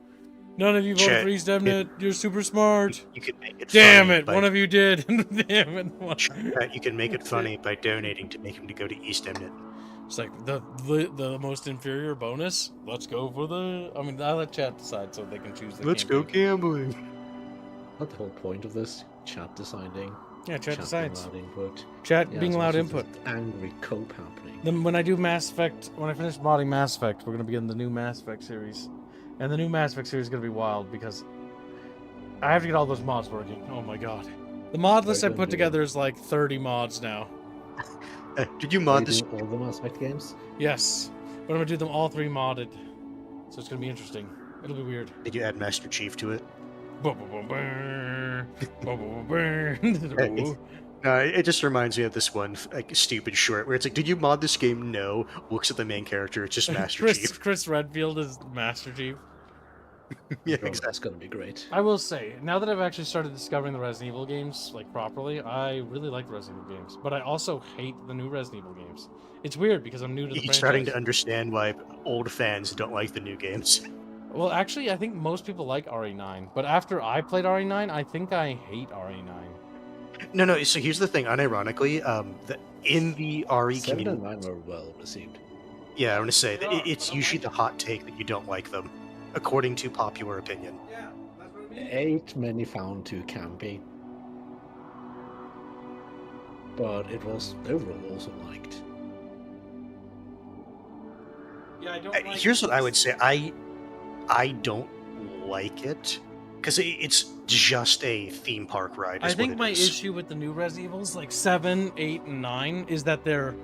None of you voted Chat, for East Emnet. You're super smart. You can make it Damn funny it! by- One of you did. Damn it! One. You can make it funny by donating to make him to go to East Emnet. It's like the most inferior bonus. Let's go for the. I mean, I let chat decide so they can choose. The Let's go campaign. gambling. Not the whole point of this. Chat deciding. Yeah, chat being decides. allowed input. Chat Yeah, being so allowed it's input. just angry cope happening. Then when I do Mass Effect, when I finish modding Mass Effect, we're gonna begin the new Mass Effect series, and the new Mass Effect series is gonna be wild because I have to get all those mods working. Oh my god, the mod list I Very put good. together is like 30 mods now. Did you Are mod you this? doing all the Mass Effect games? Yes, but I'm gonna do them all 3 modded, so it's gonna be interesting. It'll be weird. Did you add Master Chief to it? It just reminds me of this one like stupid short where it's like, did you mod this game? No. Looks at the main character, it's just Master Chief. Chris Redfield is Master Chief. Yeah, Oh, exactly. That's gonna be great. I will say, now that I've actually started discovering the Resident Evil games like properly, I really like the Resident Evil games. But I also hate the new Resident Evil games. It's weird because I'm new to the He's franchise. starting to understand why old fans don't like the new games. Well, actually, I think most people like RE9. But after I played RE9, I think I hate RE9. No. So here's the thing. Unironically, in the RE 7 and community, 9 were well received. Yeah, I'm gonna say that it's usually the hot take that you don't like them, according to popular opinion. Yeah, that's what I mean. Ain't many found too campy. But it was overall also liked. Yeah, I don't like Here's what I would say. I don't like it because it's just a theme park ride. I Is think what my it is. issue with the new Resident Evils, like 7, 8, and 9, is that they're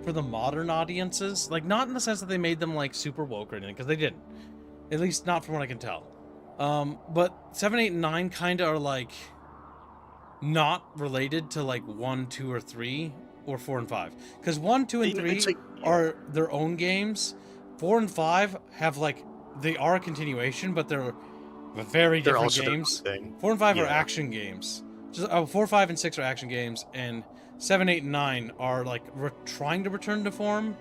for the modern audiences. Like, not in the sense that they made them, like, super woke or anything, because they didn't. At least not from what I can tell. But 7, 8, and 9 kind of are, like, not related to, like, 1, 2, or 3, or 4 and 5. Because 1, 2, and 3 It's like- are their own games. 4 and 5 have, like, they are a continuation, but they're very They're different also their own games. thing. 4 and 5 are Yeah. action games. Just 4, 5, and 6 are action games, and 7, 8, and 9 are like trying to return to form,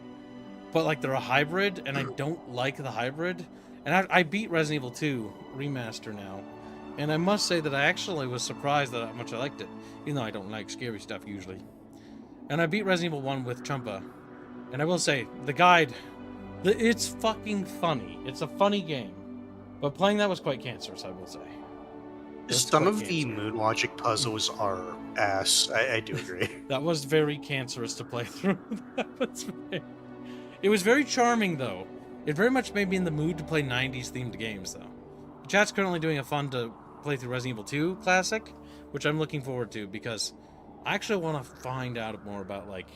but like they're a hybrid, and I don't like the hybrid. And I beat Resident Evil 2 remaster now, and I must say that I actually was surprised at how much I liked it, even though I don't like scary stuff usually. And I beat Resident Evil 1 with Champa, and I will say the guide, it's fucking funny. It's a funny game, but playing that was quite cancerous, I will say. It's Some quite of the cancerous. moon logic puzzles are ass. I do agree. That was very cancerous to play through. It was very charming, though. It very much made me in the mood to play 90s themed games, though. The chat's currently doing a fun to play through Resident Evil 2 Classic, which I'm looking forward to because I actually want to find out more about like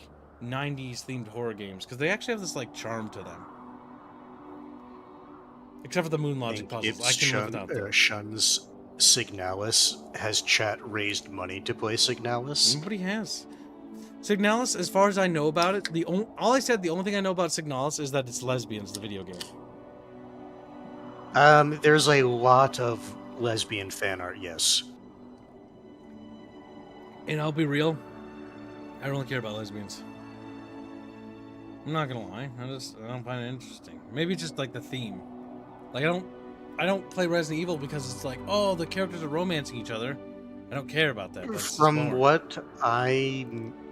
90s themed horror games because they actually have this like charm to them. Except for the moon logic puzzles, I can live without them. Shun's Signalis. Has chat raised money to play Signalis? Nobody has. Signalis, as far as I know about it, the only thing I know about Signalis is that it's Lesbians, the video game. There's a lot of lesbian fan art, yes. And I'll be real, I don't really care about lesbians. I'm not gonna lie, I don't find it interesting. Maybe it's just like the theme. Like I don't play Resident Evil because it's like, oh, the characters are romancing each other. I don't care about that. That's just From boring. what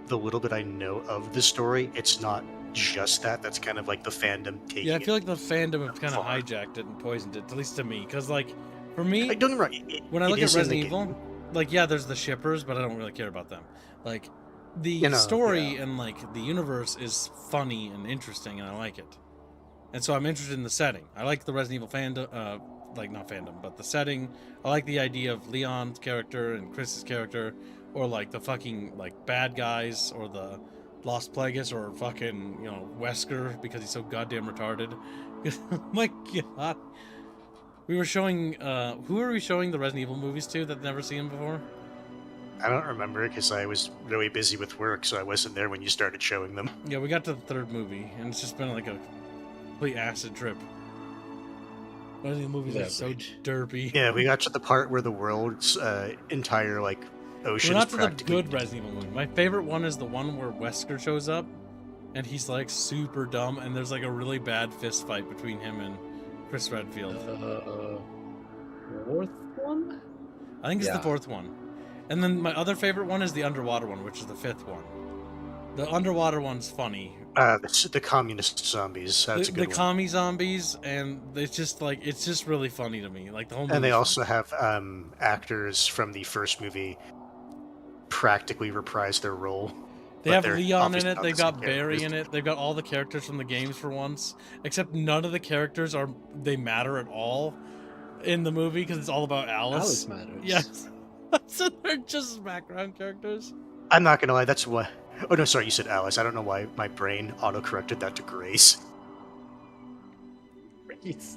the little bit I know of the story, it's not just that. That's kind of like the fandom taking Yeah, I feel it. like the fandom have kind of far. hijacked it and poisoned it, at least to me. Because like, for me, Don't get me wrong. when I it look at is in the Resident game. Evil, like, yeah, there's the shippers, but I don't really care about them. Like, the You know, story yeah. and, like, the universe is funny and interesting, and I like it. And so I'm interested in the setting. I like the Resident Evil fandom, like, not fandom, but the setting. I like the idea of Leon's character and Chris's character, or, like, the fucking, like, bad guys, or the Lost Plagueis, or fucking, you know, Wesker, because he's so goddamn retarded. Oh my god. We were showing, who were we showing the Resident Evil movies to that never seen them before? I don't remember because I was really busy with work, so I wasn't there when you started showing them. Yeah, we got to the third movie, and it's just been like a complete acid trip. Resident Evil movies are so Leverage. derpy. Yeah, we got to the part where the world's entire like ocean We're not is to the practically good Resident Evil movie. My favorite one is the one where Wesker shows up, and he's like super dumb, and there's like a really bad fist fight between him and Chris Redfield. Fourth one? I think it's the yeah. fourth one. And then my other favorite one is the underwater one, which is the fifth one. The underwater one's funny. the communist zombies. That's a The good one. commie zombies, and it's just really funny to me. Like the whole movie. And they also have actors from the first movie practically reprise their role. They but have they're Leon in obviously it. not They've the same got Barry in characters. it. They've got all the characters from the games for once, except none of the characters they matter at all in the movie because it's all about Alice. Alice matters. Yes, so they're just background characters. I'm not gonna lie, that's what. Oh no, sorry, you said Alice. I don't know why my brain auto-corrected that to Grace. Grace.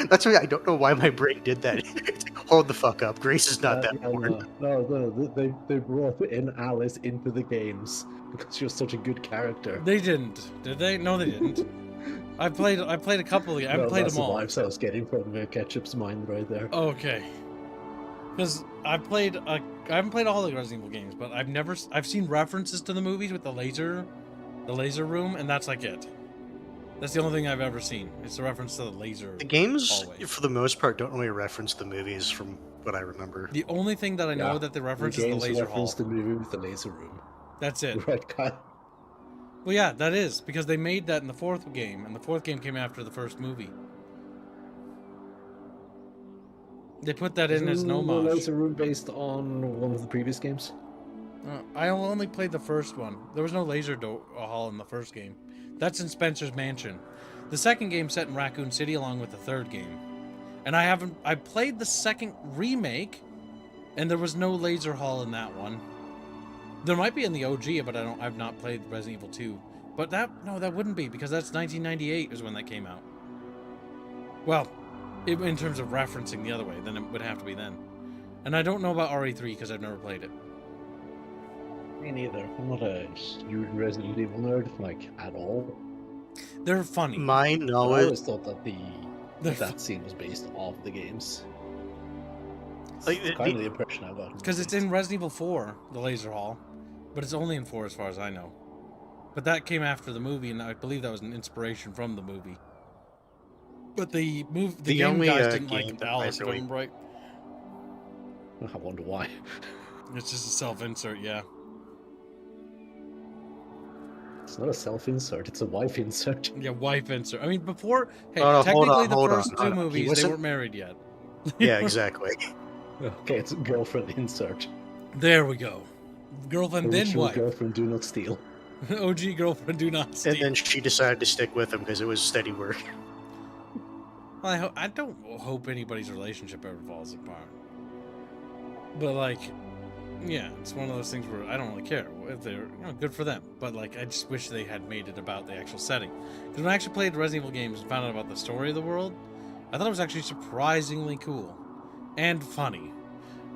That's why I don't know why my brain did that. It's like, hold the fuck up. Grace is not that important. No, they brought in Alice into the games because she was such a good character. They didn't, did they? No, they didn't. I played a couple of. I haven't played that's them all. the vibes I was getting from Ketchup's mind right there. Okay. Because I haven't played all the Resident Evil games, but I've seen references to the movies with the laser room, and that's like it. That's the only thing I've ever seen. It's a reference to the laser. The games, Always. for the most part, don't really reference the movies from what I remember. The only thing that I know Yeah. that they reference the is the games laser hall. reference the movie with the laser room. That's it. Right, Kyle? Well, yeah, that is because they made that in the fourth game, and the fourth game came after the first movie. They put that in as an Isn't the homage. laser room based on one of the previous games? I only played the first one. There was no laser hall in the first game. That's in Spencer's Mansion. The second game set in Raccoon City along with the third game. And I played the second remake, and there was no laser hall in that one. There might be in the OG, but I've not played Resident Evil 2. But that wouldn't be, because that's 1998 is when that came out. Well, in terms of referencing the other way, then it would have to be then. And I don't know about RE3 because I've never played it. Me neither. I'm not a huge Resident Evil nerd, like, at all. They're funny. My I knowledge. always thought that that scene was based off the games. Like, It's kind of the impression I got. Because it's in Resident Evil 4, the laser hall. But it's only in 4 as far as I know. But that came after the movie, and I believe that was an inspiration from the movie. But the game only, guys didn't game like that Alice I really- right? I wonder why. It's just a self-insert, yeah. It's not a self-insert, it's a wife insert. Yeah, wife insert. I mean, before... Hey, Oh, no, technically hold the on, first hold two on. He movies, they wasn't- weren't married yet. Yeah, exactly. Okay, it's a girlfriend insert. There we go. Girlfriend, then Original wife. girlfriend, do not steal. OG girlfriend, do not steal. And then she decided to stick with him because it was steady work. Well, I don't hope anybody's relationship ever falls apart. But, like, yeah, it's one of those things where I don't really care. If they're, good for them. But, like, I just wish they had made it about the actual setting. Because when I actually played the Resident Evil games and found out about the story of the world, I thought it was actually surprisingly cool. And funny.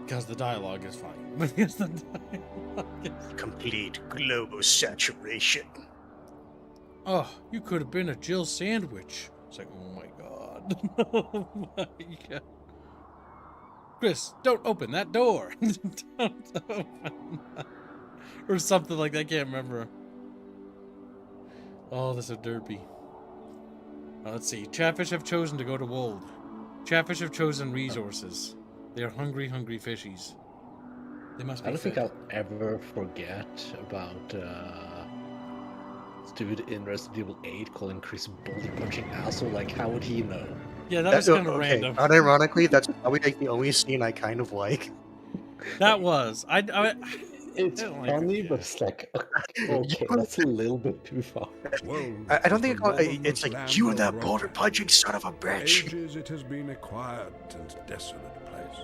Because the dialogue is funny. Because the dialogue is... Complete global saturation. Oh, you could have been a Jill sandwich. It's like, oh my god. Oh my god. Chris, don't open that door. Don't open that. Or something like that. I can't remember. Oh, this is derpy. Let's see. Chatfish have chosen to go to Wold. Chatfish have chosen resources. They are hungry, hungry fishies. They must be I don't think fed. I'll ever forget about this dude in Resident Evil 8 calling Chris boulder punching asshole. Like, how would he know? Yeah, that was kind of random. Unironically, that's probably like the only scene I kind of like. That was. It's I don't like funny, it, but it's like, okay, that's a little bit too far. I don't think it's like, you and that boulder punching son of a bitch. Ages it has been a quiet and desolate place.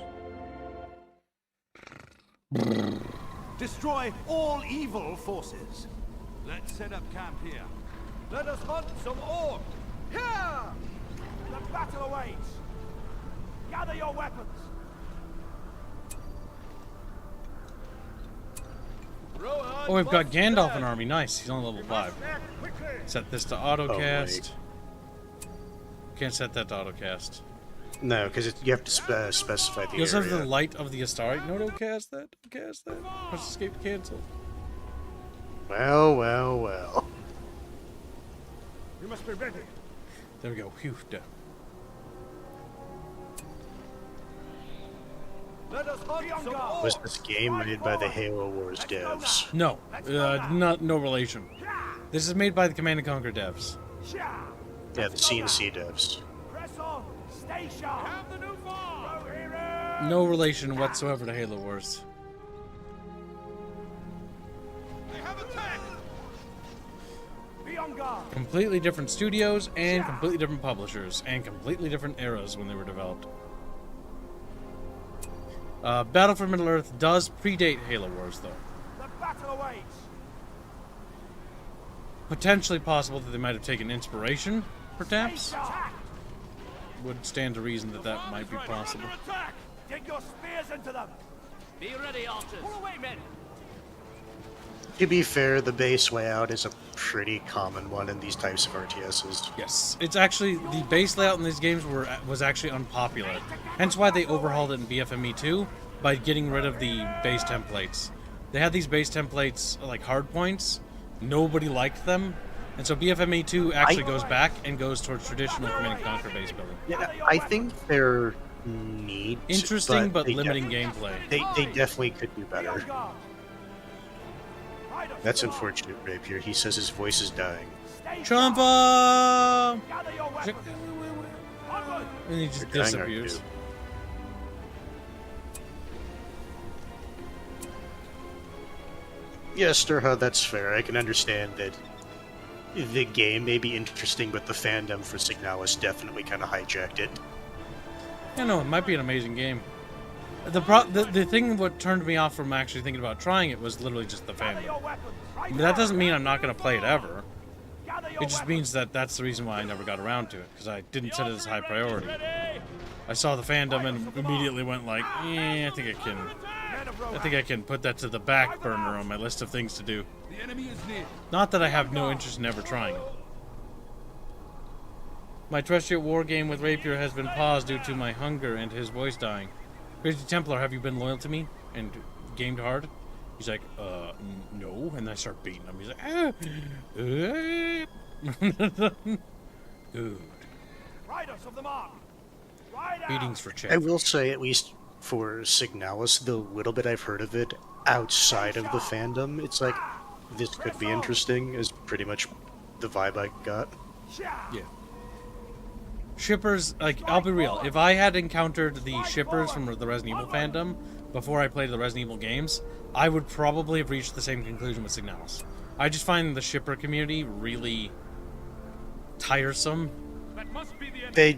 Destroy all evil forces. Let's set up camp here. Let us hunt some orc. Here! The battle awaits. Gather your weapons. Rohan Oh, we've got must Gandalf in stand. army. Nice. He's on level 5. Act quickly. Set this to autocast. Can't set that to autocast. No, because you have to specify the You also area. have the light of the Astari. No, don't cast that. Don't cast that. Press escape to cancel. Well, well, well. You must be ready. There we go. Phew. Duh. Let us hunt Be on some guard. orc. Was this game made by the Halo Wars devs? No. No relation. This is made by the Command & Conquer devs. Yeah. Yeah, the CNC devs. Press on. Stay sharp. Have the new farm. Go hero. No relation whatsoever to Halo Wars. They have attacked. Be on guard. Completely different studios and completely different publishers and completely different eras when they were developed. Battle for Middle-earth does predate Halo Wars, though. The battle awaits. Potentially possible that they might have taken inspiration, Stay perhaps. sharp. Would stand to reason that that might be Farm is right possible. under attack. Dig your spears into them. Be ready, archers. Pull away, men. To be fair, the base layout is a pretty common one in these types of RTSs. Yes, it's actually the base layout in these games was actually unpopular. Hence why they overhauled it in BFME 2 by getting rid of the base templates. They had these base templates like hardpoints. Nobody liked them, and so BFME 2 actually goes back and goes towards traditional Command & Conquer base building. Yeah, I think they're neat. Interesting, but they limiting gameplay. They definitely could do Be better. on guard. Riders. That's unfortunate, Rapier. He says his voice is dying. Stay Trump sharp. him! Gather your weapons. Onward. And he just You're dying, aren't disappears. you? Yeah, Sturha, that's fair. I can understand that the game may be interesting, but the fandom for Signalis definitely kind of hijacked it. Yeah, no, it might be an amazing game. The thing what turned me off from actually thinking about trying it was literally just the Gather fandom. your weapons. Right But that now. doesn't mean I'm not going to play it ever. Gather your It just weapons. means that that's the reason why I never got around to it, because I didn't set it as high priority. I saw the fandom and immediately went like, I think Men of Rohan. I think I can put that to the back burner on my list of things to do. The enemy is near. Not that I have no interest in ever trying it. My terrestrial war game with Rapier has been paused due to my hunger and his voice dying. Crazy Templar, have you been loyal to me and gamed hard? He's like, no. And I start beating him. He's like, Good. Riders of the mark. Ride out. Beatings for I chat. will say, at least for Signalis, the little bit I've heard of it outside of the fandom, it's like, this could be interesting, is pretty much the vibe I got. Yeah. Shippers, like, I'll be real. If I had encountered the shippers from the Resident Evil fandom before I played the Resident Evil games, I would probably have reached the same conclusion with Signalis. I just find the shipper community really tiresome. That must be the enemy.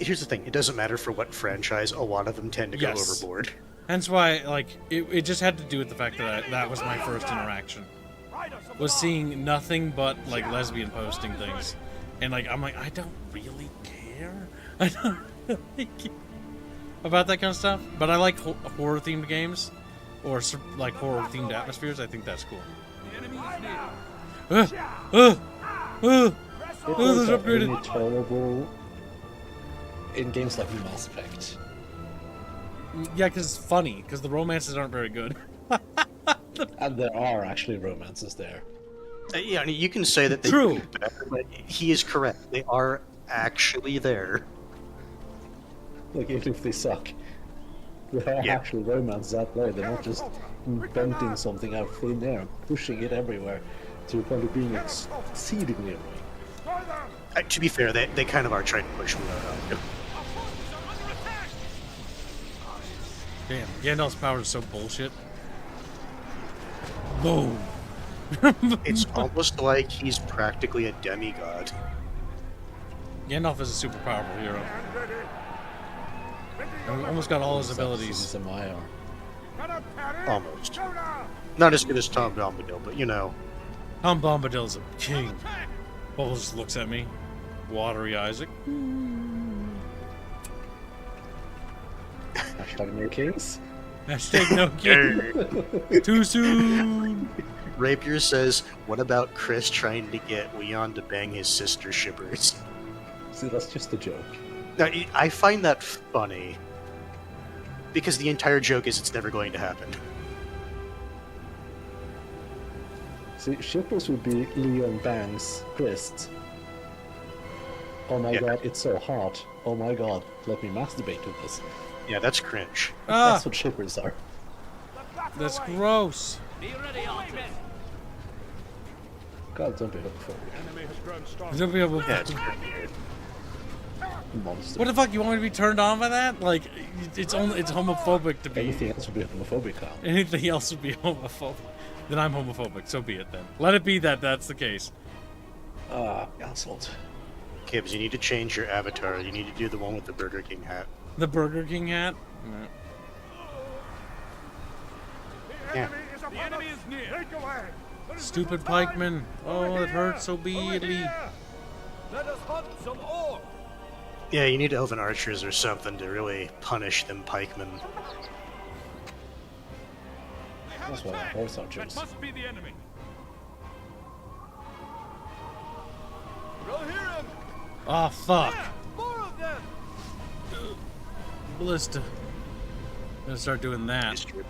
Here's the thing, it doesn't matter for what franchise, a lot of them tend to go Yes. overboard. Hence why, like, it just had to do with the fact that that was my first interaction. Riders of the Was mark. seeing nothing but, like, lesbian posting things. And, like, I'm like, I don't really care. I don't really care about that kind of stuff. But I like horror-themed games. Or, like, horror-themed atmospheres. I think that's cool. The enemy is near. This They're upgraded. only tolerable in games like Mass Effect. Yeah, because it's funny. Because the romances aren't very good. And there are actually romances there. Yeah, I mean, you can say that they True. could be better, but he is correct. They are actually there. Like, even if they suck, there are Yeah. actually romances out there. They're not just inventing something out of thin air and pushing it everywhere to the point of being exceedingly annoying. To be fair, they kind of are trying to push me around. Damn, Gandalf's power is so bullshit. Boom. It's almost like he's practically a demigod. Gandalf is a super powerful hero. And we almost got all his He's abilities. a Maiar. Almost. Not as good as Tom Bombadil, but you know. Tom Bombadil's a king. Bubbles just looks at me. Watery Isaac. Hashtag no kings. Hashtag no king. Too soon. Rapier says, what about Chris trying to get Leon to bang his sister shippers? See, that's just a joke. Now, I find that funny. Because the entire joke is it's never going to happen. See, shippers would be Leon Bangs, Chris. Oh my Yeah. god, it's so hot. Oh my god, let me masturbate to this. Yeah, that's cringe. Ah, That's what shippers are. that's gross. Be ready, Ultimate. God, don't be homophobic. Enemy has grown strong. Don't be able- Yeah, it's pretty weird. Monster. What the fuck? You want me to be turned on by that? Like, it's homophobic to be. Anything else would be homophobic now. Anything else would be homophobic. Then I'm homophobic. So be it. Then let it be that that's the case. Cancelled. Kibbs, you need to change your avatar. You need to do the one with the Burger King hat. The Burger King hat. Yeah. The enemy is near. Take away. Stupid pikeman. Oh, it hurts so badly. Let us hunt some orc. Yeah, you need elven archers or something to really punish them pikemen. That's why I horse That archers. must be the enemy. We'll hear him. Oh fuck. More of them. Ballista. Gonna start doing that. History.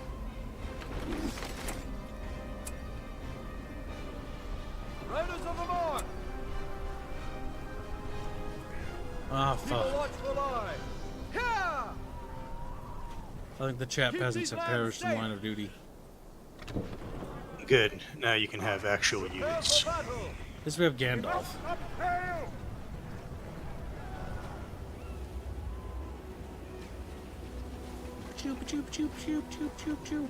Riders of the mark. Oh Keep a fuck. watchful eye. Yeah. I think the chat Keep peasants these have lands perished in safe. line of duty. Good. Now you can have actual Prepare units. for battle! At least we have Gandalf. Choop, choop, choop, choop, choop, choop, choop.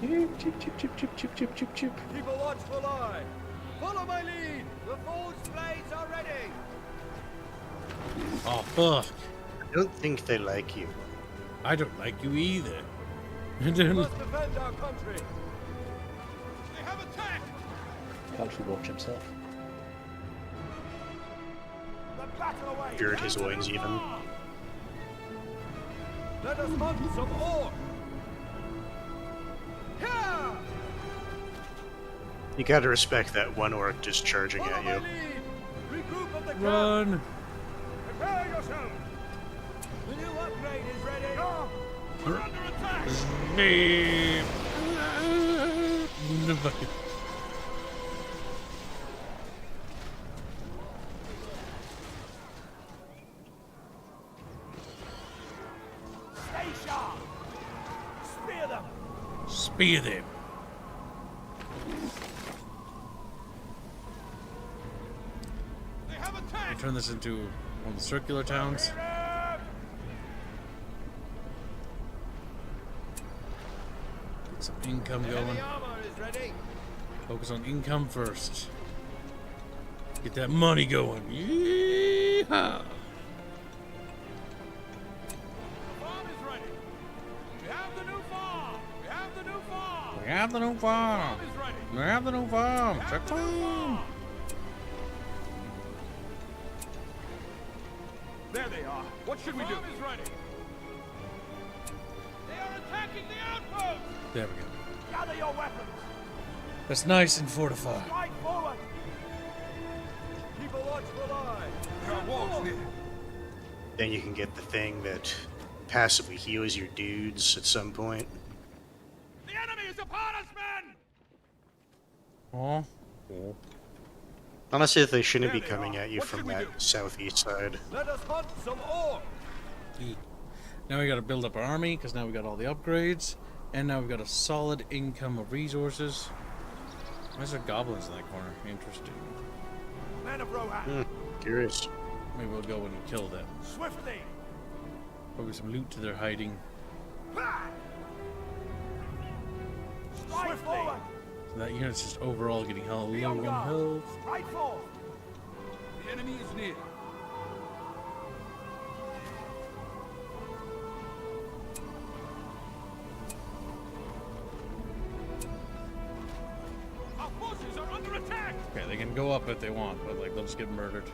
Chip, chip, chip, chip, chip, chip, chip, chip. Keep a watchful eye! Follow my lead! The forged blades are ready! Oh, fuck. I don't think they like you. I don't like you either. We must defend our country! They have attacked! Country watch himself. The battle away. Feared his wings even. Let us hunt some orc! Here! You gotta respect that one orc just charging Follow at my you. lead! Regroup at the camp! Run! Prepare yourself! The new upgrade is ready! We're under attack! Snake. Stay sharp. Spear them. Spear them. They have I attacked! turn this into one of the circular towns. Get some income going. Heavy armor is ready! Focus on income first. Get that money going. Yeehaw! The farm is ready! We have the new farm! We have the new farm! We have the new farm. Farm is ready! We have the new farm. We have Check the new farm. farm! There they are! What should we do? The farm is ready! They are attacking the outpost! There we go. Gather your weapons. That's nice and fortified. Strike forward. Keep a watchful eye! There are wolves near! Then you can get the thing that passively heals your dudes at some point. The enemy is upon us, men! Oh. Honestly, they shouldn't be There they coming are. at you What from should we that do? southeast side. Let us hunt some orc! Now we gotta build up our army, because now we got all the upgrades. And now we've got a solid income of resources. Why is there goblins in that corner? Interesting. Men of Rohan. Curious. Maybe we'll go and kill them. Swiftly. Probably some loot to their hiding. Strike forward. So that unit's just overall getting hell Be low on on guard. health. Strike forth. The enemy is near! Our forces are under attack! Okay, they can go up if they want, but like they'll just get murdered.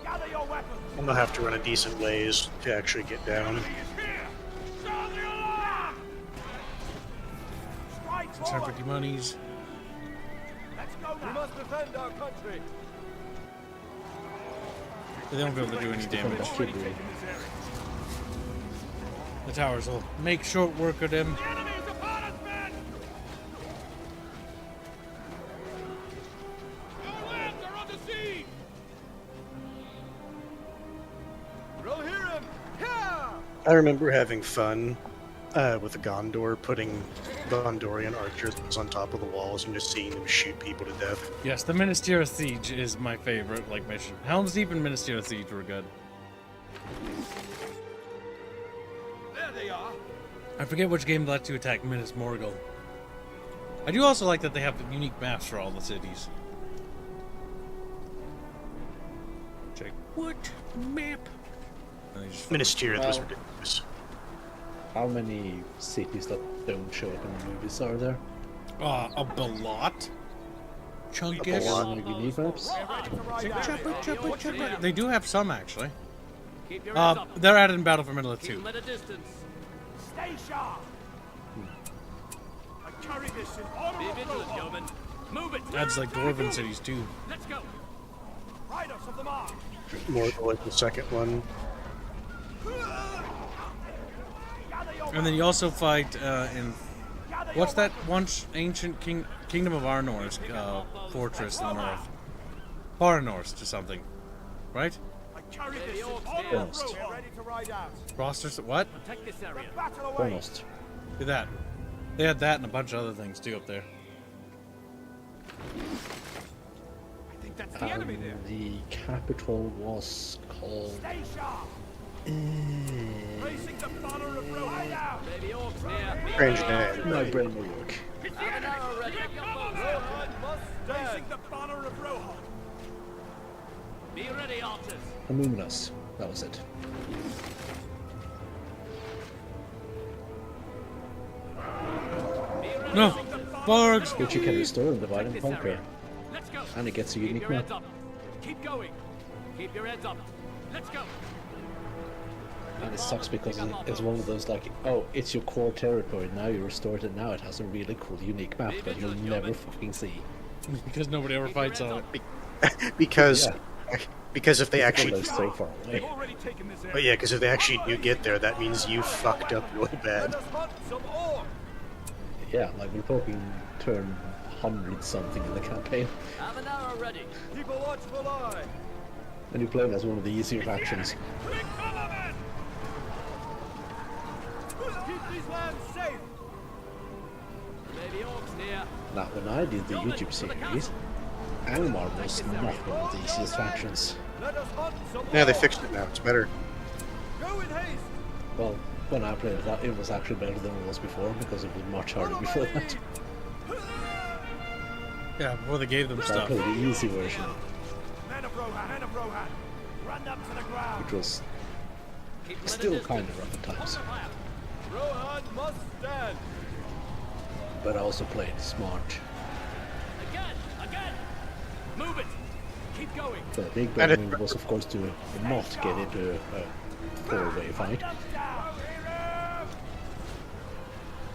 Gather your weapons. And they'll have to run a decent ways to actually get down. He is here! Sound the alarm! Strike It's time for forward. the monies. Let's go We now. must defend our country! But they won't be able to do any damage. Already taken this area! The towers will make short work of them. The enemy is upon us, men! Our lands are under siege! We'll hear him! Here! I remember having fun with the Gondor, putting Gondorian archers on top of the walls and just seeing them shoot people to death. Yes, the Ministerial Siege is my favorite like mission. Helms Deep and Ministerial Siege were good. There they are! I forget which game lets you attack Minas Morgul. I do also like that they have unique maps for all the cities. Check what map? And they just- Ministerial was Well- ridiculous. How many cities that don't show up in the movies are there? a lot. Chunkish. lot. Or maybe need maps? Chopper, chopper, chopper. They do have some actually. Keep your heads up. They're added in Battle for Middle Earth Keep 2. them at a distance. Stay sharp. I carry this in honor Be of vigilant, Rohan. yeoman. Move it. Adds like Dwarven cities too. Let's go. Riders of the mark. More like the second one. Gather your And then you also fight in Gather your what's that once ancient Kingdom of Arnor's fortress in the north? Farnorst or something, right? I carry this in orcs honor here. of Rohan. Ready to ride out. Rosters, what? Protect this area. Battle away. Almost. Do that. They had that and a bunch of other things too up there. I think that's the enemy there. The capital was called. Stay sharp. Racing the banner of Rohan. Maybe orcs near. Strange name. My brain will work. Have an arrow ready. Rohan must stand. Racing the banner of Rohan. Be ready, archers. Amuminous. That was it. No! Bargs! Which you can restore and divide and conquer. Let's go. And it gets a Keep unique your map. heads up. Keep going. Keep your heads up. Let's go. And it sucks because it's one of those like, oh, it's your core territory, now you restore it and now it has a really cool unique map that you'll never fucking see. Because nobody ever fights on it. because Yeah. because if they actually Although it's so far away. They've already taken this area. but yeah, because if they actually do get there, that means you fucked up really bad. Let us hunt some orcs. Yeah, like we're talking turn 100 something in the campaign. Have an arrow ready. Keep a watchful eye. And you play it as one of the easier factions. Keep these lands safe. Maybe orcs near. Now, when I did the YouTube series, Angmar was not one of the easiest factions. Let us hunt some Yeah, they orcs. fixed it now. It's better. Go in haste. Well, when I played that, it was actually better than it was before because it was much harder before that. Yeah, before they gave them I stuff. played the easy version, Men of Rohan, men of Rohan. Run them to the ground. which was Keep them at a still distance. kind of rough at times. Fire. Rohan must stand. But I also played smart. Again. Move it. Keep going. The big And it- problem was, of course, to not get into a four-way fight. I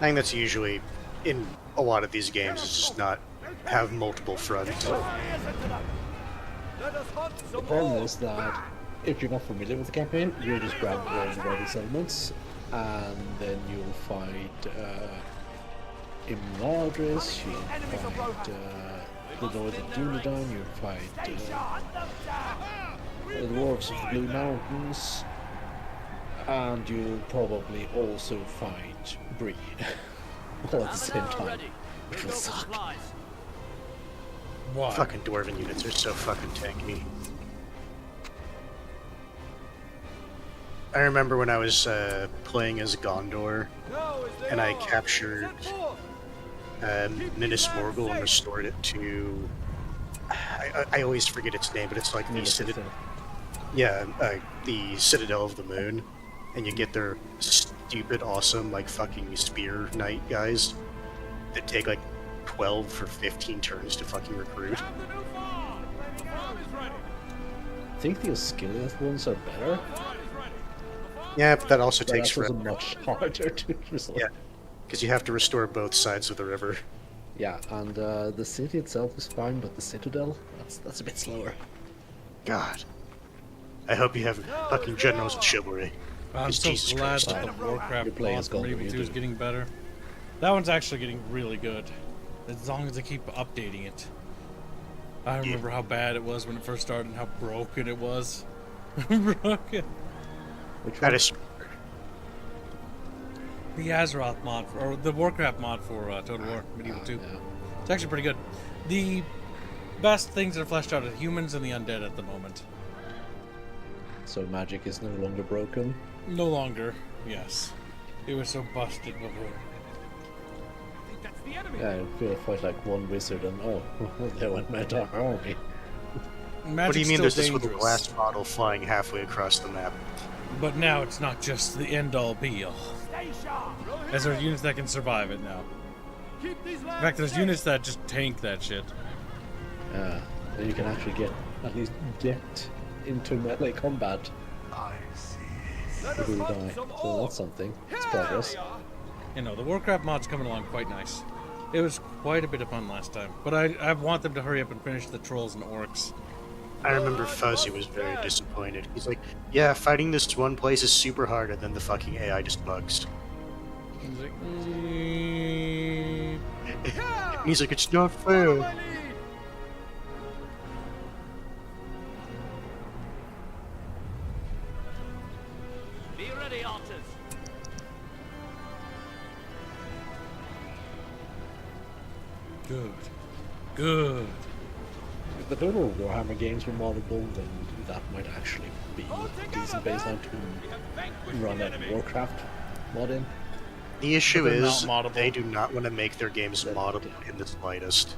think that's usually in a lot of these games is just not have multiple fronts. Let us hunt The some problem orcs. is that if you're not familiar with the campaign, you just grab all the rebel settlements, and then you'll fight Imladris, you'll fight the Lord of Dunedain, you'll fight the Dwarves of the Blue Mountains, and you'll probably also fight Bree all at the Have same an arrow time, ready. which Go will for suck. supplies. Why? Fucking dwarven units are so fucking tanky. I remember when I was playing as Gondor, Now as they and I are. captured Set forth. Minas Morgul and restored it to. I always forget its name, but it's like the Minas Citadel. Ithil. Yeah, the Citadel of the Moon, and you get their stupid, awesome, like fucking spear knight guys that take like 12 or 15 turns to fucking recruit. Have the new farm. The farm is ready. I think the Osgiliath ones are better, The farm is ready. The farm Yeah, but that also but takes that's also forever. much harder to restore. Yeah, because you have to restore both sides of the river. Yeah, and the city itself is fine, but the Citadel, that's a bit slower. God. I hope you have fucking generals with chivalry. I'm Because so Jesus glad Christ. that the Warcraft You're playing mod as from Golden, Maybe you 2 is do. getting better. That one's actually getting really good. As long as they keep updating it. I remember how bad it was when it first started and how broken it was. Broken. Which That one? is. The Azeroth mod, or the Warcraft mod for Total War Medieval 2. Yeah. It's actually pretty good. The best things that are fleshed out are humans and the undead at the moment. So magic is no longer broken. No longer, yes. It was so busted before. I think that's the enemy. Yeah, I feel fight like one wizard and oh, there went my entire army. What do you Magic's mean still there's this dangerous, little glass bottle flying halfway across the map? but now it's not just the end-all be-all. Stay sharp. As there are units that can survive it now. Keep these lands In fact, there's safe. units that just tank that shit. Then you can actually at least get into melee combat I see. Let before us you hunt die. some So orcs. that's something. It's progress. You know, the Warcraft mod's coming along quite nice. It was quite a bit of fun last time, but I want them to hurry up and finish the trolls and orcs. I remember Fuzzy was very disappointed. He's like, yeah, fighting this one place is super hard, and then the fucking AI just bugs. He's like, He's like, it's not Follow fair. my lead. Be ready, archers. good. If the total Warhammer games were moddable, then that might actually be a decent baseline to run a Warcraft mod in. The issue But they're is not moddable. they do not want to make their games moddable in the slightest.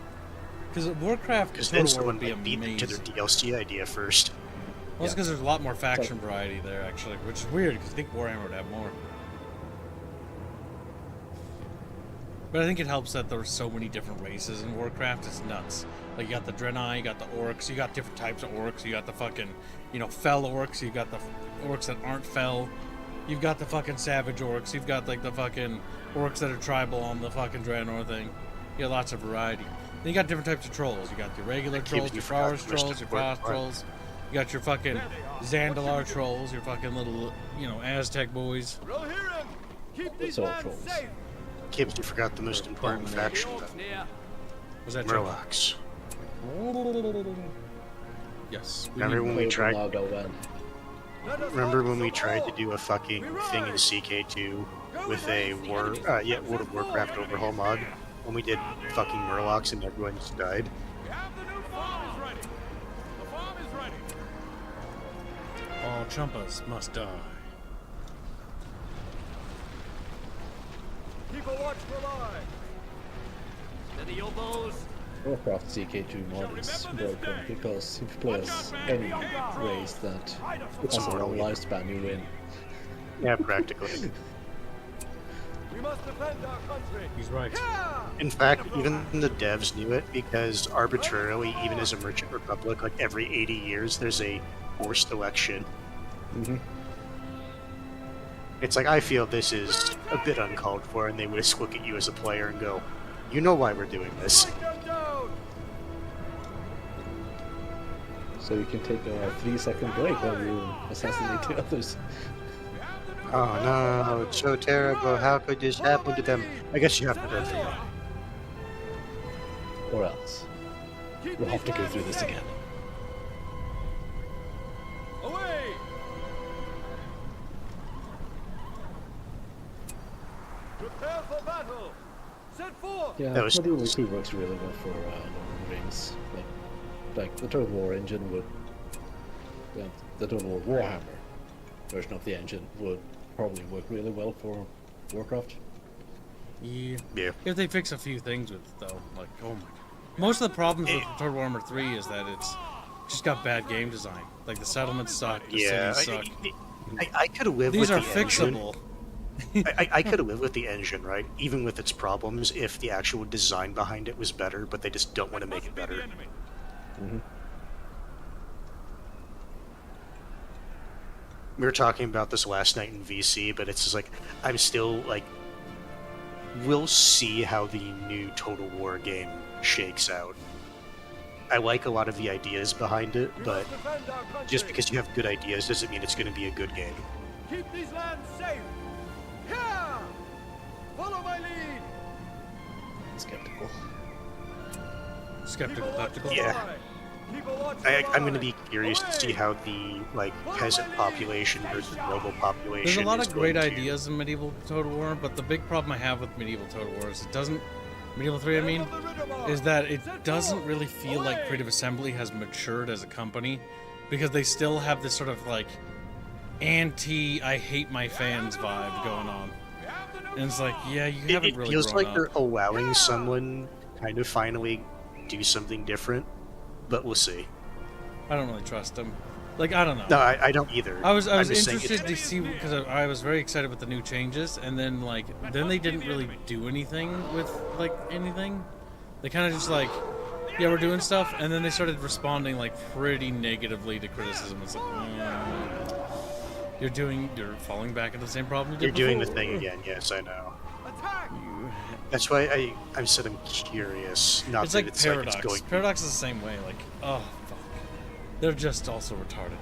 Because Warcraft Because then Total War someone would be might beat them to their amazing. DLC idea first. Well, it's because there's a lot more faction variety there, actually, which is weird, because I think Warhammer would have more. But I think it helps that there's so many different races in Warcraft, it's nuts. Like, you got the Draenei, you got the Orcs, you got different types of Orcs, you got the fucking, Fel Orcs, you got the Orcs that aren't Fel, you've got the fucking Savage Orcs, you've got, like, the fucking Orcs that are tribal on the fucking Draenor thing. You got lots of variety. Then you got different types of trolls. You got your regular trolls, your Forest trolls, your Frost trolls. You got your fucking Zandalar trolls, your fucking little, Aztec boys. Rohirrim, keep these all lands trolls. safe. Kibbs, you forgot the most important faction, Orcs near. Was that Murlocs. Yes. Remember when we tried? Now go then. Let us Remember hunt when we some tried to more. do a fucking thing in CK2 with a World of Warcraft overhaul mod? When we did fucking Murlocs and everyone just died. We have the new farm is ready. The farm is ready. All Chumpas must die. Keep a watchful eye. Steady your bows. Warcraft CK2 mod is broken because if you play as any race that It's has a long brilliant. lifespan, you win. Yeah, practically. We must defend our country. He's right. Yeah! In fact, even the devs knew it because arbitrarily, even as a merchant republic, like every 80 years, there's a forced election. Mm-hmm. It's like, I feel this is a bit uncalled for, and they would just look at you as a player and go, you know why we're doing this. Take them down. So you can take a 3-second break while you assassinate the others. Oh no, it's so terrible, how could this happen to them? I guess you have to go through it. Or else. Keep We'll have these to go lands through this safe. again. Away! Prepare for battle. Set forth. Yeah, That was- Medieval 2 works really well for Lord of the Rings. Like the Total War engine would... the Total War Warhammer version of the engine would probably work really well for Warcraft. Yeah. Yeah. If they fix a few things with it, though, like, oh my god. Most of the problems with Total Warhammer 3 is that it's just got bad game design. Like, the settlements suck, the Yeah, cities suck. I could have lived These with are the engine. fixable. I could have lived with the engine, right? Even with its problems, if the actual design behind it was better, but they just don't want to make it better. We were talking about this last night in VC, but it's just like, I'm still like, we'll see how the new Total War game shakes out. I like a lot of the ideas behind it, We but must defend our country. just because you have good ideas doesn't mean it's going to be a good game. Keep these lands safe. Here! Follow my lead. Skeptical. Skeptical, Keep a tactical. watchful Yeah. eye. Keep a watchful I'm going to eye. be curious to see how the peasant population versus noble population. There's a lot is of great going to- ideas in Medieval Total War, but the big problem I have with Medieval Total War is it doesn't... Medieval 3, I mean, is that it doesn't really feel like Creative Assembly has matured as a company, because they still have this sort of, like, anti-I hate my fans vibe going on. And it's like, yeah, you haven't It really feels grown like up. they're allowing someone kind of finally do something different, but we'll see. I don't really trust them. Like, I don't know. No, I don't either. I was I'm just saying interested to it's- see, because I was very excited with the new changes, and then then they didn't really do anything with anything. They kind of just yeah, we're doing stuff, and then they started responding pretty negatively to criticism. It's like, you're falling back into the same problem you You're did doing the before. thing again. Yes, I know. Attack! That's why I said I'm curious. Not It's that like it's Paradox. like it's going. Paradox is the same way. Oh fuck, they're just also retarded.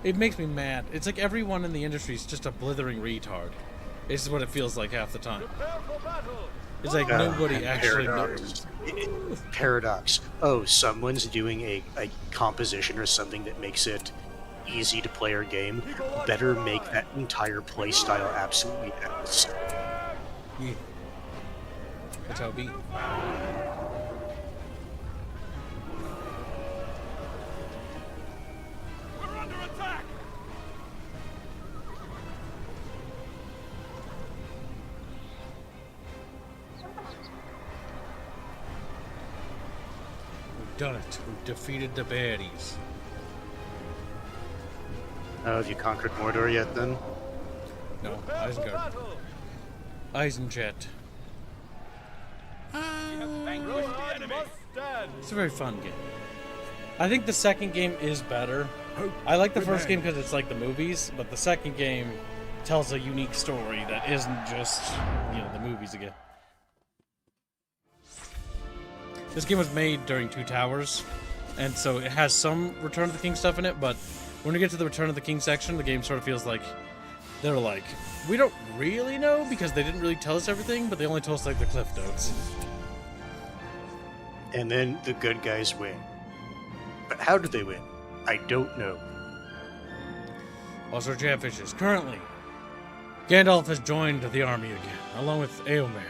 It makes me mad. It's like everyone in the industry is just a blithering retard. This is what it feels like half the time. Prepare for battle. It's like nobody actually knows. Paradox. Oh, someone's doing a composition or something that makes it easy to play our game. Better make that entire play style absolutely else. Yeah. That's how it be. done it. We've defeated the baddies. Have you conquered Mordor yet, then? No, Prepare for Isengard. battle. Eisenchat. Rohan must stand. It's a very fun game. I think the second game is better. Hope I like the first game remains. because it's like the movies, but the second game tells a unique story that isn't just, the movies again. This game was made during Two Towers, and so it has some Return of the King stuff in it, but when we get to the Return of the King section, the game sort of feels like they're like, we don't really know because they didn't really tell us everything, but they only told us like the cliff notes. And then the good guys win. But how do they win? I don't know. Also, Chatfishes. Currently, Gandalf has joined the army again, along with Eomer.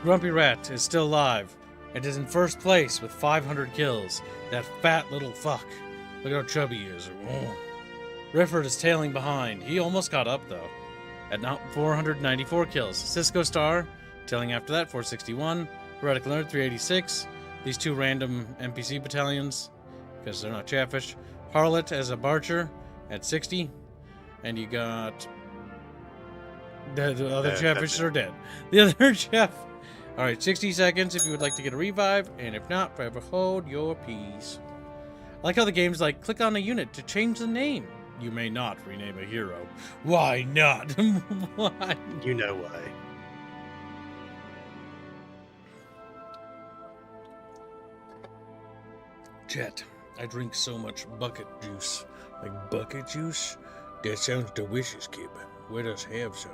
Grumpy Rat is still alive and is in first place with 500 kills. That fat little fuck. Look how chubby he is. Oh. Rifford is tailing behind. He almost caught up, though, at 494 kills. Cisco Star, tailing after that, 461. Heretic Leonard, 386. These two random NPC battalions, because they're not Chatfish. Harlot as a Barcher at 60. And you got... The other Chatfishes are dead. The other Chef... Alright, 60 seconds if you would like to get a revive, and if not, forever hold your peace. I like how the game's like, click on a unit to change the name. You may not rename a hero. Why not? Why? You know why. Chat, I drink so much bucket juice. Like bucket juice? That sounds delicious, kid. Let us have some.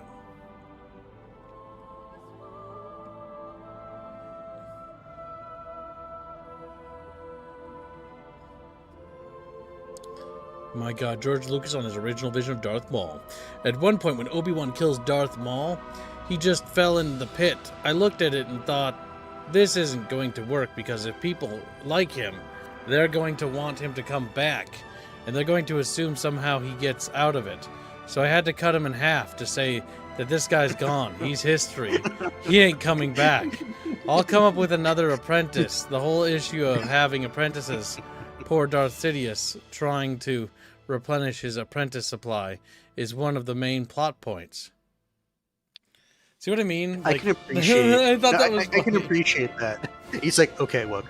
My god, George Lucas on his original vision of Darth Maul. At one point when Obi-Wan kills Darth Maul, he just fell in the pit. I looked at it and thought, this isn't going to work because if people like him, they're going to want him to come back. And they're going to assume somehow he gets out of it. So I had to cut him in half to say that this guy's gone. He's history. He ain't coming back. I'll come up with another apprentice. The whole issue of having apprentices. Poor Darth Sidious trying to replenish his apprentice supply is one of the main plot points. See what I mean? I Like, can appreciate. I thought that was I can funny. appreciate that. He's like, okay, look.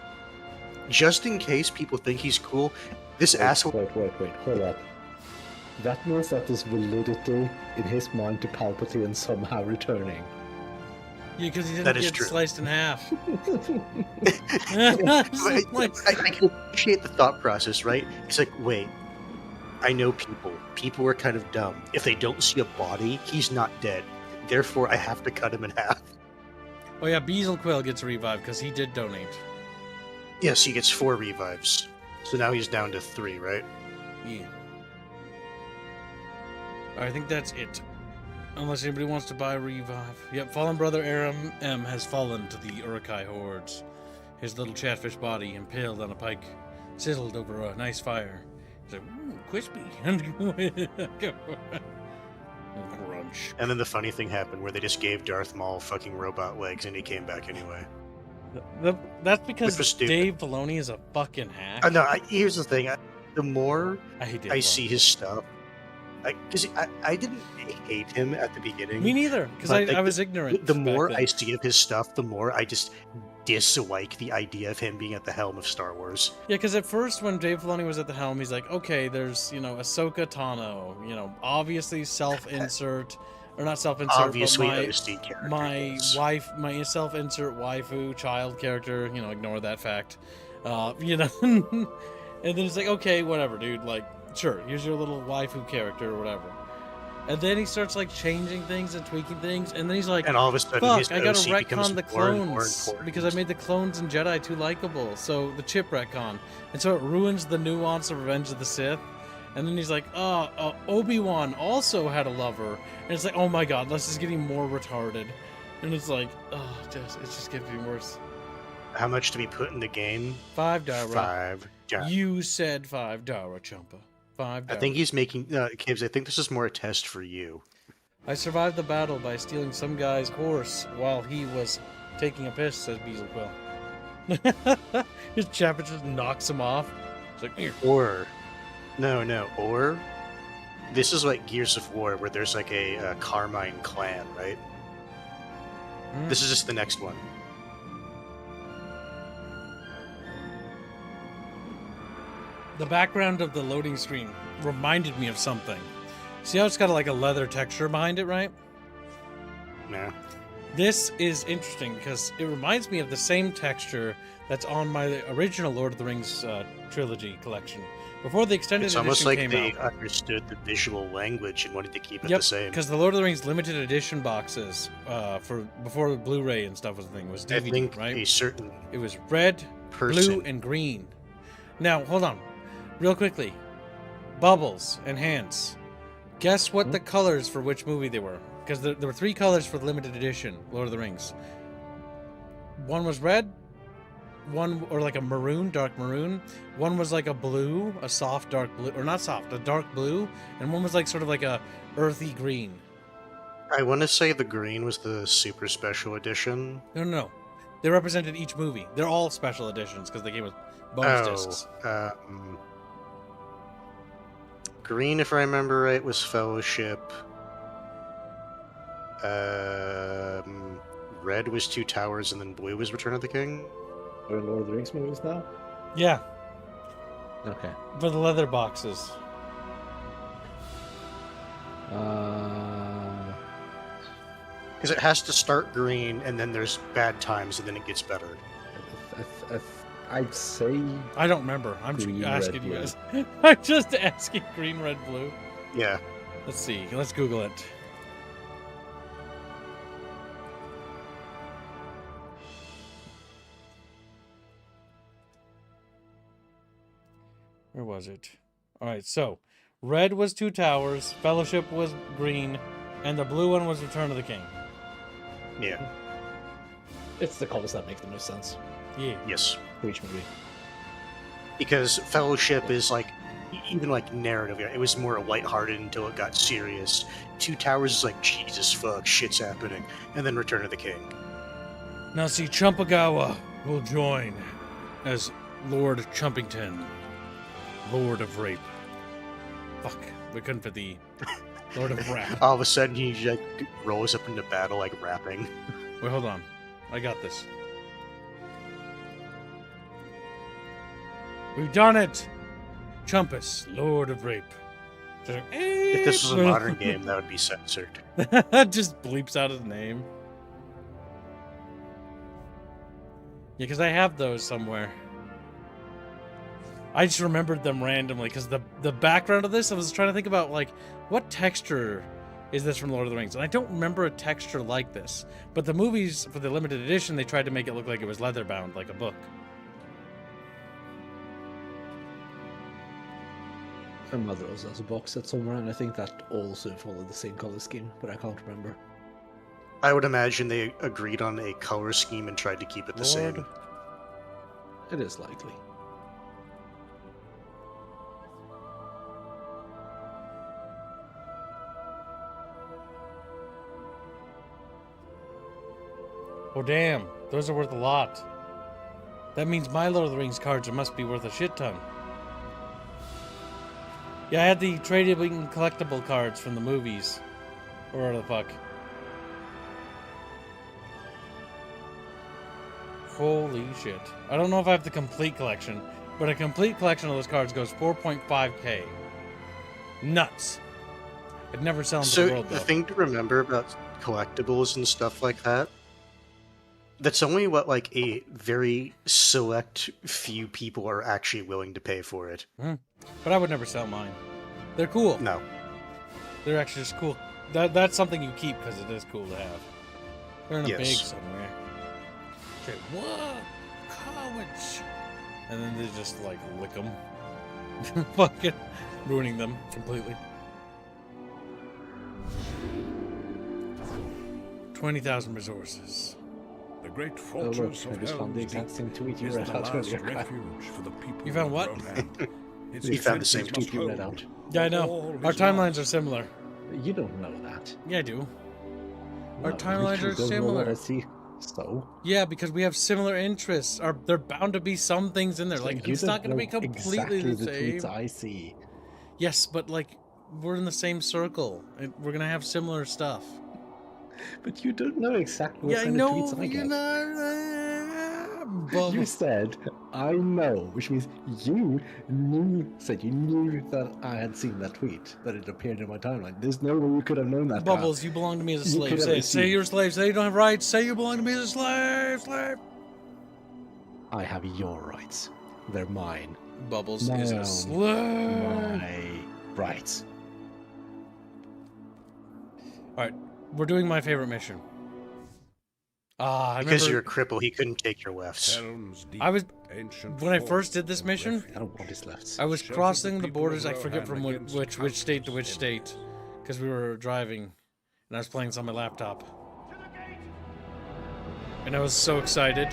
Just in case people think he's cool, this asshole. Wait, hold up. That means that there's validity in his mind to Palpatine somehow returning. Yeah, because he didn't That is get true. sliced in half. I can appreciate the thought process, right? It's like, wait, I know people. People are kind of dumb. If they don't see a body, he's not dead. Therefore, I have to cut him in half. Oh yeah, Beelzebub gets revived because he did donate. Yes, he gets 4 revives. So now he's down to 3, right? Yeah. I think that's it. Unless anybody wants to buy a revive. Yep, fallen brother Aram M has fallen to the Uruk-hai hordes. His little chatfish body impaled on a pike, sizzled over a nice fire. He's like, ooh, crispy. Crunch. And then the funny thing happened where they just gave Darth Maul fucking robot legs and he came back anyway. That's Which was because stupid. Dave Filoni is a fucking hack. No, here's the thing. The more I hate Dave I Filoni. see his stuff, because I didn't hate him at the beginning. Me neither, because But, like, I was ignorant. The back more then. I see of his stuff, the more I just dislike the idea of him being at the helm of Star Wars. Yeah, because at first when Dave Filoni was at the helm, he's like, okay, there's, Ahsoka Tano, obviously self-insert, or not self-insert, Obviously, but OC character. my yes. wife, my self-insert waifu child character, ignore that fact, and then it's like, okay, whatever, dude, like, sure, here's your little waifu character or whatever. And then he starts, like, changing things and tweaking things, and then he's like, And all of a sudden, fuck, his I gotta OC becomes retcon the more and more clones important. because I made the clones and Jedi too likable. So the chip retcon, and so it ruins the nuance of Revenge of the Sith. And then he's like, Obi-Wan also had a lover, and it's like, oh my god, this is getting more retarded. And it's like, it's just getting worse. How much to be put in the game? $5. $5. You said $5, Chumpa. $5. I think he's making Kibbs. I think this is more a test for you. I survived the battle by stealing some guy's horse while he was taking a piss, says Beelzebub. His chapter just knocks him off. It's like, here. Or, or this is like Gears of War, where there's like a Carmine clan, right? This is just the next one. The background of the loading screen reminded me of something. See how it's got like a leather texture behind it, right? Yeah. This is interesting because it reminds me of the same texture that's on my original Lord of the Rings trilogy collection. Before the extended It's edition almost like came they out. understood the visual language and wanted to keep it Yep, the same. because the Lord of the Rings limited edition boxes for before Blu-ray and stuff was a thing was I DVD, think right? a certain It was red, blue, person. and green. Now, hold on. Real quickly. Bubbles and hands. Guess what the colors for which movie they were? Because there were 3 colors for the limited edition, Lord of the Rings. One was red, one, or like a maroon, dark maroon. One was like a blue, a soft dark blue, or not soft, a dark blue. And one was like sort of like a earthy green. I want to say the green was the super special edition. No. They represented each movie. They're all special editions because they came with bonus discs. Green, if I remember right, was Fellowship. Red was Two Towers, and then blue was Return of the King. Or Lord of the Rings movies now? Yeah, Okay. for the leather boxes. Because it has to start green, and then there's bad times, and then it gets better. I'd say I don't remember. I'm just Green, asking red, you guys. I'm just asking green, red, blue. Yeah. Let's see. Let's Google it. Where was it? All right, so red was Two Towers, Fellowship was green, and the blue one was Return of the King. Yeah. it's the colors that make the most sense Yeah. Yes. for each movie. Because Fellowship is like, even like narrative, it was more lighthearted until it got serious. Two Towers is like, Jesus fuck, shit's happening. And then Return of the King. Now see, Chumpagawa will join as Lord Chumpington, Lord of Rape. Fuck, we couldn't fit the Lord of Rap. All of a sudden, he like rolls up into battle like rapping. Wait, hold on. I got this. We've done it! Chumpus, Lord of Rape. If this was a modern game, that would be censored. Just bleeps out his name. Yeah, because I have those somewhere. I just remembered them randomly because the background of this, I was trying to think about, like, what texture is this from Lord of the Rings? And I don't remember a texture like this. But the movies, for the limited edition, they tried to make it look like it was leather bound, like a book. My mother also has a box set somewhere, and I think that also followed the same color scheme, but I can't remember. I would imagine they agreed on a color scheme and tried to keep it the same. It is likely. Oh, damn. Those are worth a lot. That means my Lord of the Rings cards must be worth a shit ton. Yeah, I had the trading collectible cards from the movies. Or whatever the fuck. Holy shit. I don't know if I have the complete collection, but a complete collection of those cards goes 4.5k. Nuts. I'd never sell them to So the world, though. the thing to remember about collectibles and stuff like that, that's only what like a very select few people are actually willing to pay for it. But I would never sell mine. They're cool. No. They're actually just cool. That's something you keep because it is cool to have. They're in a Yes. bag somewhere. Okay, what? Cowards! And then they just like lick them. Fucking ruining them completely. 20,000 resources. The great Oh, look, fortress I of just found the Helms Deep exact same tweet you is read the out last earlier. refuge for the people You found of what? Rohan. Its We found the same defenses tweet you must read hold. out. Yeah, I know. All Our is timelines lost. are similar. You don't know that. Yeah, I do. Our No, timelines you are don't know similar. what I see. So? Yeah, because we have similar interests. There bound to be some things in there. Like, You it's don't not going to know be completely exactly the the same. tweets I see. Yes, but like, we're in the same circle, and we're going to have similar stuff. But you don't know exactly what Yeah, I kind know. of tweets I You're get. not. You said, I know, which means you knew that I had seen that tweet, that it appeared in my timeline. There's no way you could have known that. Bubbles, you belong to me as a You slave. could Say have it. Say assumed. you're a slave. Say you don't have rights. Say you belong to me as a slave. Slave. I have your rights. They're mine. Bubbles My is own. a slave. My rights. Alright, we're doing my favorite mission. I Because remember you're a cripple, he couldn't take your lefts. Helms Deep, I was ancient when I fort first did this and mission, refuge. I don't want his lefts. I was Sheltered crossing the the people borders. of I forget Rohan from against which state to which countless state, because we were driving, and I was playing this on my laptop, and I was so excited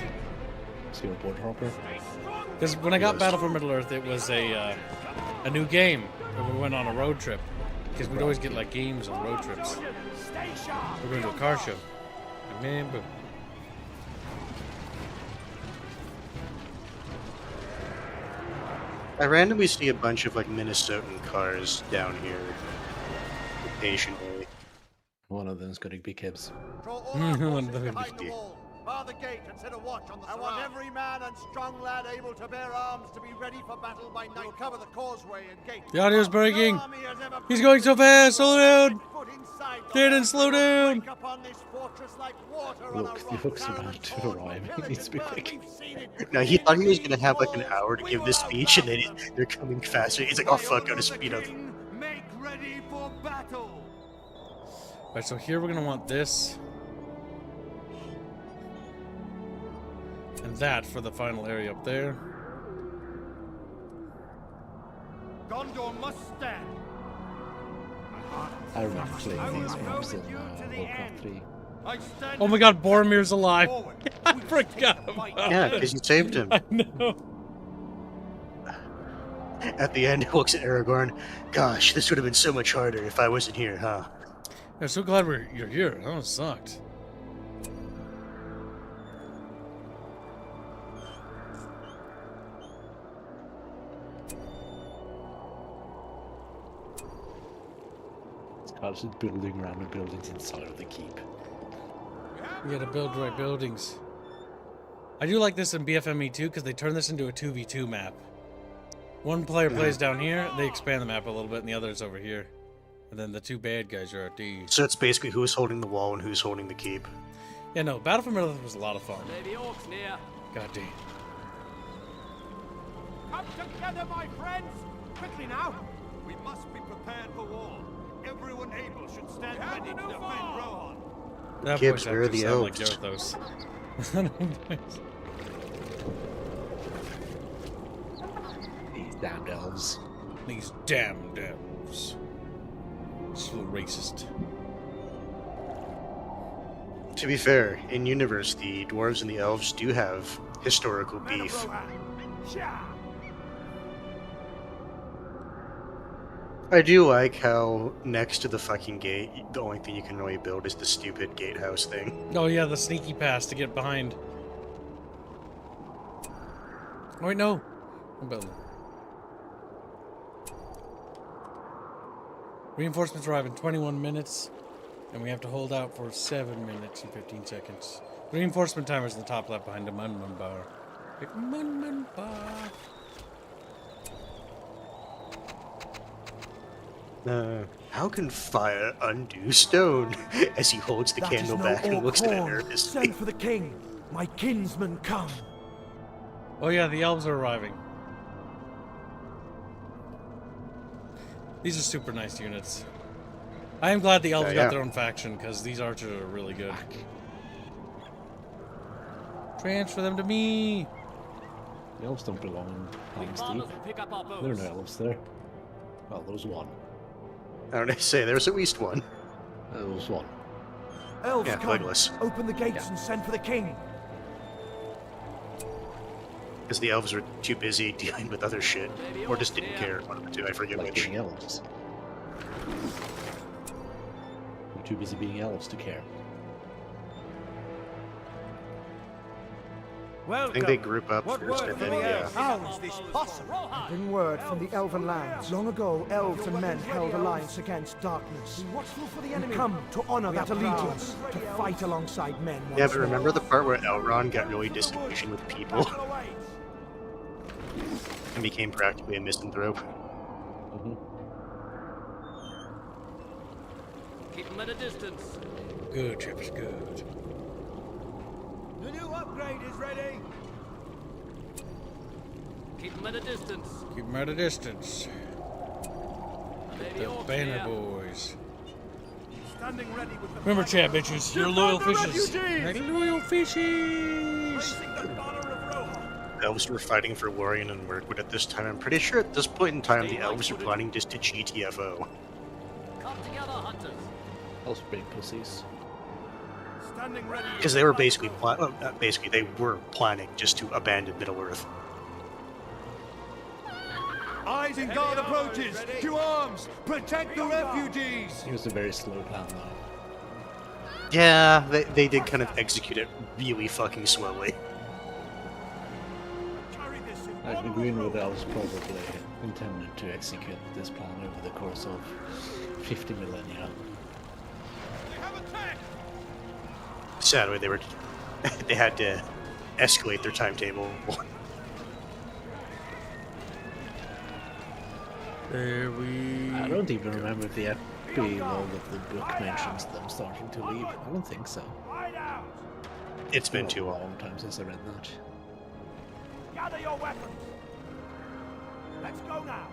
See your board hopper? because when I got Battle for Middle Earth, it was a new game, and we went on a road trip, because we'd always get like games on road trips. We're going to a car show. Man, boom. I randomly see a bunch of like Minnesotan cars down here occasionally. One of them's going to be Kibbs. Draw all our One forces of them behind is the wall. Bar the gate and set a watch on the I want every man and strong lad able to bear arms to be ready for battle by night. We'll cover the causeway and gate. The audio's breaking. No army has ever He's going so fast. Slow down. foot inside the Jaden, wall. slow down. Break upon this fortress like water on Look, a the rock. hook's Saruman's about to hordes will arrive. He pillage needs to be and burn. quick. We've seen it. No, he thought he was gonna have like an hour to We give will this speech, and then outlast them. they're coming faster. He's like, oh fuck, gotta speed up. Make ready for battle. Alright, so here we're gonna want this. And that for the final area up there. Gondor must stand. I remember playing these maps in Warcraft 3. I stand Oh my god, Boromir's alive. forward. I forgot about Yeah, it. because you saved him. I know. At the end, he looks at Aragorn. Gosh, this would have been so much harder if I wasn't here, huh? I'm so glad you're here. That was sucked. It's constant building random buildings inside of the keep. We gotta build the right buildings. I do like this in BFME too, because they turn this into a 2v2 map. One player plays down here, they expand the map a little bit, and the other's over here. And then the two bad guys are at these. So it's basically who's holding the wall and who's holding the keep. Yeah, no, Battle for Middle Earth was a lot of fun. Maybe orcs near. God damn. Come together, my friends! Quickly now! We must be prepared for war. Everyone able should stand ready to defend Rohan. That Gibbs, voice where are actor the sounded like elves? Gyarados. These damned elves. These damn devils. So racist. To be fair, in universe, the dwarves and the elves do have historical Men of beef. Rohan! Shah! I do like how next to the fucking gate, the only thing you can really build is the stupid gatehouse thing. Oh yeah, the sneaky pass to get behind. Oh wait, no. I'm building. Reinforcements arrive in 21 minutes, and we have to hold out for 7 minutes and 15 seconds. The reinforcement timer is in the top left behind the Munmun bar. Big Munmun bar. How can fire undo stone? As he holds the That is candle no back and orc looks at it horn. nervously. Send for the king. My kinsmen come. Oh yeah, the elves are arriving. These are super nice units. I am glad the elves Yeah. got their own faction, because these archers are really good. Transfer them to me! The elves don't belong in Helms Deep. Farmers will pick up our boats. There are no elves there. Well, there was one. I don't know, say there's at least one. There was one. Elves Yeah, come. legless. Open the gates Yeah. and send for the king. Because the elves were too busy dealing with other shit. Maybe Or just orcs didn't near. care. One of the two, I forget Like which. being elves. We're too busy being elves to care. I think they group up first and then, yeah. How is this possible? Bring word from the elven lands. Long ago, elves and men held alliance against darkness. Be watchful for the enemy. We come to honor that allegiance, to fight alongside men. Yeah, but remember the part where Elrond got really disillusioned with people and became practically a misanthrope? Keep them at a distance. Good, Chips, good. The new upgrade is ready. Keep them at a distance. Keep them at a distance. Maybe The orcs Banner here. Boys. Standing ready with the Remember, chat bitches, you're loyal fishes. refugees! Loyal fishes. Raising the banner of Rohan. Elves were fighting for Lorien and Mirkwood at this time. I'm pretty sure at this point in time the elves are planning just to GTFO. Come together, hunters. Those big pussies. Standing ready. Because they were basically, they were planning just to abandon Middle-earth. Eyes in guard approaches. To arms. Protect the refugees. It was a very slow plan, though. Yeah, they did kind of execute it really fucking slowly. Carry this in Like, the Greenwood Elves probably intended to execute this plan over the course of 50 millennia. We have attacked. Sadly, they had to escalate their timetable. There we. I don't even remember if the epilog of the book mentions them starting to leave. I don't think so. Ride out! It's been It's too a long. long time since I read that. Gather your weapons. Let's go now.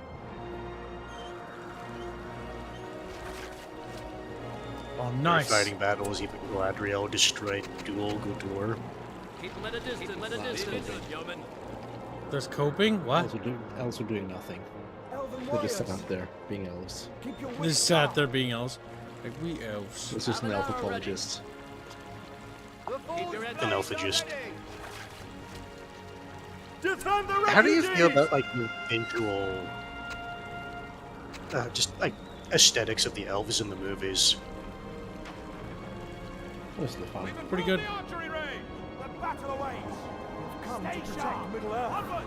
Oh, nice. Fighting battles, even Galadriel destroyed Dual Guldur. Keep them at a distance. Keep them at a distance. Yeoman. There's coping? What? Elves were doing nothing. Elven They just warriors, sat there being elves. keep your This wits sat about. there being elves. Like, we elves. It's just an elf apologist. Keep your heads An up. elfagist. Defend the How do you refugees. feel about, like, the visual, just, like, aesthetics of the elves in the movies? Mostly fine. Pretty good. The archery range. The battle awaits. We've come to Stay protect sharp. Middle Earth. Onward.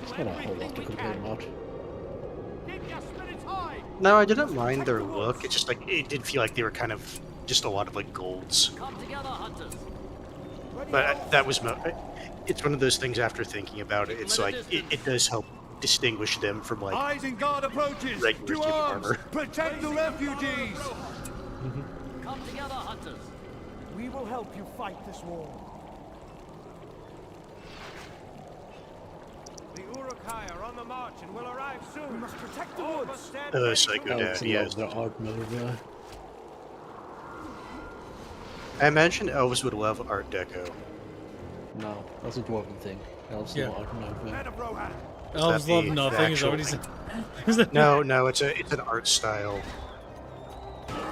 It's not a whole lot to complain about. Keep your spirits high. No, I didn't mind their look. It's just, like, it did feel like they were kind of just a lot of, like, golds. Come together, hunters. But that was it's one of those things after thinking about it. It's like it does help distinguish them from like Eyes in guard approaches. regular To human arms. armor. Protect the refugees. Come together, hunters. We will help you fight this war. The Uruk-hai are on the march and will arrive soon. We must protect the woods. Psycho Dad. Elves Yeah, love their art Nova. I imagine elves would love Art Deco. No, that's a dwarven thing. Elves Yeah. love art Nova. Men of Rohan. Elves that love the nothing. Is that what he actual said? Is that- No, it's an art style.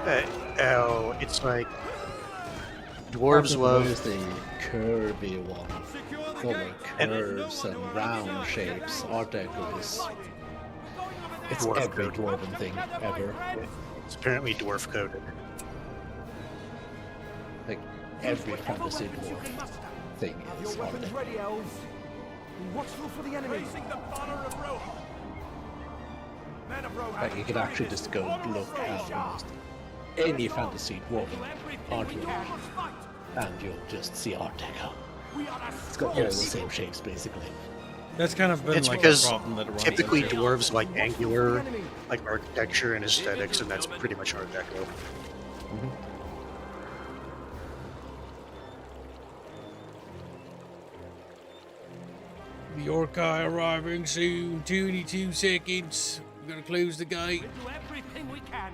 It's like dwarves love. Is the curvy one, full of curves and round shapes. Art Deco is. It's Dwarf every code. dwarven thing ever. It's apparently dwarf coded. Like every fantasy dwarf thing Have is your Art weapons Deco. ready, elves. Be watchful for the enemy. Raising the banner of Rohan. Men of Rohan. Like you could actually just go look at almost any fantasy dwarven artwork, and you'll just see Art Deco. It's got all the same shapes basically. That's kind of been It's like because a problem that it runs typically into. dwarves like angular, like architecture and aesthetics, and that's pretty much Art Deco. The Orci arriving soon. 22 seconds. We're gonna close the gate. Do everything we can.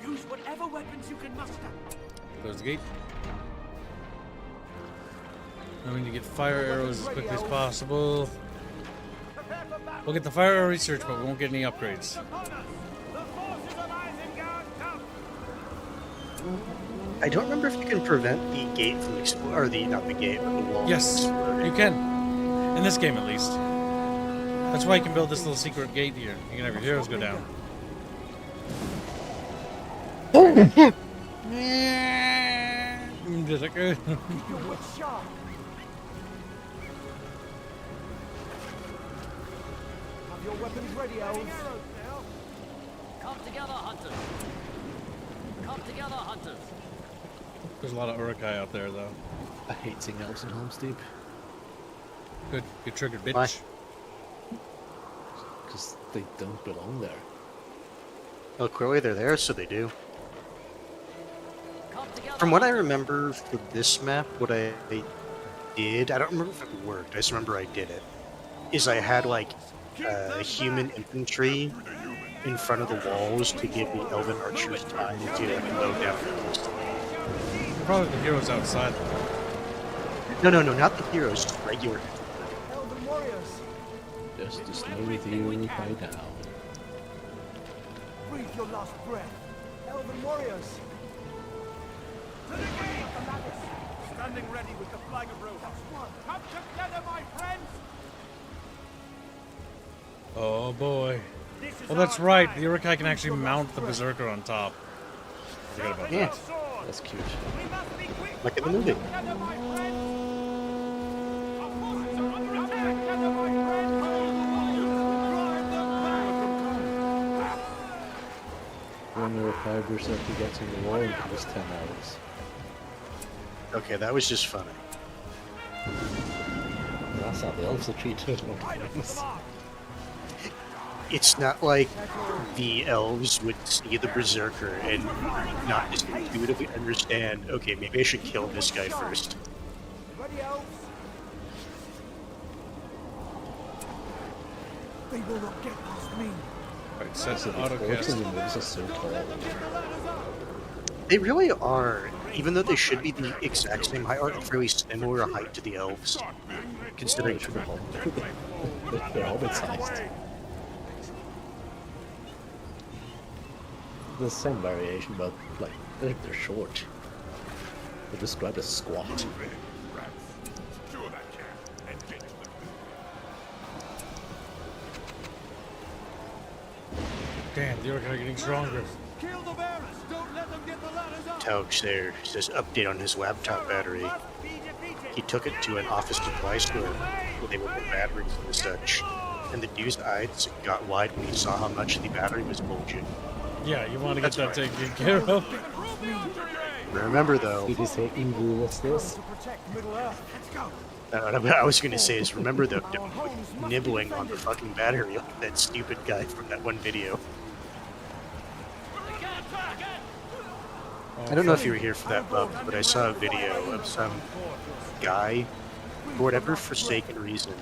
Use whatever weapons you can muster. Close the gate. I need to get fire arrows as quickly as possible. We'll get the fire arrow research, but we won't get any upgrades. The forces of Isengard come. I don't remember if you can prevent the gate from exploding, or not the gate, but the wall. Yes, from exploding. you can. In this game, at least. That's why you can build this little secret gate here. You can have your heroes go down. Just like, Keep your wits sharp. Have your weapons ready, elves. Come together, hunters. Come together, hunters. There's a lot of Urukai out there, though. I hate seeing elves in Helms Deep. Good. Get triggered, bitch. Why? Because they don't belong there. Oh, clearly they're there, so they do. Come together. From what I hunters. remember for this map, what I did, I don't remember if it worked, I just remember I did it, is I had like human infantry in front of the walls to give the elven archers time to load down. Probably the heroes outside. No, not the heroes, just regular. Elven warriors, Just to smooth you by now. breathe your last breath. Elven warriors. To the gate! Standing ready with the flag of Rojas. Come together, my friends! Oh boy. This is Well, that's our right. time. The Urukai can actually mount the Berserker on top. Forgot about Yeah. that. That's cute. We must be quick. Like in the movie. Together, my friends! Our forces are under attack. Together, my friends! Drive them back! When the fire berserker gets in the wall in just 10 hours. Okay, that was just funny. That's how the elves are treated. It's not like the elves would see the berserker and not just intuitively understand, okay, maybe I should kill this guy first. Ready, elves? They will not get past me. Right, set So to the orcs autocast. and the moves are so tall. They really are, even though they should be the exact same height, are fairly similar height to the elves, considering They're hobbit sized. The same variation, but like they're short. They're described as squat. Damn, the Urukai are getting stronger. Kill the bearers! Don't let them get the ladders up! Tauch there says update on his laptop battery. He took it to an office supply store where they would put batteries and such. And the dude's eyes got wide when he saw how much the battery was bulging. Yeah, you want to get That's that right. taken care of. Remember though, Did he say Ingrid, what's this? To protect Middle Earth. Let's go. what I was gonna say is remember though, don't be nibbling on the fucking battery like that stupid guy from that one video. I don't know if you were here for that, Bub, but I saw a video of some guy, for whatever forsaken reason,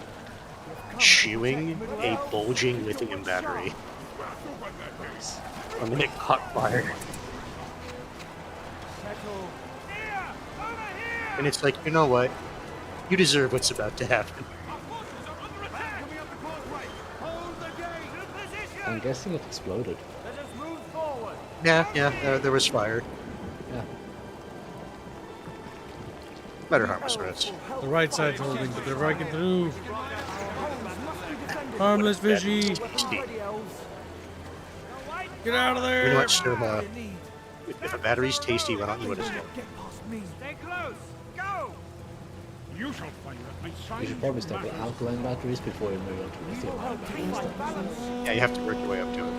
chewing a bulging lithium battery. And then it caught fire. Settle. Here! Over here! And it's like, you know what? You deserve what's about to happen. Our forces are under attack! Coming up the causeway! Hold the gate! To position! I'm guessing it exploded. Let us move forward! Yeah, there was fire. Yeah. Better harmless roads. The right side's holding, but they're breaking through. Harmless fishy. Ready, elves. Get out of You know there. what, sir? If a battery's tasty, why don't you let us know? Get past me. Stay close! Go! You shall find that my You sign should probably start with alkaline batteries before you move on to lithium batteries. Yeah, you have to work your way up to it.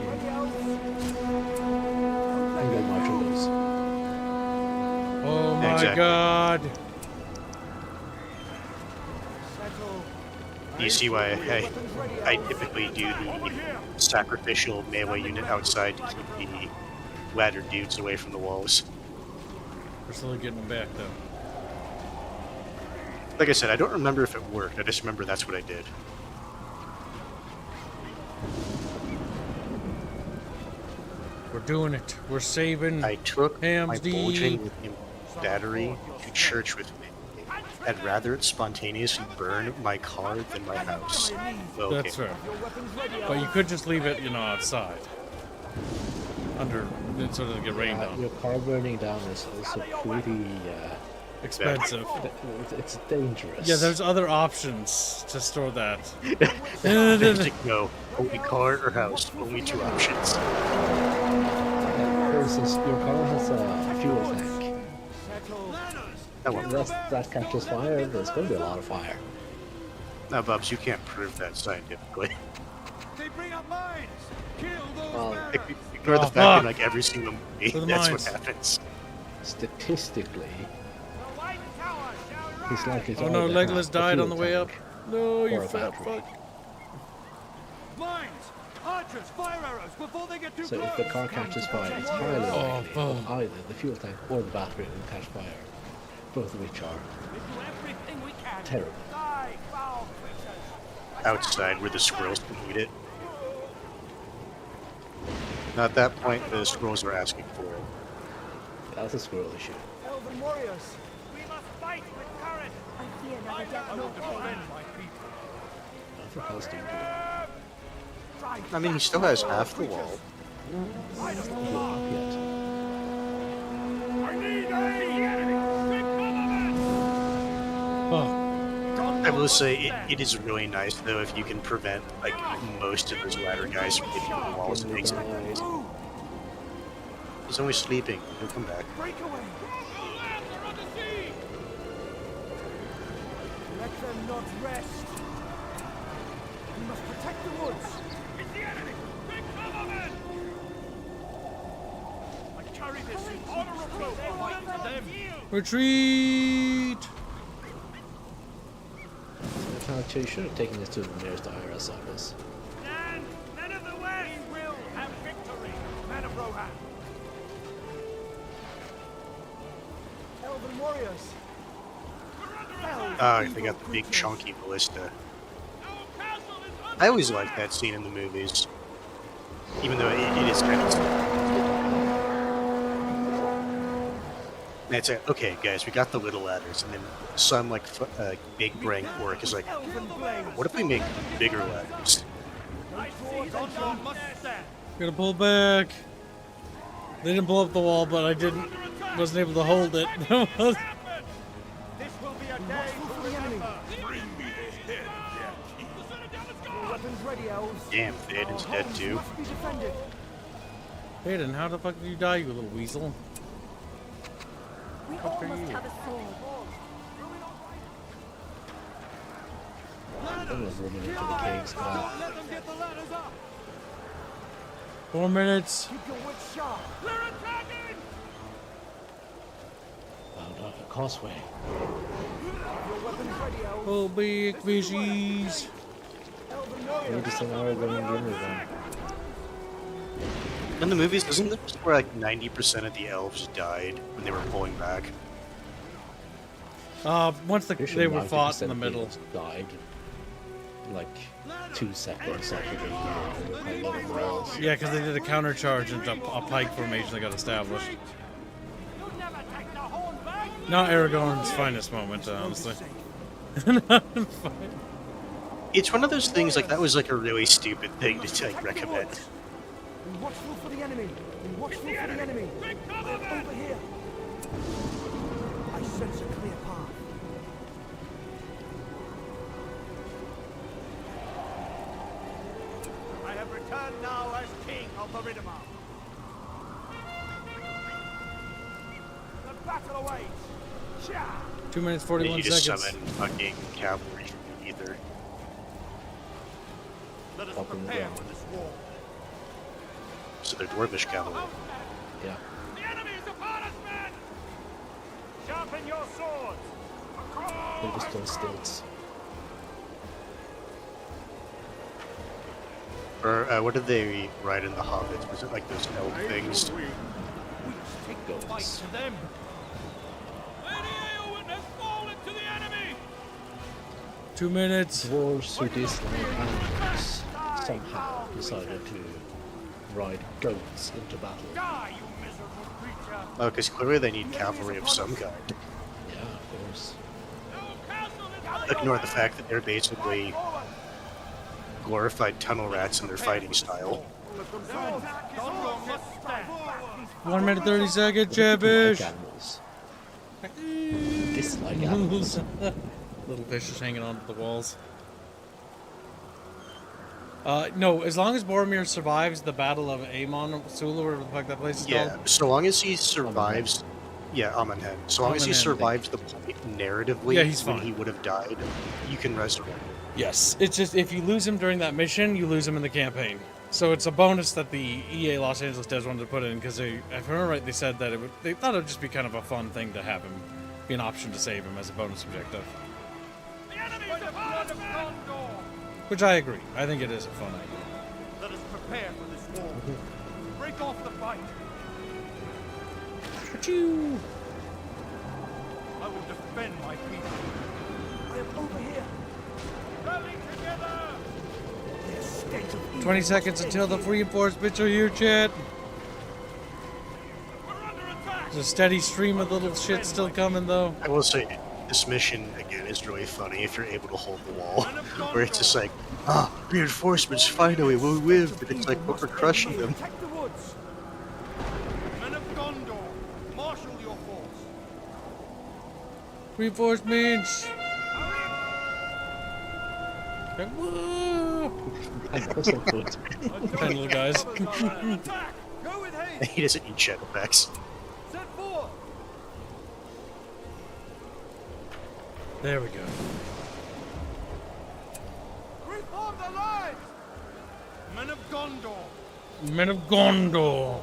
Ready, elves. And get much of those. Oh my Exactly. god. Settle. You see why I typically do the sacrificial melee unit outside to keep the ladder dudes away from the walls. We're slowly getting them back, though. Like I said, I don't remember if it worked. I just remember that's what I did. We're doing it. We're saving. I took my Helms bulging Deep. lithium battery to church with me. I'd rather it spontaneously burn my car than my house. Well, okay. That's fair. But you could just leave it, outside. Under, so it doesn't get rained on. Your car burning down is also pretty. Expensive. It's dangerous. Yeah, there's other options to store that. There's like, no, only car or house, only two options. For instance, your car has a fuel tank. Settle. Oh, well. Unless that catches fire, there's going to be a lot of fire. Now, Bubs, you can't prove that scientifically. They bring up mines. Kill those Well, bearers. Ignore the Oh, fact fuck. in like every single movie, For the that's mines. what happens. Statistically, The White Tower shall he's likely to Oh no, either Legolas have a died fuel on the way up. tank No, you or a fat battery. fuck. Mines! Archers, fire arrows before they get too So close! if the car catches fire, it's highly likely fuck. that either the fuel tank or the battery will catch fire, both of which are We do everything we can. terrible. Die, foul creatures! Outside where the squirrels can eat it. Now, at that point, the squirrels are asking for it. That's a squirrel issue. Elven warriors! We must fight with courage! I fear never death I nor will defend pain. my people. What the hell's doing? I mean, he still has half the wall. Not yet. I need aid! Fuck. I will say, it is really nice, though, if you can prevent, like, most of those ladder guys from getting on the walls. It makes it nice. He's only sleeping. He'll come back. Break away! Let them not rest! We must protect the woods! It's the enemy! Big cover, men! I carry this in honorable fight for them! Retreat! In fact, you should have taken this to the nearest IRS office. Stand! Men of the West! We will have victory! Men of Rohan! Elven warriors! Ah, they got the big chunky ballista. I always liked that scene in the movies. Even though it is kind of... And it's like, okay, guys, we got the little ladders, and then some, like, big brain orc is like, what if we make bigger ladders? Gotta pull back. They didn't blow up the wall, but wasn't able to hold it. This will be a day to remember! Bring me his head, weapons ready, elves! Damn, Theoden's dead too. Must be defended! Hayden, how the fuck did you die, you little weasel? We are all must you? have a sword. I'm not running into the caves now. Let them get the ladders up! 4 minutes. Keep your wits sharp! They're attacking! Found out a causeway. Your weapons ready, elves! Oh, big fishies. Elven I need warriors! to send Aragorn and Gimli then. In the movies, isn't this where like 90% of the elves died when they were pulling back? Once Pretty sure they were 90% fought in the of middle. people died in, like 2 seconds after being hit by a lot of rolls. Yeah, because they did a counter charge into a pike formation that got established. You never take the horn back! Not Aragorn's finest moment, honestly. It's one of those things, like, that was like a really stupid thing to like recommend. Be watchful for the enemy! Be watchful for the enemy! Over here! I sense a clear path. I have returned now as king of the Riddermark. The battle awaits! Cha! 2 minutes, You 41 just seconds. summon fucking cavalry from the ether. Let us Up in the prepare ground. for this war. So they're dwarvish cavalry. Yeah. The enemy is upon us, men! Sharpen your swords! They're just on stilts. Or what did they ride in the Hobbits? Was it like those elk things? We take the fight Goats. to them! Lady Eowyn has fallen to the enemy! 2 minutes. Dwarves who dislike animals somehow decided to ride goats into battle. Die, you miserable creature! Oh, because clearly they need cavalry of some kind. Yeah, of course. Our castle is Ignore the fact that they're basically glorified tunnel rats in their fighting style. Gungan must stand! 1 minute, 30 seconds, People like Chavish. animals. Dislike animals. Little fishes hanging onto the walls. No, as long as Boromir survives the Battle of Amon, Sulu, or the fuck that place is Yeah, called. so long as he survives Yeah, Amenhen. So long as he Amenhen, survives the point narratively Yeah, he's when fine. he would have died, you can resurrect him. Yes, it's just if you lose him during that mission, you lose him in the campaign. So it's a bonus that the EA Los Angeles devs wanted to put in because if I remember right, they said that they thought it would just be kind of a fun thing to have him be an option to save him as a bonus objective. Which I agree. I think it is a fun idea. Let us prepare for this war. Break off the fight. Achoo! I will defend my people. I am over here. Rally together. Their state of evil 20 seconds until the reinforcements are here, chat. We're under attack. There's a steady stream of little shit still coming, though. I will say, this mission, again, is really funny if you're able to hold the wall. Where it's just like, reinforcements, finally, we'll win. But it's like, but we're crushing them. Protect the woods. Men of Gondor, marshal your force. Reinforcements! Woo! That's so good. Tiny little guys. Attack! Go with haste. He doesn't need shed effects. Set forth. There we go. Reform the lines. Men of Gondor. Men of Gondor!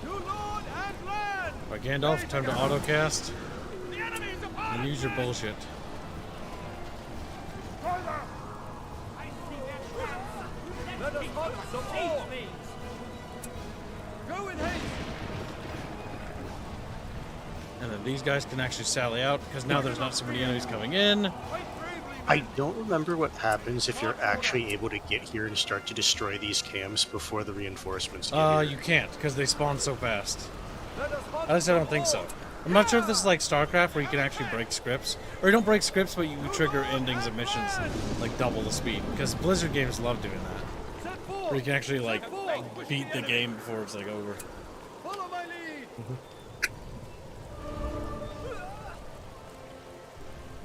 To Lord and land. Alright, Gandalf, time to autocast The enemies upon and use your bullshit. Further. Let us hunt some more. Go in haste. And then these guys can actually sally out because now there's not so many enemies coming in. Fight bravely. I don't remember what happens if you're actually able to get here and start to destroy these camps before the reinforcements get here. You can't because they spawn so fast. Let us hunt At least I don't some think so. more. I'm not sure if this is like StarCraft where you can actually break scripts. Or you don't break scripts, but you trigger endings of missions like double the speed. Because Blizzard games love doing that. Set forth. Where you can actually like beat the game before it's like over. Follow my lead.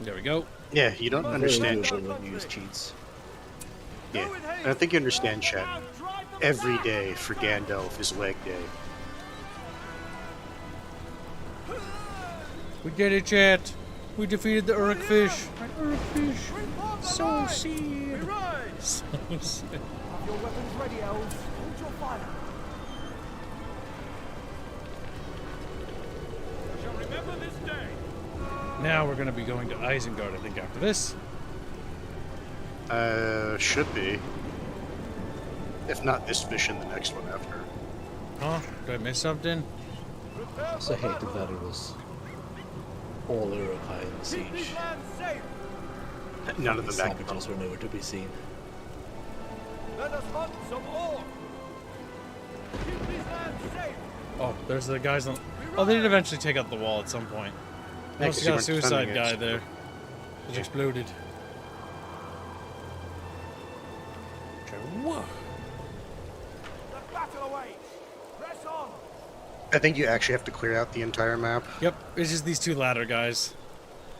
There we go. Yeah, you don't understand. Very good when you use cheats. Yeah, and I think you understand, chat. Every day for Gandalf is leg day. We did it, chat. We defeated the Uruk fish. Uruk fish. So sad. Rise. So sad. Have your weapons ready, elves. Hold your fire. I shall remember this day. Now we're going to be going to Isengard, I think, after this. Should be. If not this mission, the next one after. Huh? Did I miss something? I also hated that it was all Urukai in the Keep siege. these lands safe. None of The them back. savages were nowhere to be seen. Let us hunt some more. Keep these lands safe. Oh, there's the guys on... Oh, they did eventually take out the wall at some point. Yeah, Must 'cause have got a you weren't suicide defending it, guy so- there. Which exploded. Okay, whoa. The battle awaits. Press on. I think you actually have to clear out the entire map, Yep, it's just these two ladder guys.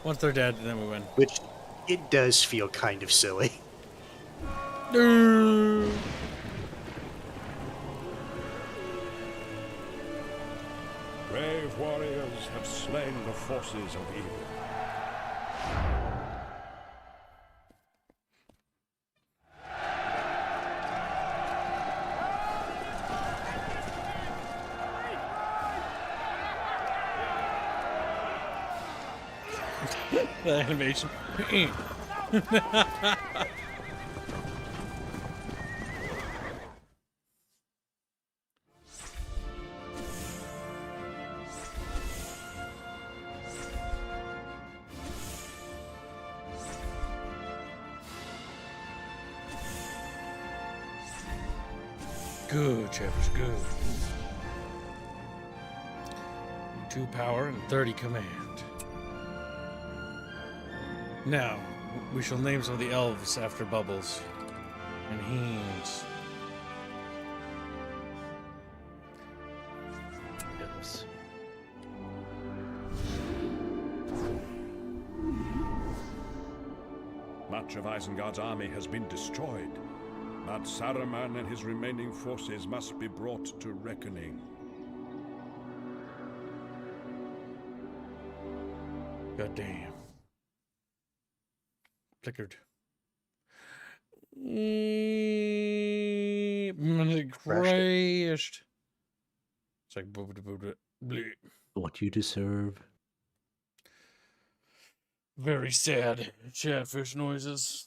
Once they're dead, then we win. which it does feel kind of silly. Brave warriors have slain the forces of evil. The animation. Good, Chapters, good. 2 power and 30 command. Now, we shall name some of the elves after Bubbles and Heens. Yes. Much of Isengard's army has been destroyed, but Saruman and his remaining forces must be brought to reckoning. God damn. Flickered. It crashed. It's like bleep. What you deserve. Very sad chatfish noises.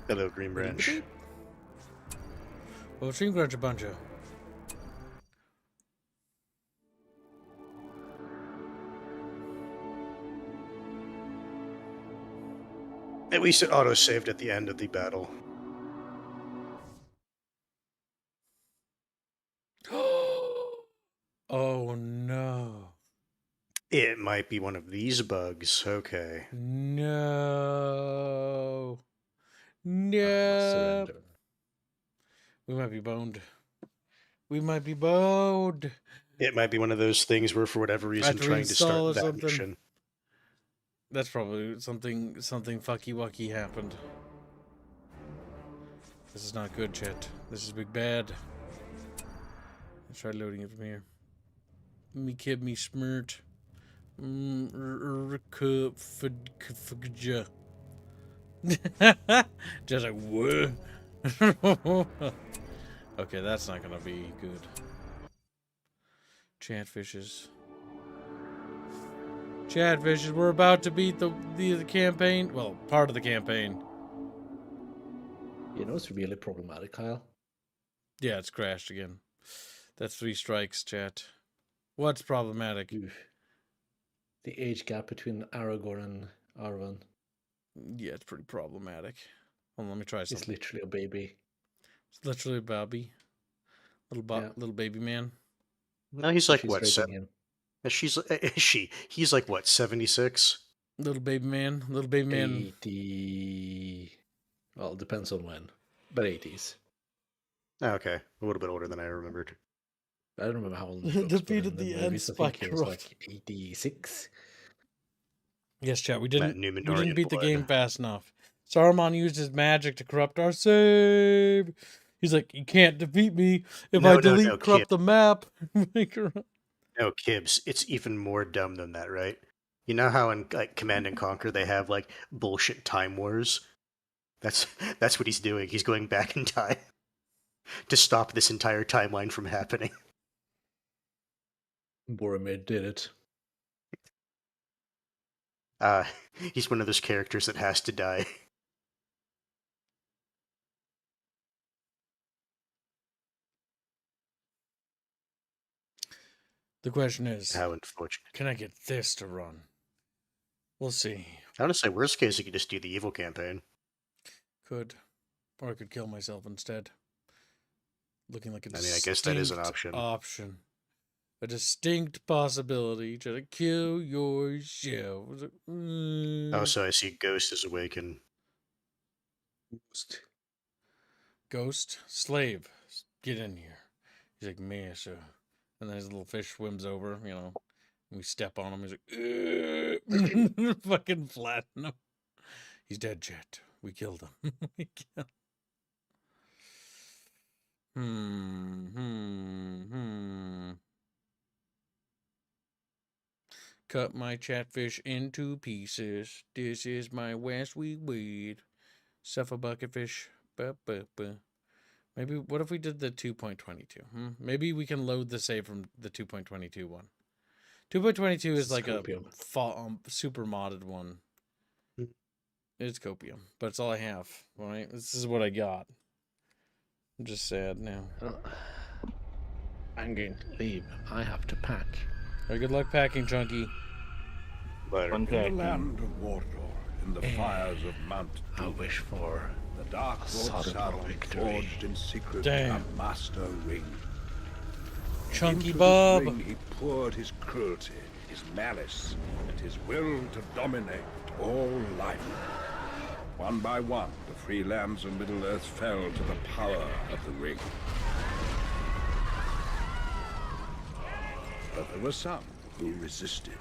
Hello, Green Branch. Well, Stream Grudge a bunch of. At least it auto-saved at the end of the battle. Oh no. It might be one of these bugs. Okay. No. I must No. surrender. We might be boned. We might be boned. It might be one of those things where, for whatever reason, to trying to reinstall or start that something. mission. That's probably something fucky wucky happened. This is not good, chat. This is big bad. Let's try loading it from here. Me kid me smirt. Just like what? Okay, that's not gonna be good. Chatfishes. Chatfishes, we're about to beat the campaign. Well, part of the campaign. You know it's really problematic, Kyle? Yeah, it's crashed again. That's 3 strikes, chat. What's problematic? Oof. The age gap between Aragorn and Arwen Yeah, it's pretty problematic. Hold on, let me try is something. literally a baby. It's literally a Bobby. Little baby man. No, he's like, She's what, raping him. He's like, what, 76? Little baby man. Little baby man. 80... Well, it depends on when. But 80s. Oh, okay. A little bit older than I remembered. I don't remember how old he looks, Defeated but in the movies, I think he was Spike like 86. Yes, chat. We That didn't Numenorian beat the blood. game fast enough. Saruman used his magic to corrupt our save. He's like, you can't defeat me if I delete corrupt the map. No, Kibbs, it's even more dumb than that, right? You know how in like Command and Conquer they have like bullshit time wars? That's what he's doing. He's going back in time to stop this entire timeline from happening. Boromir did it. He's one of those characters that has to die. The question is, How unfortunate. can I get this to run? We'll see. I want to say, worst case, you could just do the evil campaign. Could. Or I could kill myself instead. Looking like a I mean, I guess that is an option. A distinct possibility. Try to kill yourself. Oh, so I see Ghost is awakened. Ghost? Slave. Get in here. He's like, man, sir. And then his little fish swims over, you know. And we step on him. He's like, fucking flatten him. He's dead, Jet. We killed him. We killed Cut my chatfish into pieces. This is my West weed. Stuff a bucket fish. Maybe, what if we did the 2.22? Maybe we can load the save from the 2.22 one. 2.22 is like Copium. a super modded one. It's copium, but it's all I have. Right? This is what I got. I'm just sad now. I'm going to leave. I have to pack. All right, good luck packing, Chunky. But In the land of Mordor, in the fires of Mount I Doom, wish for the Dark Lord sudden Sauron victory. forged in secret Damn. a master ring. Chunky Into Bob. this ring he poured his cruelty, his malice, and his will to dominate all life. One by one, the free lands of Middle-earth fell to the power of the ring. But there were some who resisted.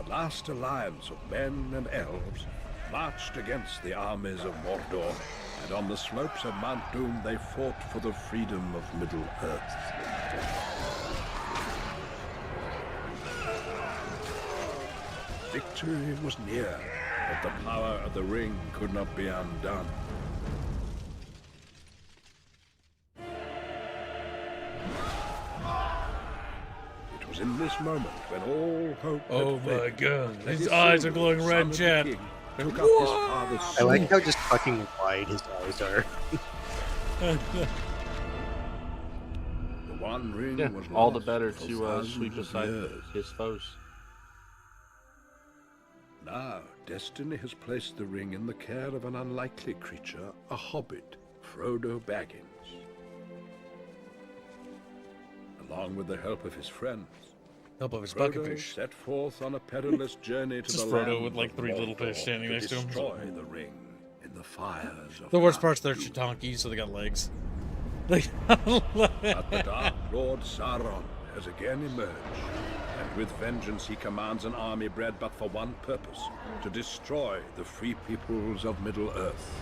The last alliance of men and elves marched against the armies of Mordor, and on the slopes of Mount Doom they fought for the freedom of Middle-earth. Victory was near, but the power of the ring could not be undone. It was in this moment when all hope Oh had my faded, god, that his eyes are glowing son red, of the Chad. king took up his father's I like sword. how just fucking wide his eyes are. The One Ring Yeah, was all the lost better for to thousands sweep of aside years. his foes. Now, destiny has placed the ring in the care of an unlikely creature, a hobbit, Frodo Baggins. Along with the help of his friends, Help of his Frodo bucketfish. set forth on a perilous journey to Just the Frodo land with, like, of 3 little fish Mordor standing next to him. destroy the ring in the fires of The worst Mount part's they're Doom. Chitanki, so they got legs. Like, But the Dark Lord Sauron has again emerged, and with vengeance he commands an army bred but for one purpose, to destroy the free peoples of Middle-earth.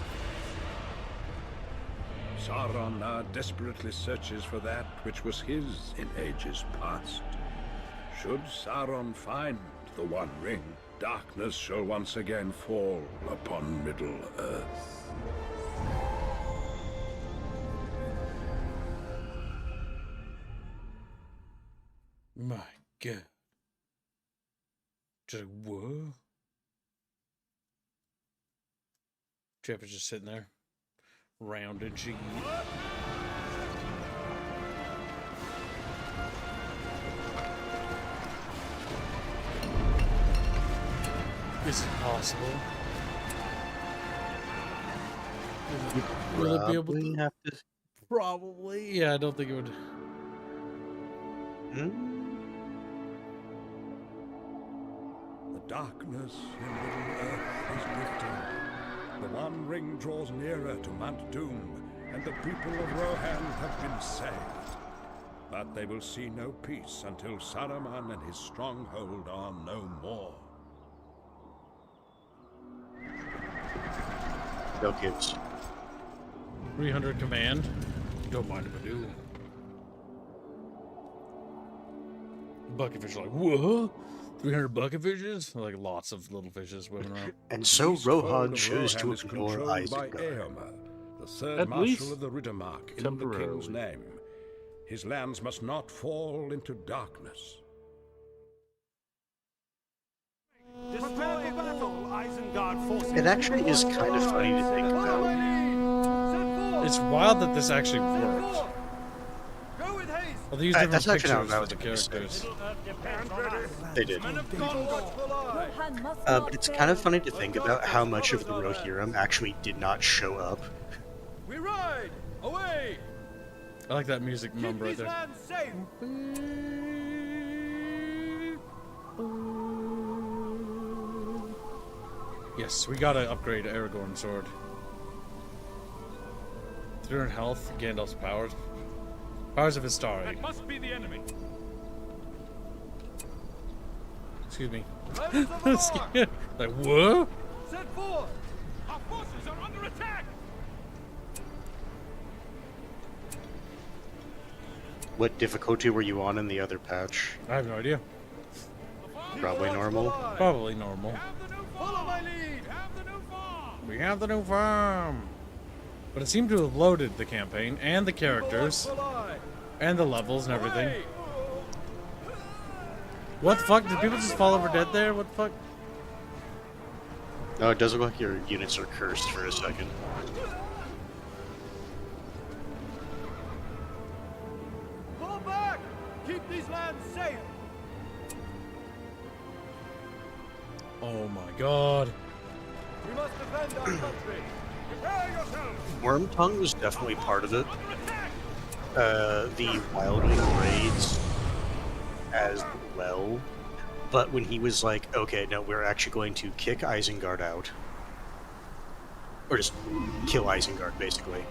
Sauron now desperately searches for that which was his in ages past. Should Sauron find the One Ring, darkness shall once again fall upon Middle-earth. my god. Just like, whoa. Jeff is just sitting there. Round and cheeky. Is it possible? Will it be able Probably to? have to. Probably. Yeah, I don't think it would. The darkness in Middle-earth is lifting. The One Ring draws nearer to Mount Doom, and the people of Rohan have been saved. But they will see no peace until Saruman and his stronghold are no more. No kids. 300 command. Don't mind if I do. Bucketfish are like, whoa! 300 bucketfishes? Like lots of little fishes swimming around. And so East Fold Rohan of chose to Rohan is ignore controlled by Isengard. Eomer, the third At marshal least of the Riddermark, in the king's temporarily. name. His lands must not fall into darkness. Prepare for battle, Isengard forces. It actually is kind of funny to think about. It's wild that this actually worked. Go with haste! Well, they used different That's actually pictures not for the what I was gonna characters. They did. Rohan must But not it's fail. kind of funny to think about how much of the Rohirrim actually did not show up. We ride! Away! I like that music Keep number right these there. lands safe! Yes, we gotta upgrade Aragorn's sword. 300 health, Gandalf's powers. Powers of his star. That must be the enemy. Excuse me. Riders of the North, Like, what? set forth! Our forces are under attack. What difficulty were you on in the other patch? I have no idea. Probably normal. Probably normal. Have the new Follow farm. my lead! Have the new farm. We have the new farm. But it seemed to have loaded the campaign and the characters and the levels and everything. What the fuck? Did people just fall over dead there? What the fuck? No, it does look like your units are cursed for a second. Pull back! Keep these lands safe! Oh my god. We must defend our country! Prepare yourselves! Wormtongue was definitely part of it. Under attack. The Wildwing raids as well. But when he was like, okay, no, we're actually going to kick Isengard out. Or just kill Isengard, basically.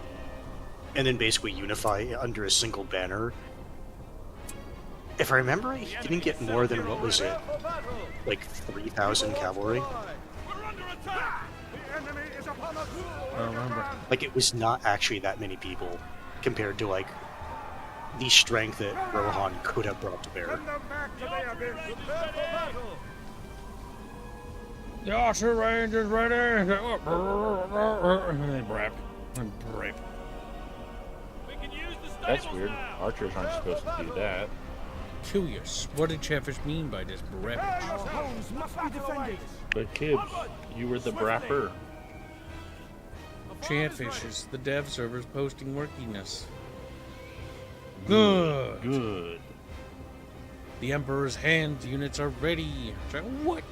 And then basically unify under a single banner. If I remember right, he didn't get more than, what was it, For battle! like 3,000 cavalry? We're under attack. I don't remember. Like, it was not actually that many people compared to, like, the strength that Rohan could have brought to bear. The Archer range is ready. Brap. Brap. That's weird. Archers aren't supposed to do that. Curious. What did Chatfish mean by this brap? Homes must be defended. But Kibbs, you were the brapper. Chatfish is the dev servers posting workiness. Good. Good. The Emperor's hand units are ready. What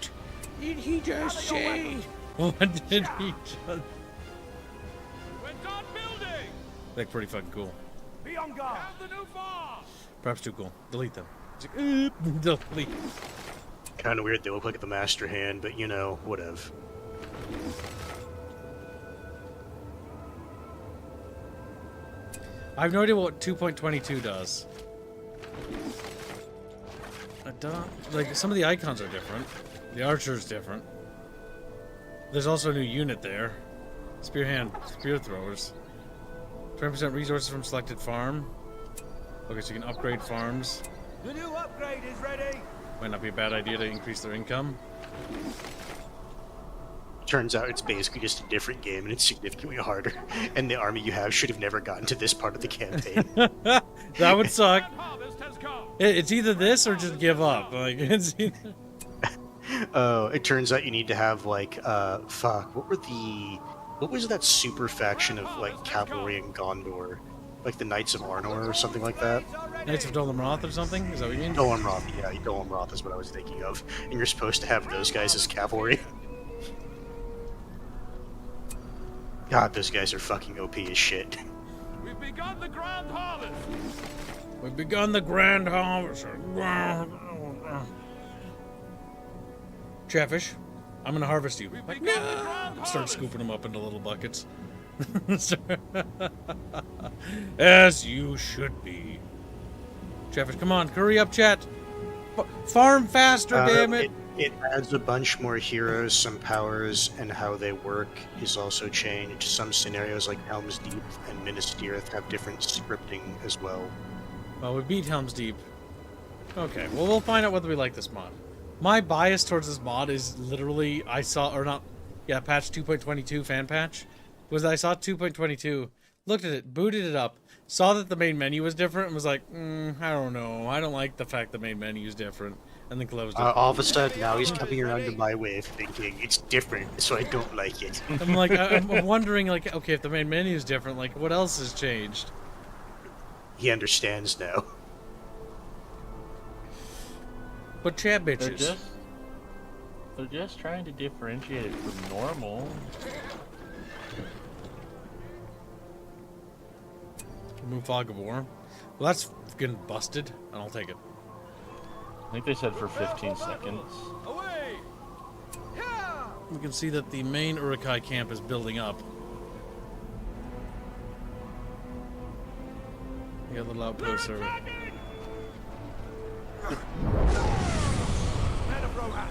did he just say? What did he just... We're done building. Like, pretty fucking cool. Be on guard. Have the new farm. Perhaps too cool. Delete them. It's like, delete. Kind of weird they look like the Master Hand, but you know, whatever. I have no idea what 2.22 does. I don't... Like, some of the icons are different. The Archer's different. There's also a new unit there. Spear throwers. 20% resources from selected farm. Okay, so you can upgrade farms. The new upgrade is ready. Might not be a bad idea to increase their income. Turns out it's basically just a different game, and it's significantly harder. And the army you have should have never gotten to this part of the campaign. That would suck. It's either this or just give up. Like, it's either... It turns out you need to have, like, fuck, what was that super faction of, like, cavalry in Gondor? Like the Knights of Arnor or something like that? Knights of Dolan Roth or something? Is that what you mean? Dolan Roth, yeah, Dolan Roth is what I was thinking of. And you're supposed to have those guys as cavalry. God, those guys are fucking OP as shit. We've begun the grand harvest. We've begun the grand harvest. Chatfish, I'm gonna harvest you. Like, no! Start scooping them up into little buckets. As you should be. Chatfish, come on, hurry up, chat. Farm faster, damn it. It adds a bunch more heroes, some powers, and how they work is also changed. Some scenarios like Helms Deep and Minas Tirith have different scripting as well. Well, we beat Helms Deep. Okay, well, we'll find out whether we like this mod. My bias towards this mod is literally, patch 2.22 fan patch, was that I saw 2.22, looked at it, booted it up, saw that the main menu was different, and was like, I don't know, I don't like the fact the main menu is different, and then closed it. All of a sudden, now he's coming around to my way of thinking it's different, so I don't like it. I'm like, I'm wondering, like, okay, if the main menu is different, like, what else has changed? He understands now. But chat bitches. They're just trying to differentiate it from normal. Remove Fog of War. Well, that's getting busted, and I'll take it. I think they said for 15 seconds. Away. Yeah. We can see that the main Uruk-hai camp is building up. You got a little outpost there. Men of Rohan.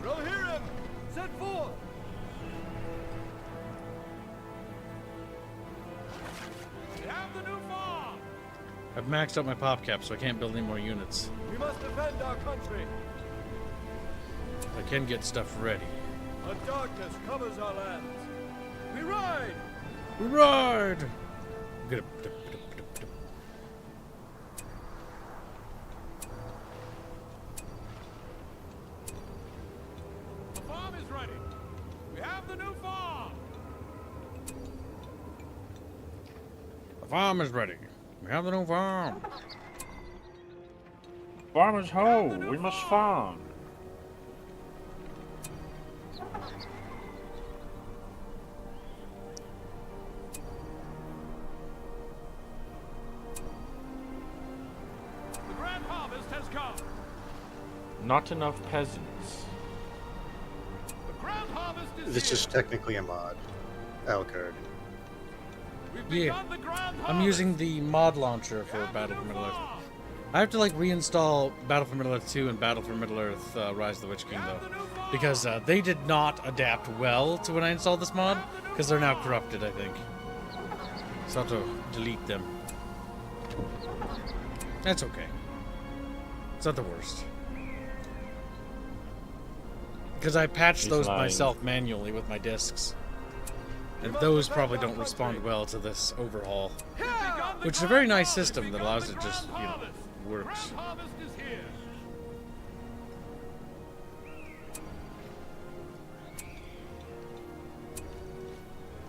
Rohirrim, set forth. We have the new farm. I've maxed out my pop cap, so I can't build any more units. We must defend our country. I can get stuff ready. A darkness covers our lands. We ride. We ride! Get up. The farm is ready. We have the new farm. The farm is ready. We have the new farm. Farmers ho! We must farm! The grand harvest has come. Not enough peasants. The grand harvest is This here. is technically a mod. Alcard. We've Yeah. begun the grand I'm harvest. using the mod launcher for Battle for Middle-earth. I have to like reinstall Battle for Middle-earth 2 and Battle for Middle-earth Rise of the Witch King though, because they did not adapt well to when I installed this mod, because they're now corrupted, I think. So I have to delete them. That's okay. It's not the worst. Because I patched He's those lying. myself manually with my discs. And those probably don't respond well to this overhaul. Which is a very nice system that allows it just, you know, works.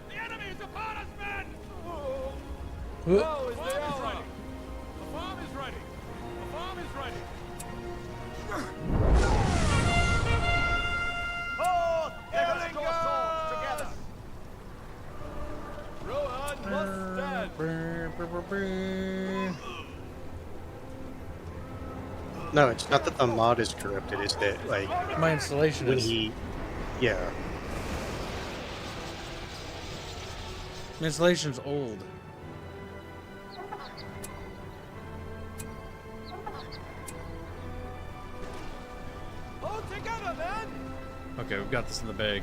The enemy is upon us, men! Whoop. The farm is ready. The farm is ready. The farm is ready. Forth! Let us draw swords together! Rohan must stand. No, it's not that the mod is corrupted, it's that, like, My installation when is. he... Yeah. My installation's old. Hold together, men! Okay, we've got this in the bag.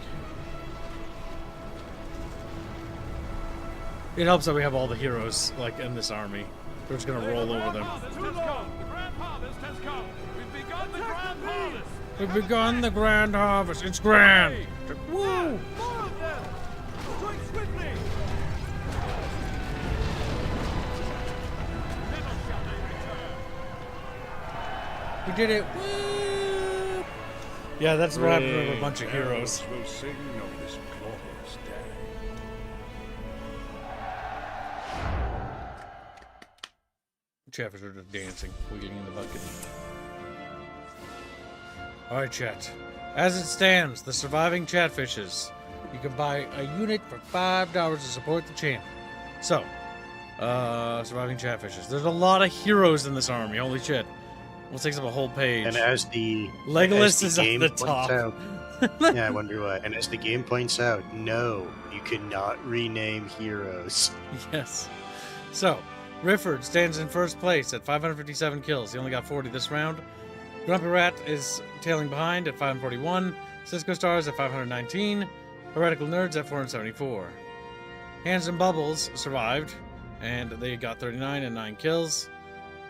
It helps that we have all the heroes, like, in this army. We're just gonna roll over them. Harvest has come. The grand harvest has come. We've begun the grand harvest. We've begun the grand harvest. It's grand! Woo! More of them. Strike swiftly. Never shall they return. We did it! Woo! Yeah, that's what happened with a bunch of heroes. Will sing of this glorious day. Chatfish are just dancing, wiggling in the bucket. Alright, chat. As it stands, the surviving chatfishes. You can buy a unit for $5 to support the channel. So, surviving chatfishes. There's a lot of heroes in this army, holy shit. Well, it takes up a whole page. And as the... Legolas as is at game the points top. out- yeah, I wonder why. And as the game points out, no, you cannot rename heroes. Yes. So, Rifford stands in first place at 557 kills. He only got 40 this round. Grumpy Rat is tailing behind at 541. Cisco Stars at 519. Heretical Nerds at 474. Hands and Bubbles survived, and they got 39 and 9 kills.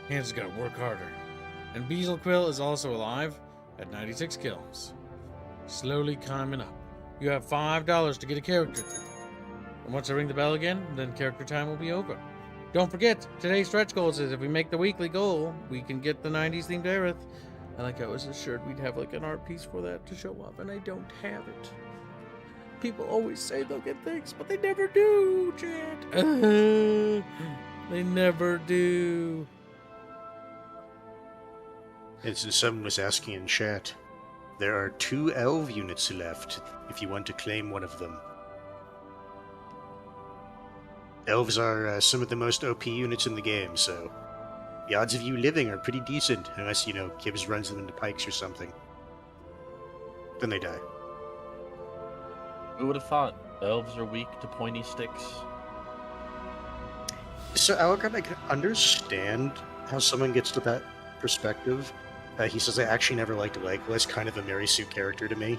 Hands gotta work harder. And Beazle Quill is also alive at 96 kills. Slowly climbing up. You have $5 to get a character. And once I ring the bell again, then character time will be over. Don't forget, today's stretch goals is if we make the weekly goal, we can get the 90s themed Aerith. And like I was assured we'd have like an art piece for that to show up, and I don't have it. People always say they'll get things, but they never do, chat. They never do. And since someone was asking in chat, there are 2 elf units left if you want to claim one of them. Elves are some of the most OP units in the game, so the odds of you living are pretty decent, unless, you know, Gibbs runs them into pikes or something. Then they die. Who would have thought elves are weak to pointy sticks? So, Alakon, I can understand how someone gets to that perspective. He says, I actually never liked Legolas, kind of a Mary Sue character to me.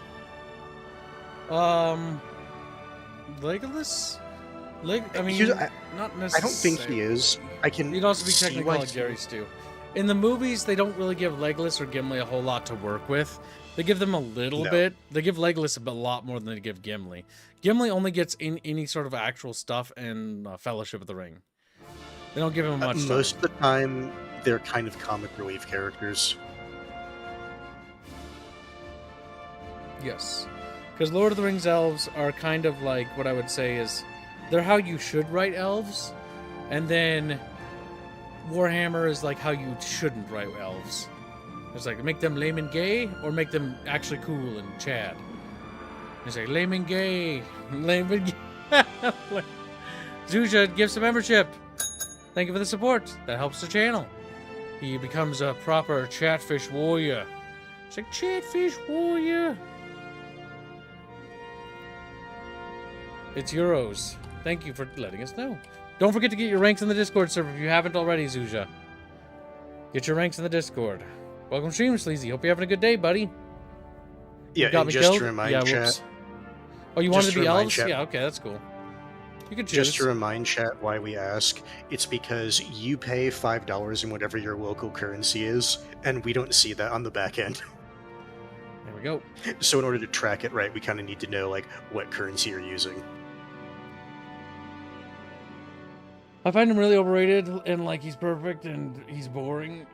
Legolas? I mean, not necessarily. I don't think he is. I can. You'd also be see technically why called Gary Stew. In the movies, they don't really give Legolas or Gimli a whole lot to work with. They give them a little bit. They give Legolas a lot more than they give Gimli. Gimli only gets in any sort of actual stuff in Fellowship of the Ring. They don't give him much. Most of the time, they're kind of comic relief characters. Yes. Because Lord of the Rings elves are kind of like what I would say is they're how you should write elves, and then Warhammer is like how you shouldn't write elves. It's like make them lame and gay, or make them actually cool and Chad. It's like lame and gay, lame and gay. Zuzha gives a membership. Thank you for the support. That helps the channel. He becomes a proper Chatfish warrior. It's like Chatfish warrior. It's Euros. Thank you for letting us know. Don't forget to get your ranks in the Discord server if you haven't already, Zuzha. Get your ranks in the Discord. Welcome, stream Sleazy. Hope you're having a good day, buddy. Yeah, got and me just killed? to remind Yeah, chat, whoops. Oh, you wanted Just to be to remind elves? chat- Yeah, okay, that's cool. You can choose. just to remind chat why we ask, it's because you pay $5 in whatever your local currency is, and we don't see that on the back end. There we go. So in order to track it right, we kind of need to know like what currency you're using. I find him really overrated, and like he's perfect and he's boring.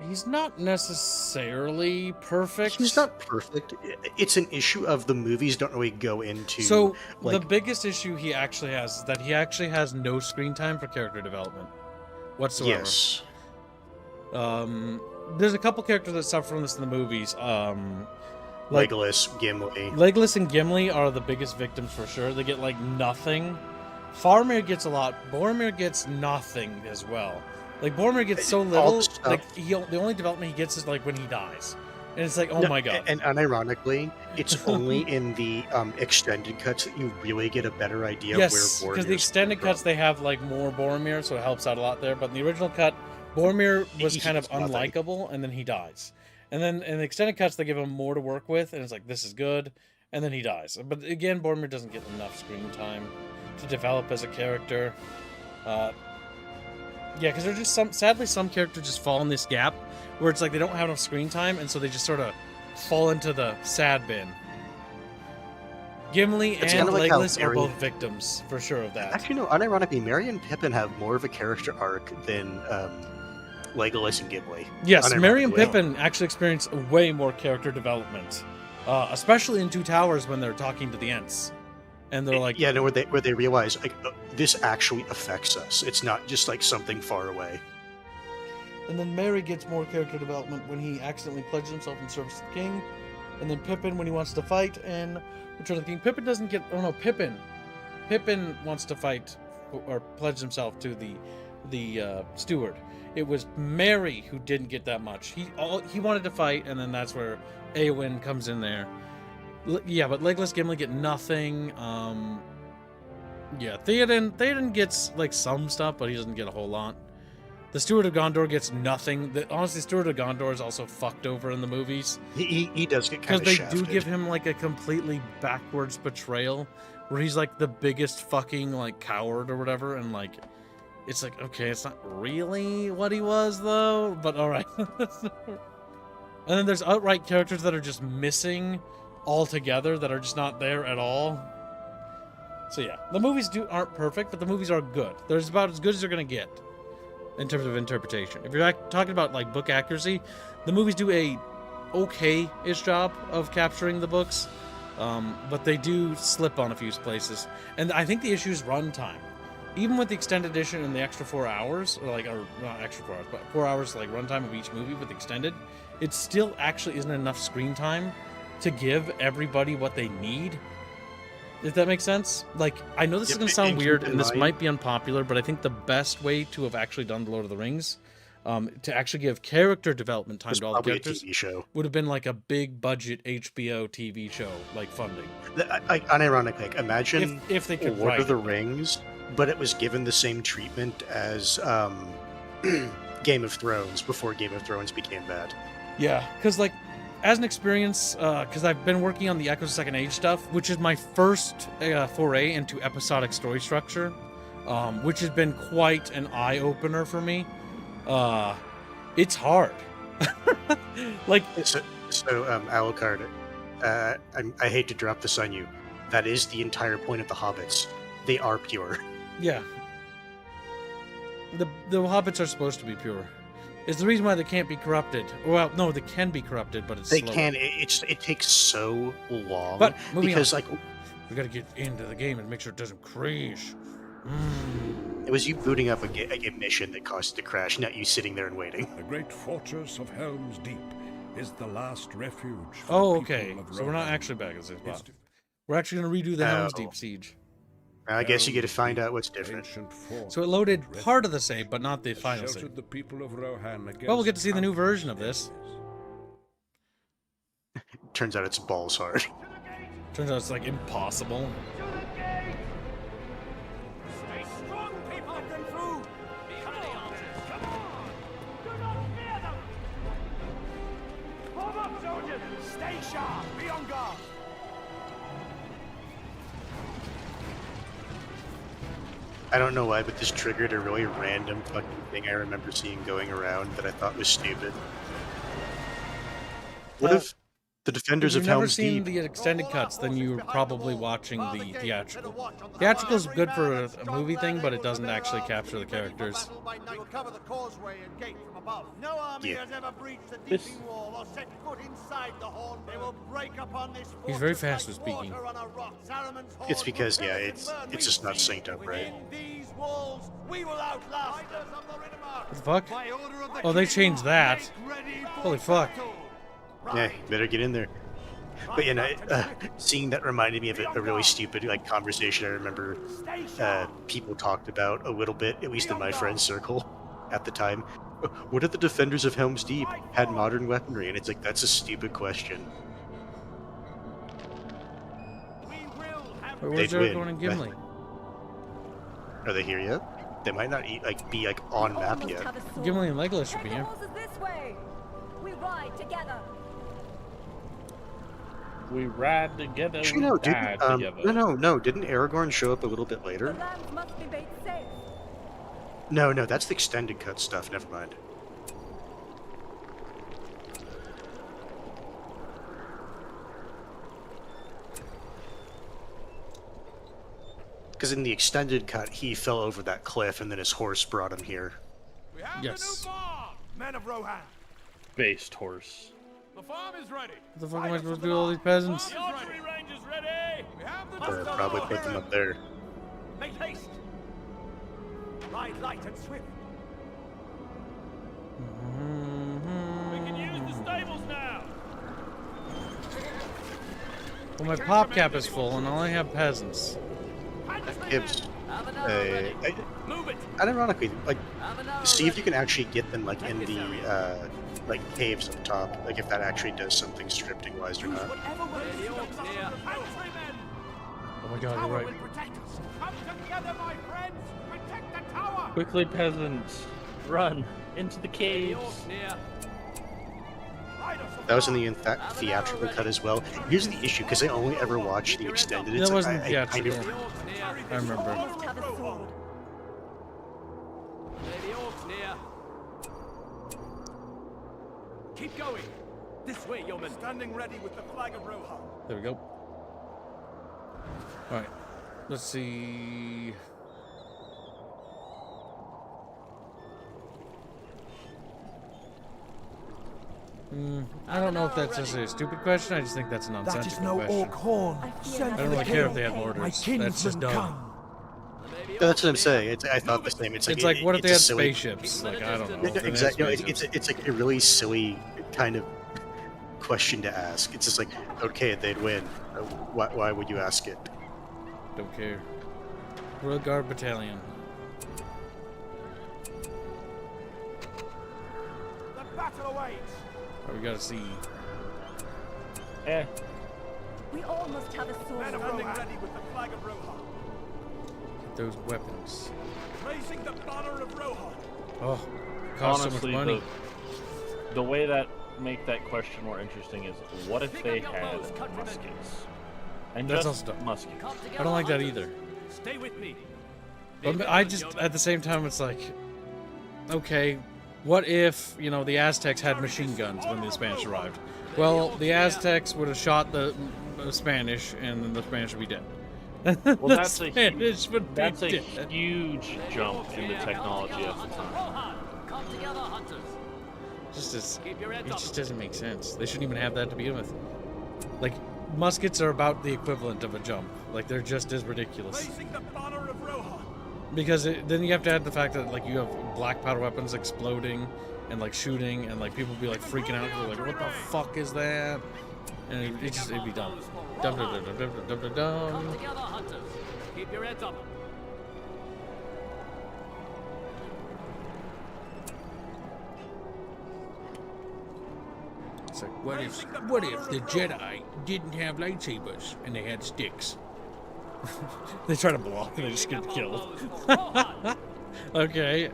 He's not necessarily perfect. He's not perfect. It's an issue of the movies don't really go into. So like, the biggest issue he actually has is that he actually has no screen time for character development whatsoever. yes, There's a couple characters that suffer from this in the movies. Like Legolas, Gimli. Legolas and Gimli are the biggest victims for sure. They get like nothing. Faramir gets a lot. Boromir gets nothing as well. Like Boromir gets so All little. the stuff- Like the only development he gets is like when he dies, and it's like, oh No, my god. And unironically, it's only in the extended cuts that you really get a better idea Yes, of where because the Boromir's extended coming cuts they have like more Boromir, so it helps out a lot there. But in the original cut, Boromir was kind of He's nothing. unlikable, and then he dies. And then in the extended cuts, they give him more to work with, and it's like this is good, and then he dies. But again, Boromir doesn't get enough screen time to develop as a character. Yeah, because there's just sadly some characters just fall in this gap where it's like they don't have enough screen time, and so they just sort of fall into the sad bin. Gimli It's and kinda like how Legolas are Merry- both victims for sure of that. Actually, no. Unironically, Merry and Pippin have more of a character arc than Legolas and Gimli. Yes, Merry and unironically. Pippin actually experience way more character development, especially in Two Towers when they're talking to the Ents, and they're like, Yeah, no, where they realize like this actually affects us. It's not just like something far away. And then Merry gets more character development when he accidentally pledges himself in service to the king, and then Pippin when he wants to fight and Return of the King. Pippin doesn't get. Oh no, Pippin wants to fight or pledge himself to the steward. It was Merry who didn't get that much. He wanted to fight, and then that's where Eowyn comes in there. Yeah, but Legolas, Gimli get nothing. Yeah, Theoden gets like some stuff, but he doesn't get a whole lot. The Steward of Gondor gets nothing. Honestly, Steward of Gondor is also fucked over in the movies. He does get Because kind of they shafted. do give him like a completely backwards portrayal where he's like the biggest fucking like coward or whatever, and like it's like, okay, it's not really what he was though, but alright. And then there's outright characters that are just missing altogether, that are just not there at all. So yeah, the movies aren't perfect, but the movies are good. They're about as good as they're gonna get in terms of interpretation. If you're talking about like book accuracy, the movies do a okay-ish job of capturing the books, but they do slip on a few places. And I think the issue is runtime. Even with the extended edition and the extra 4 hours, or not extra 4 hours, but 4 hours like runtime of each movie with extended, it still actually isn't enough screen time to give everybody what they need. If that makes sense? Like, I know this is Yep, going to sound and keep weird, in and this mind- might be unpopular, but I think the best way to have actually done The Lord of the Rings, to actually give character development time It's to all the probably a characters, TV show. would have been like a big budget HBO TV show, like funding. Unironically, like, imagine If they could Lord write of the it. Rings, but it was given the same treatment as Game of Thrones before Game of Thrones became bad. Yeah, because like, as an experience, because I've been working on the Echoes of Second Age stuff, which is my first foray into episodic story structure, which has been quite an eye-opener for me. It's hard. Like, So Alucard, I hate to drop this on you. That is the entire point of the Hobbits. They are pure. yeah. The hobbits are supposed to be pure. It's the reason why they can't be corrupted. Well, no, they can be corrupted, but it's They slower. can. It takes so long. But moving because on. like We gotta get into the game and make sure it doesn't crash. it was you booting up a mission that caused it to crash, not you sitting there and waiting. The great fortress of Helms Deep is the last refuge for Oh, the okay. people of So we're not Rohan. actually back at the same Its spot. We're actually gonna redo the Helms Oh. Deep siege. I guess you get to Helm's find Deep, out what's different. ancient fort So it loaded that part of the save, but not the has final save. sheltered the people of Rohan against Well, we'll get to see the new countless version of this. enemies. Turns out it's balls hard. Turns out it's like impossible. Stay strong, people! Let them through! Stay sharp. Be on guard. I don't know why, but this triggered a really random fucking thing I remember seeing going around that I thought was stupid. What if the Defenders If of you've never Helms seen Deep... the extended cuts, then you're probably watching the theatrical. Theatrical is good for a movie thing, but it doesn't actually capture the characters. We'll cover the causeway and gate from above. No army Yeah. has ever breached the This- deeping wall or set foot inside the horn. They will break upon this He's very fortress fast like with speaking. water on a rock. Saruman's horde It's because, will yeah, perish it's and burn just not with synced up right. Within these walls, we will outlast them. What the fuck? By order of the Oh, they king, changed that. make ready for Holy fuck. battle. Yeah, better get in there. But you know, seeing that reminded me of a really stupid like conversation I remember people talked about a little bit, at least in my friend circle at the time. What if the Defenders of Helms Deep had modern weaponry? And it's like, that's a stupid question. Where's They'd win. Aragorn and Gimli? Are they here yet? They might not be on map yet. Gimli and Legolas should be Take here. the horses this way. We ride together. We ride together, Actually, we no, die together. no. Didn't Aragorn show up a little bit The later? lands must be made safe. No, that's the extended cut stuff. Never mind. Because in the extended cut, he fell over that cliff, and then his horse brought him here. We have Yes. the new farm. Men of Rohan. Based horse. The farm is ready. What the fuck am I supposed to do with all these peasants? The archery range is ready. We have the Probably put them up there. Make haste. Ride light and swift. We can use the stables now. Well, my pop cap is full, and I only have peasants. Gibbs. Move it. Unironically, like, see if you can actually get them like in the like caves up top. Like if that actually does something scripting wise or not. Whatever way the orcs near. Infantrymen. Oh my god, you're right. Will protect us. Come together, my friends. Protect the tower. Quickly, peasants, run into the caves. That was in the theatrical cut as well. Here's the issue, because I only ever watched the extended. It's That like, wasn't I kind theatrical. of I remember. Must have a sword. The orcs near. Keep going. This way, yeoman. Standing ready with the flag of Rohan. There we go. Alright. Let's see. I don't know if that's necessarily a stupid question. I just think that's a nonsensical question. horn. I don't really care if they have orders. That's just dumb. that's what I'm saying. I thought the same. It's like, what if they had it's a silly- spaceships? Like, I don't know. if they had Exactly. No, spaceships. it's like a really silly kind of question to ask. It's just like, okay, they'd win. Why would you ask it? Don't care. Royal Guard Battalion. The battle awaits. Oh, we gotta see. Eh, We all must have a Men sword. of Rohan. Ready with the flag of Rohan. Those weapons. Raising the banner of Rohan. Oh, cost honestly, so much money. the way that make that question more interesting is, what if they had muskets? And That's just also dumb. muskets. I don't like that either. Stay with me. But I just, at the same time, it's like, okay, what if, the Aztecs had machine guns when the Spanish arrived? Well, the Aztecs would have shot the Spanish, and then the Spanish would be dead. Well, that's a Spanish would be That's a dead. huge jump in the technology of the time. Rohan, come together, hunters. It just doesn't make sense. They shouldn't even have that to begin with. Like, muskets are about the equivalent of a jump. Like, they're just as ridiculous. Raising the banner of Rohan. Because then you have to add the fact that, like, you have black powder weapons exploding and, like, shooting, and, like, people be, like, freaking out. They're like, what the fuck is that? And it'd be dumb. Dumb, dumb, dumb, dumb, dumb, dumb, dumb, dumb. Come together, hunters. Keep your heads up. It's like, what if the Jedi didn't have lightsabers and they had sticks? They try to block and they just get killed. Rohan, Okay.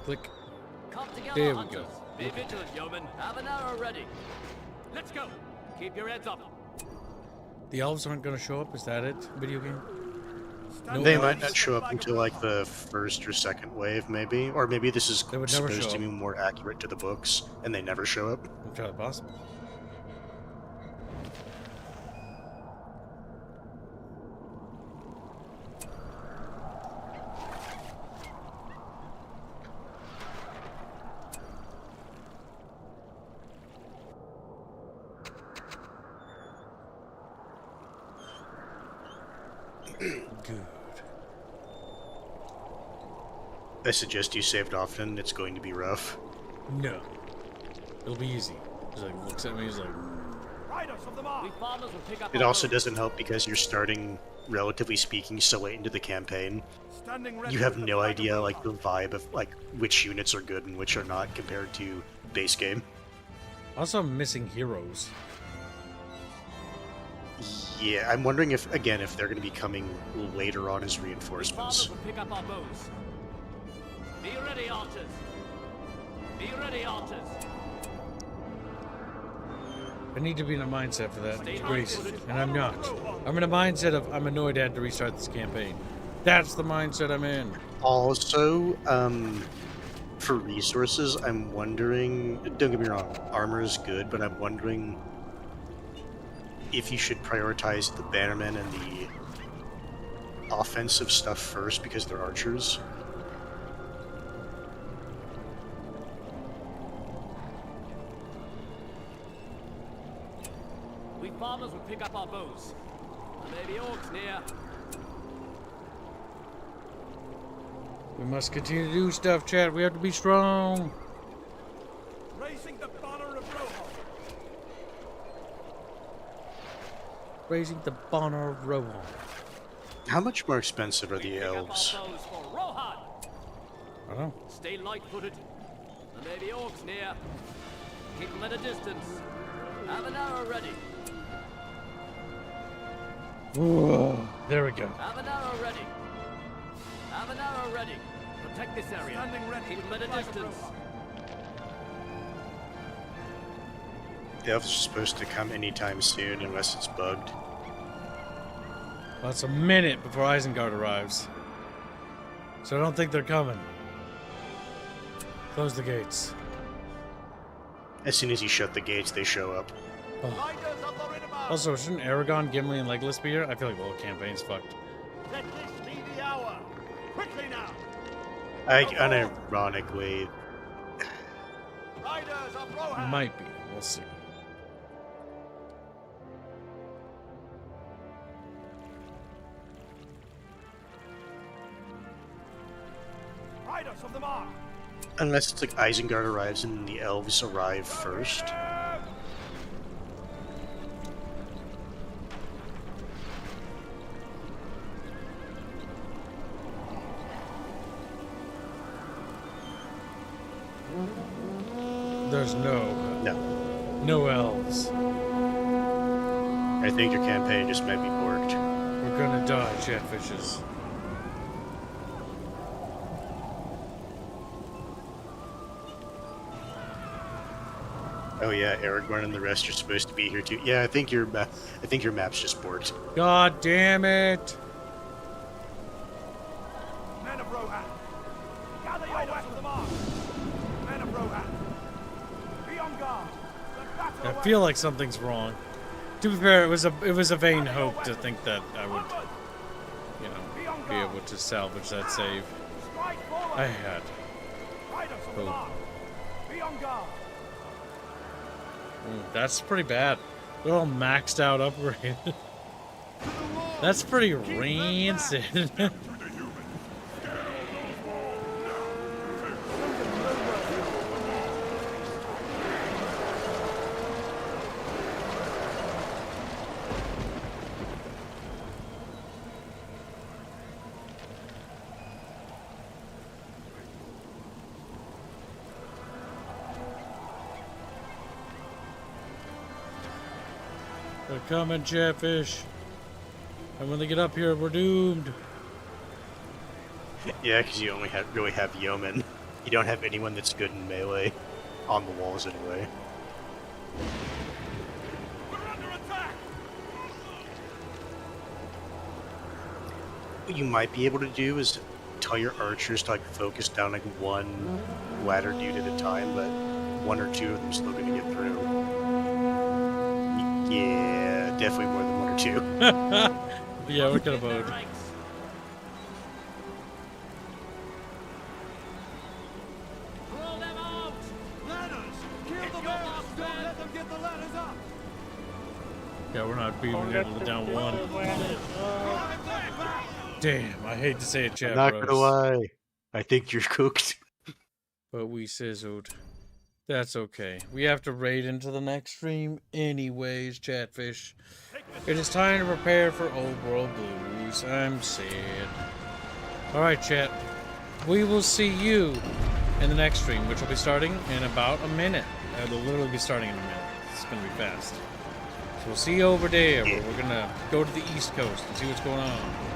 Click. Come together, There we hunters. go. Be vigilant, yeomen. Have an arrow ready. Let's go. Keep your heads up. The elves aren't going to show up? Is that it? Video game? No They elves? might not show up until like the first or second wave, maybe. Or maybe this is They would never supposed show to be up. more accurate to the books, and they never show up. Entirely possible. Good. I suggest you saved often. It's going to be rough. No. It'll be easy. He's like, looks at me, he's like, Riders of the mark. We farmers will pick up It our also bows. doesn't help because you're starting, relatively speaking, so late into the campaign. Standing ready You have with the no flag of idea, Rohan. like, the vibe of, like, which units are good and which are not compared to base game. also I'm missing heroes. Yeah, I'm wondering if, again, if they're going to be coming later on as We reinforcements. farmers will pick up our bows. Be ready, archers. Be ready, archers. I need to be in a mindset for that, Stay Grace, high-footed. and I'm not. I'm in a mindset of I'm annoyed I had to restart this campaign. That's the mindset I'm in. Also, for resources, I'm wondering, don't get me wrong, armor is good, but I'm wondering if you should prioritize the bannermen and the offensive stuff first because they're archers. We farmers will pick up our bows. There may be orcs near. We must continue to do stuff, chat. We have to be strong. Raising the banner of Rohan. Raising the banner of Rohan. How much more expensive are the Pick up our elves? bows for Rohan. I don't know. Stay light-footed. There may be orcs near. Keep them at a distance. Have an arrow ready. Whoa. There we go. Have an arrow ready. Have an arrow ready. Protect this area. Standing ready Keep with them at the a flag of distance. Rohan. The elves are supposed to come anytime soon unless it's bugged. Well, it's a minute before Isengard arrives. So I don't think they're coming. Close the gates. As soon as you shut the gates, they show up. Riders of the Riddermark. Also, shouldn't Aragon, Gimli, and Legolas be here? I feel like the whole campaign's fucked. Let this be the hour. Quickly now. Unironically, Riders of Rohan. Might be. We'll see. Riders of the mark. unless it's like Isengard arrives and the elves arrive first. There's no No, elves. I think your campaign just might be borked. We're gonna die, chatfishes. Oh yeah, Aragorn and the rest are supposed to be here too. Yeah, I think your map's just borked. God damn it! Men of Rohan. Gather your weapons of the mark. Men of Rohan. Be on guard. The battle I awaits. feel like something's wrong. To be fair, it was a vain hope to think that I would, Onward. you know, be able to salvage that save. Strike forward. I had. Riders of the Oh. mark. Be on guard. That's pretty bad. They're all maxed out upgraded. That's pretty rancid. They're coming, chatfish. And when they get up here, we're doomed. Yeah, because you only really have yeomen. You don't have anyone that's good in melee on the walls anyway. We're under attack! What you might be able to do is tell your archers to like focus down like one ladder dude at a time, but one or two of them still gonna get through. Yeah, definitely more than one or two. Yeah, we're gonna vote. Roll them out! Ladders! Kill the bears! Don't let them get the ladders up! Yeah, we're not beating able to down one. Damn, I hate to say it, chat I'm not bros, gonna lie. I think you're cooked. but we sizzled. That's okay. We have to raid into the next stream anyways, Chatfish. It is time to prepare for Old World Blues. I'm sad. Alright, chat. We will see you in the next stream, which will be starting in about a minute. It'll literally be starting in a minute. It's gonna be fast. So we'll see you over there, where we're gonna go to the East Coast and see what's going on.